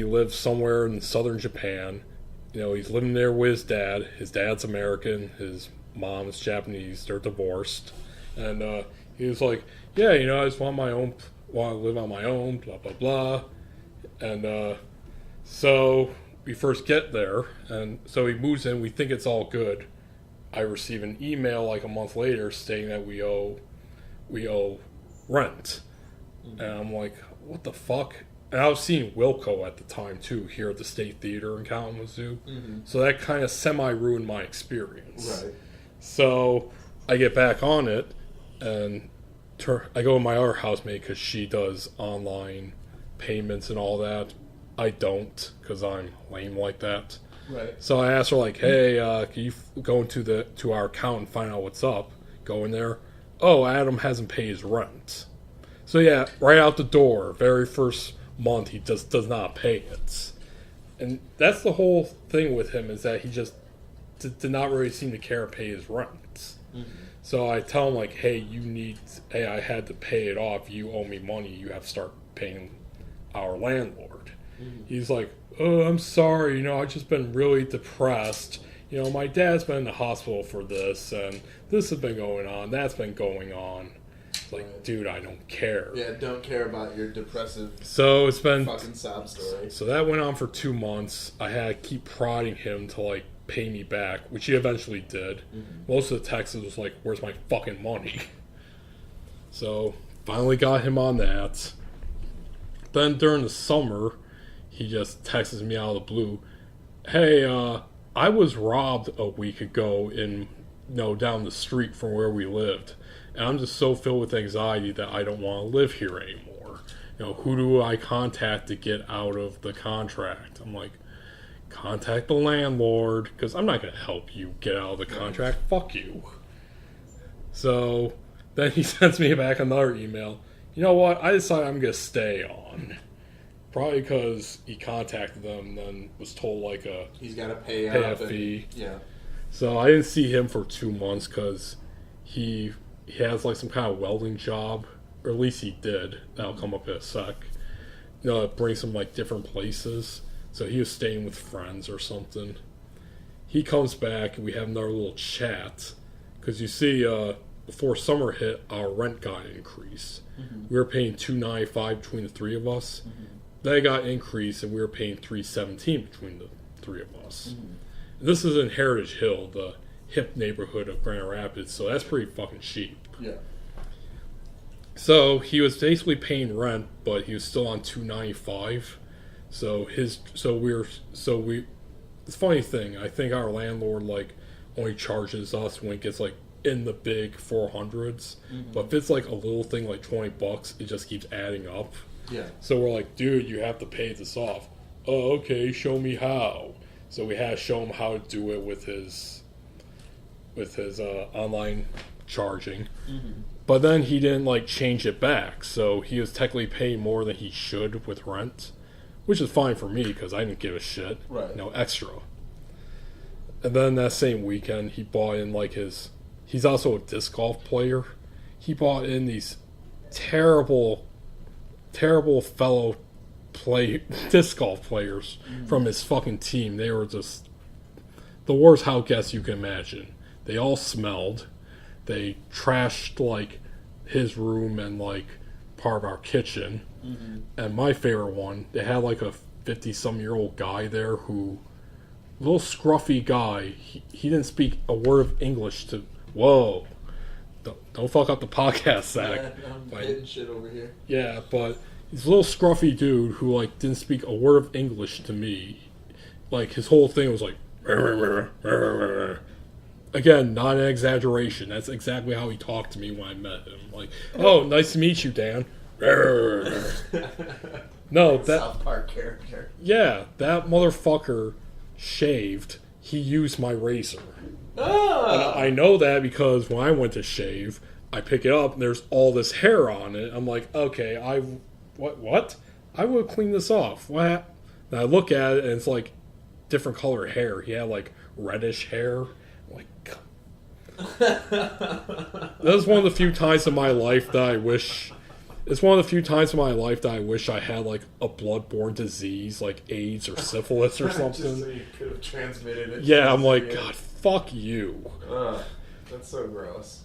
lives somewhere in southern Japan. You know, he's living there with his dad. His dad's American. His mom is Japanese. They're divorced, and he was like, "Yeah, you know, I just want to live on my own, blah, blah, blah." And so we first get there, and so he moves in. We think it's all good. I receive an email like a month later stating that we owe rent. And I'm like, what the fuck? And I was seeing Wilco at the time, too, here at the State Theater in Kalamazoo. So that kind of semi-ruined my experience. Right. So I get back on it, and I go with my other housemate because she does online payments and all that. I don't because I'm lame like that. Right. So I asked her like, "Hey, can you go into our account and find out what's up?" Go in there. Oh, Adam hasn't paid his rent. So yeah, right out the door, very first month, he just does not pay it. And that's the whole thing with him, is that he just did not really seem to care to pay his rent. So I tell him like, hey, I had to pay it off. You owe me money. You have to start paying our landlord. He's like, oh, I'm sorry. You know, I've just been really depressed. You know, my dad's been in the hospital for this, and this has been going on. That's been going on. It's like, dude, I don't care. Yeah, don't care about your depressive So it's been fucking sob story. So that went on for 2 months. I had to keep prodding him to like pay me back, which he eventually did. Most of the texts was like, where's my fucking money? So finally got him on that. Then during the summer, he just texts me out of the blue, hey, I was robbed a week ago down the street from where we lived, and I'm just so filled with anxiety that I don't want to live here anymore. You know, who do I contact to get out of the contract? I'm like, contact the landlord, because I'm not going to help you get out of the contract. Fuck you. So then he sends me back another email. You know what? I decided I'm going to stay on. Probably because he contacted them and then was told like he's got to pay a fee. Yeah. So I didn't see him for 2 months because he has like some kind of welding job, or at least he did. That'll come up in a sec. You know, it brings him like different places. So he was staying with friends or something. He comes back and we have another little chat. Because you see, before summer hit, our rent got increased. We were paying $295 between the three of us. That got increased, and we were paying $317 between the three of us. And this is in Heritage Hill, the hip neighborhood of Grand Rapids, so that's pretty fucking cheap. Yeah. So he was basically paying rent, but he was still on $295. The funny thing, I think our landlord like only charges us when it gets like in the big 400s. But if it's like a little thing like $20, it just keeps adding up. Yeah. So we're like, dude, you have to pay this off. Oh, okay, show me how. So we had to show him how to do it with his online charging. But then he didn't like change it back, so he was technically paying more than he should with rent, which is fine for me because I didn't give a shit. Right. No extra. And then that same weekend, he bought in like he's also a disc golf player. He bought in these terrible fellow disc golf players from his fucking team. They were just the worst outcasts you can imagine. They all smelled. They trashed like his room and like part of our kitchen. Mm-hmm. And my favorite one, they had like a 50-some-year-old guy there who, little scruffy guy. He didn't speak a word of English to. Whoa. Don't fuck up the podcast, Zach. Yeah, I'm hitting shit over here. Yeah, but he's a little scruffy dude who like didn't speak a word of English to me. Like his whole thing was like, again, not an exaggeration. That's exactly how he talked to me when I met him. Like, oh, nice to meet you, Dan. No, that South Park character. Yeah, that motherfucker shaved. He used my razor. Oh. And I know that because when I went to shave, I pick it up and there's all this hair on it. I'm like, okay, what? I would clean this off. What? And I look at it and it's like different color hair. He had like reddish hair. I'm like, that was one of the few times in my life that I wish. It's one of the few times in my life that I wish I had like a bloodborne disease, like AIDS or syphilis or something. Just so you could have transmitted it. Yeah, I'm like, God, fuck you. That's so gross.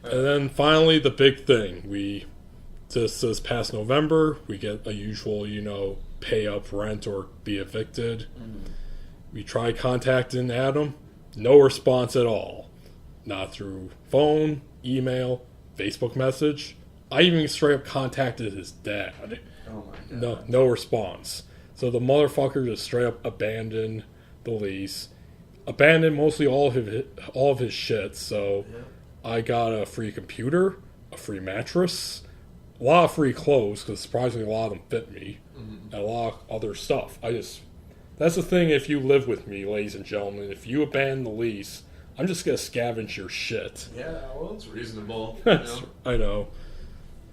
And then finally, the big thing. This past November, we get a usual, pay up rent or be evicted. Mm-hmm. We try contacting Adam. No response at all. Not through phone, email, Facebook message. I even straight up contacted his dad. Oh my God. No response. So the motherfucker just straight up abandoned the lease. Abandoned mostly all of his shit. So I got a free computer, a free mattress, a lot of free clothes because surprisingly a lot of them fit me, and a lot of other stuff. That's the thing. If you live with me, ladies and gentlemen, if you abandon the lease, I'm just gonna scavenge your shit. Yeah, well, it's reasonable. I know.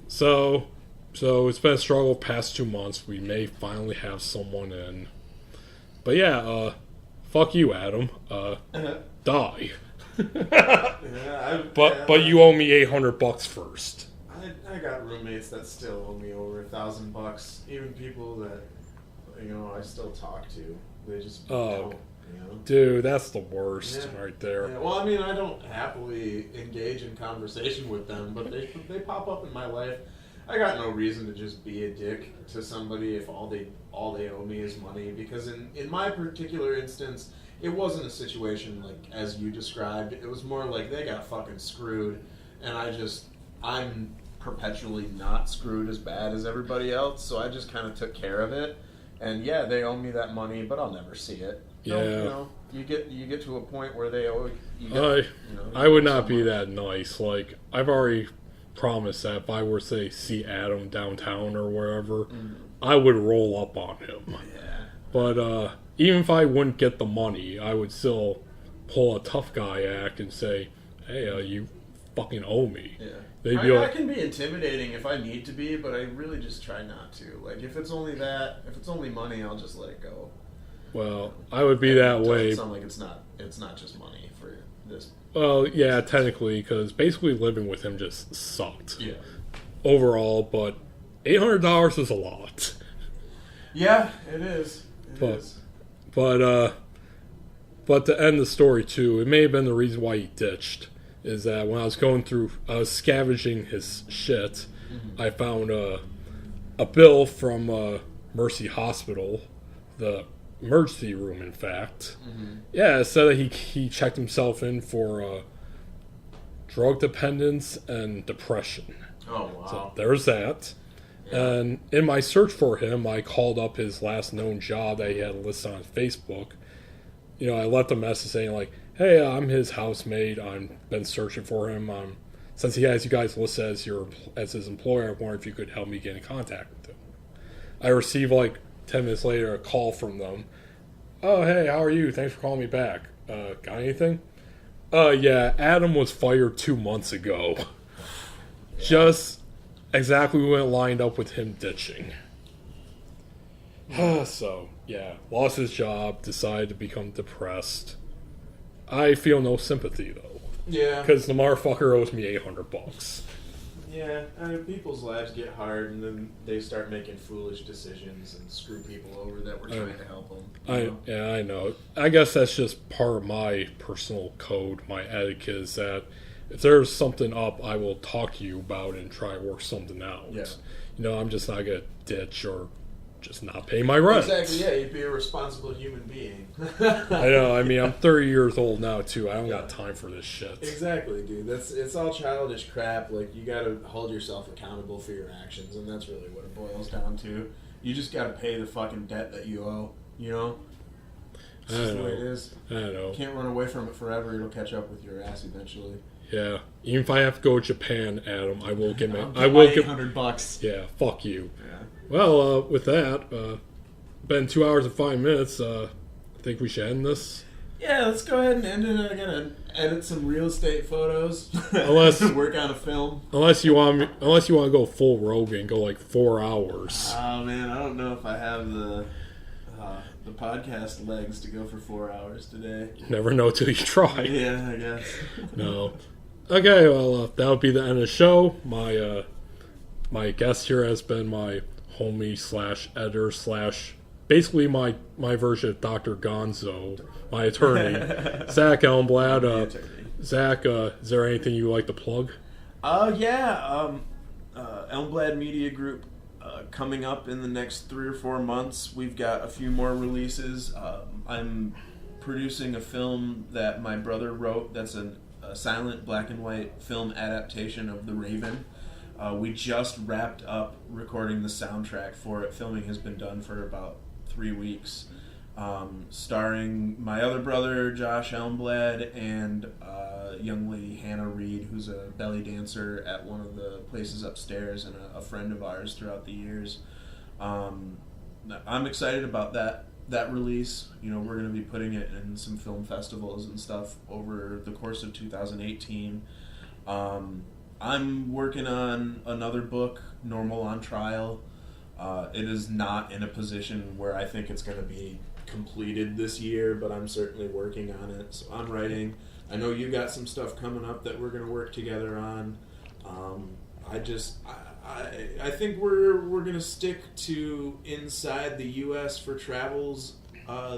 So it's been a struggle past 2 months. We may finally have someone in. But yeah, fuck you, Adam. Die. But you owe me $800 first. I got roommates that still owe me over $1,000. Even people that I still talk to. They just don't. Dude, that's the worst right there. Yeah, well, I mean, I don't happily engage in conversation with them, but they pop up in my life. I got no reason to just be a dick to somebody if all they owe me is money, because in my particular instance, it wasn't a situation like as you described. It was more like they got fucking screwed, and I'm perpetually not screwed as bad as everybody else, so I just kind of took care of it. And yeah, they owe me that money, but I'll never see it. Yeah. You get to a point where they owe you. I would not be that nice. Like, I've already promised that if I were to see Adam downtown or wherever, I would roll up on him. Yeah. But even if I wouldn't get the money, I would still pull a tough guy act and say, "Hey, you fucking owe me." Yeah. I I can be intimidating if I need to be, but I really just try not to. Like, if it's only money, I'll just let it go. Well, I would be that way. It sounds like it's not just money for this. Well, yeah, technically, because basically living with him just sucked. Yeah. Overall, but $800 is a lot. Yeah, it is. But to end the story too, it may have been the reason why he ditched. Is that when I was scavenging his shit, I found a bill from Mercy Hospital, the emergency room, in fact. Yeah, it said that he checked himself in for drug dependence and depression. Oh, wow. So there's that. Yeah. And in my search for him, I called up his last known job that he had listed on Facebook. I left a message saying, like, hey, I'm his housemaid. I've been searching for him. Since he has you guys listed as his employer, I wonder if you could help me get in contact with him. I received, like, 10 minutes later, a call from them. Oh, hey, how are you? Thanks for calling me back. Got anything? Yeah, Adam was fired 2 months ago. Just exactly when it lined up with him ditching. So, yeah, lost his job, decided to become depressed. I feel no sympathy, though. Yeah. Because the motherfucker owes me $800. Yeah, I mean, people's lives get hard, and then they start making foolish decisions and screw people over that were trying to help them. I know. I guess that's just part of my personal code, my etiquette, is that if there's something up, I will talk to you about it and try to work something out. Yeah. You know, I'm just not going to ditch or just not pay my rent. Exactly, yeah, you'd be a responsible human being. I know, I mean, I'm 30 years old now, too. I don't got time for this shit. Exactly, dude. It's all childish crap. Like, you gotta hold yourself accountable for your actions, and that's really what it boils down to. You just gotta pay the fucking debt that you owe, you know? It's just the way it is. I know. You can't run away from it forever. It'll catch up with your ass eventually. Yeah. Even if I have to go to Japan, Adam, I will give $800. Yeah, fuck you. Yeah. Well, with that, been 2 hours and 5 minutes. I think we should end this. Yeah, let's go ahead and end it. I'm gonna edit some real estate photos. Unless work on a film. Unless you want to go full Rogan, go like 4 hours. Oh man, I don't know if I have the podcast legs to go for 4 hours today. Never know till you try. Yeah, I guess. No. Okay, well, that'll be the end of the show. My guest here has been my homie / editor / basically my version of Dr. Gonzo, my attorney, Zach Elmblad. Zach, is there anything you would like to plug? Elmblad Media Group coming up in the next 3 or 4 months. We've got a few more releases. I'm producing a film that my brother wrote that's a silent black and white film adaptation of The Raven. We just wrapped up recording the soundtrack for it. Filming has been done for about 3 weeks. Starring my other brother, Josh Elmblad, and young lady Hannah Reed, who's a belly dancer at one of the places upstairs and a friend of ours throughout the years. I'm excited about that release. You know, we're going to be putting it in some film festivals and stuff over the course of 2018. I'm working on another book, Normal on Trial. It is not in a position where I think it's going to be completed this year, but I'm certainly working on it. So I'm writing. I know you got some stuff coming up that we're going to work together on. I think we're going to stick to inside the U.S. for travels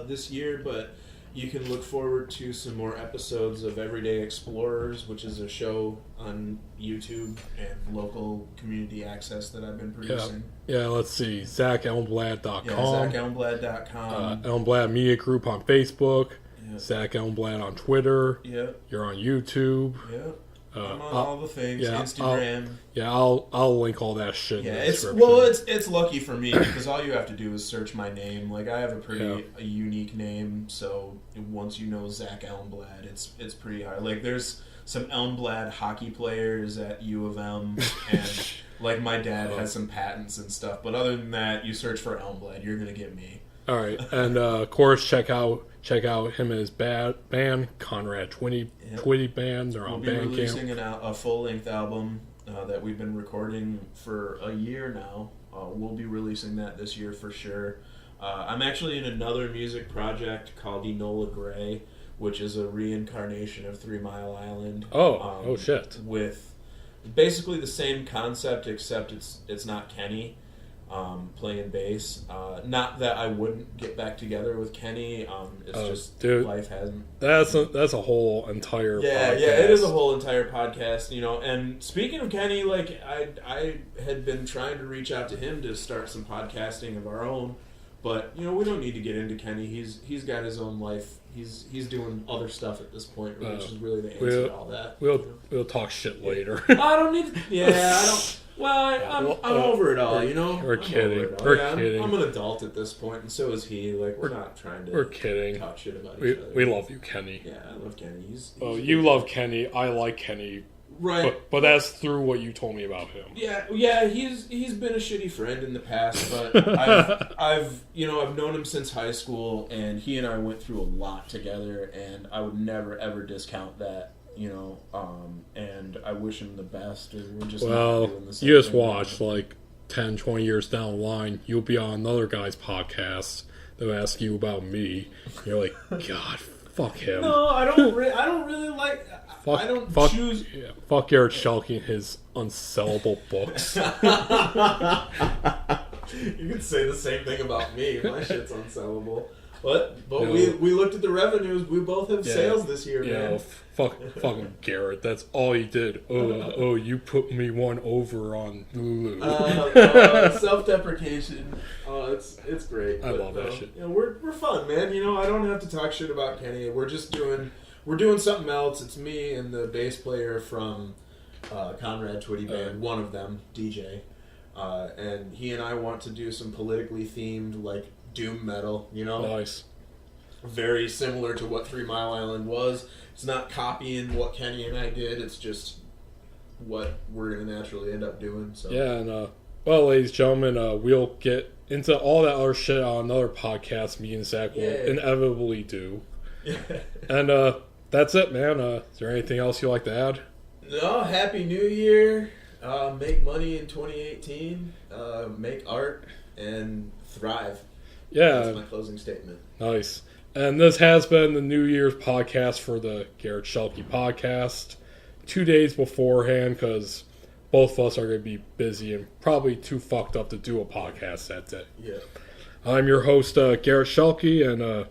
this year, but you can look forward to some more episodes of Everyday Explorers, which is a show on YouTube and local community access that I've been producing. Yeah, let's see. ZachElmblad.com. Yeah, ZachElmblad.com. Elmblad Media Group on Facebook. Yeah. Zach Elmblad on Twitter. Yeah. You're on YouTube. Yeah. I'm on all the things. Yeah, Instagram. I'll link all that shit. Yeah, in the description. it's lucky for me because all you have to do is search my name. Like I have a unique name, so once you know Zach Elmblad, it's pretty hard. Like there's some Elmblad hockey players at U of M, and like my dad has some patents and stuff. But other than that, you search for Elmblad, you're gonna get me. All right, and of course check out him and his band, Konrad Twitty band. They're on Bandcamp. We'll be releasing a full-length album that we've been recording for a year now. We'll be releasing that this year for sure. I'm actually in another music project called Enola Gray, which is a reincarnation of 3 Mile Island. Oh shit! With basically the same concept, except it's not Kenny playing bass. Not that I wouldn't get back together with Kenny. It's just dude, life hasn't. That's a whole entire podcast. Yeah, it is a whole entire podcast, you know. And speaking of Kenny, like I had been trying to reach out to him to start some podcasting of our own, but you know we don't need to get into Kenny. He's got his own life. He's doing other stuff at this point, which is really the answer to all that. We'll talk shit later. I don't need. I don't. Well, I'm over it all, you know? We're kidding. I'm an adult at this point, and so is he. Like, we're not trying to talk shit about each other. We love you, Kenny. Yeah, I love Kenny. He's you love Kenny. I like Kenny. Right. But that's through what you told me about him. Yeah, he's been a shitty friend in the past, but I've known him since high school, and he and I went through a lot together, and I would never, ever discount that and I wish him the best. Or we're just not Well, doing the same you just thing. watch, like, 10, 20 years down the line, you'll be on another guy's podcast. They'll ask you about me. You're like, God, fuck him. No, I don't really like. Fuck, I don't fuck, choose. yeah, fuck Garret Schuelke and his unsellable books. You could say the same thing about me. My shit's unsellable. But No. we looked at the revenues. We both have Yeah. sales this year, Yeah, man. fucking Garret. That's all he did. Oh, you put me one over on Lulu. Self-deprecation. Oh, it's great. I love that shit. We're fun, man. I don't have to talk shit about Kenny. We're doing something else. It's me and the bass player from Konrad Twitty band. One of them, DJ, and he and I want to do some politically themed like doom metal. Nice. Very similar to what 3 Mile Island was. It's not copying what Kenny and I did. It's just what we're going to naturally end up doing. So Yeah, and well, ladies and gentlemen, we'll get into all that other shit on another podcast me and Zach will Yeah. inevitably do. And that's it, man. Is there anything else you'd like to add? No, Happy New Year. Make money in 2018. Make art and thrive. Yeah, That's my closing statement. nice. And this has been the New Year's podcast for the Garret Schuelke podcast. 2 days beforehand, because both of us are going to be busy and probably too fucked up to do a podcast that day. Yeah. I'm your host, Garret Schuelke, and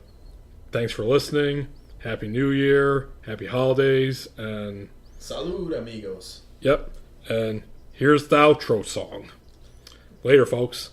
thanks for listening. Happy New Year, happy holidays, and Salud, amigos. yep. And here's the outro song. Later, folks.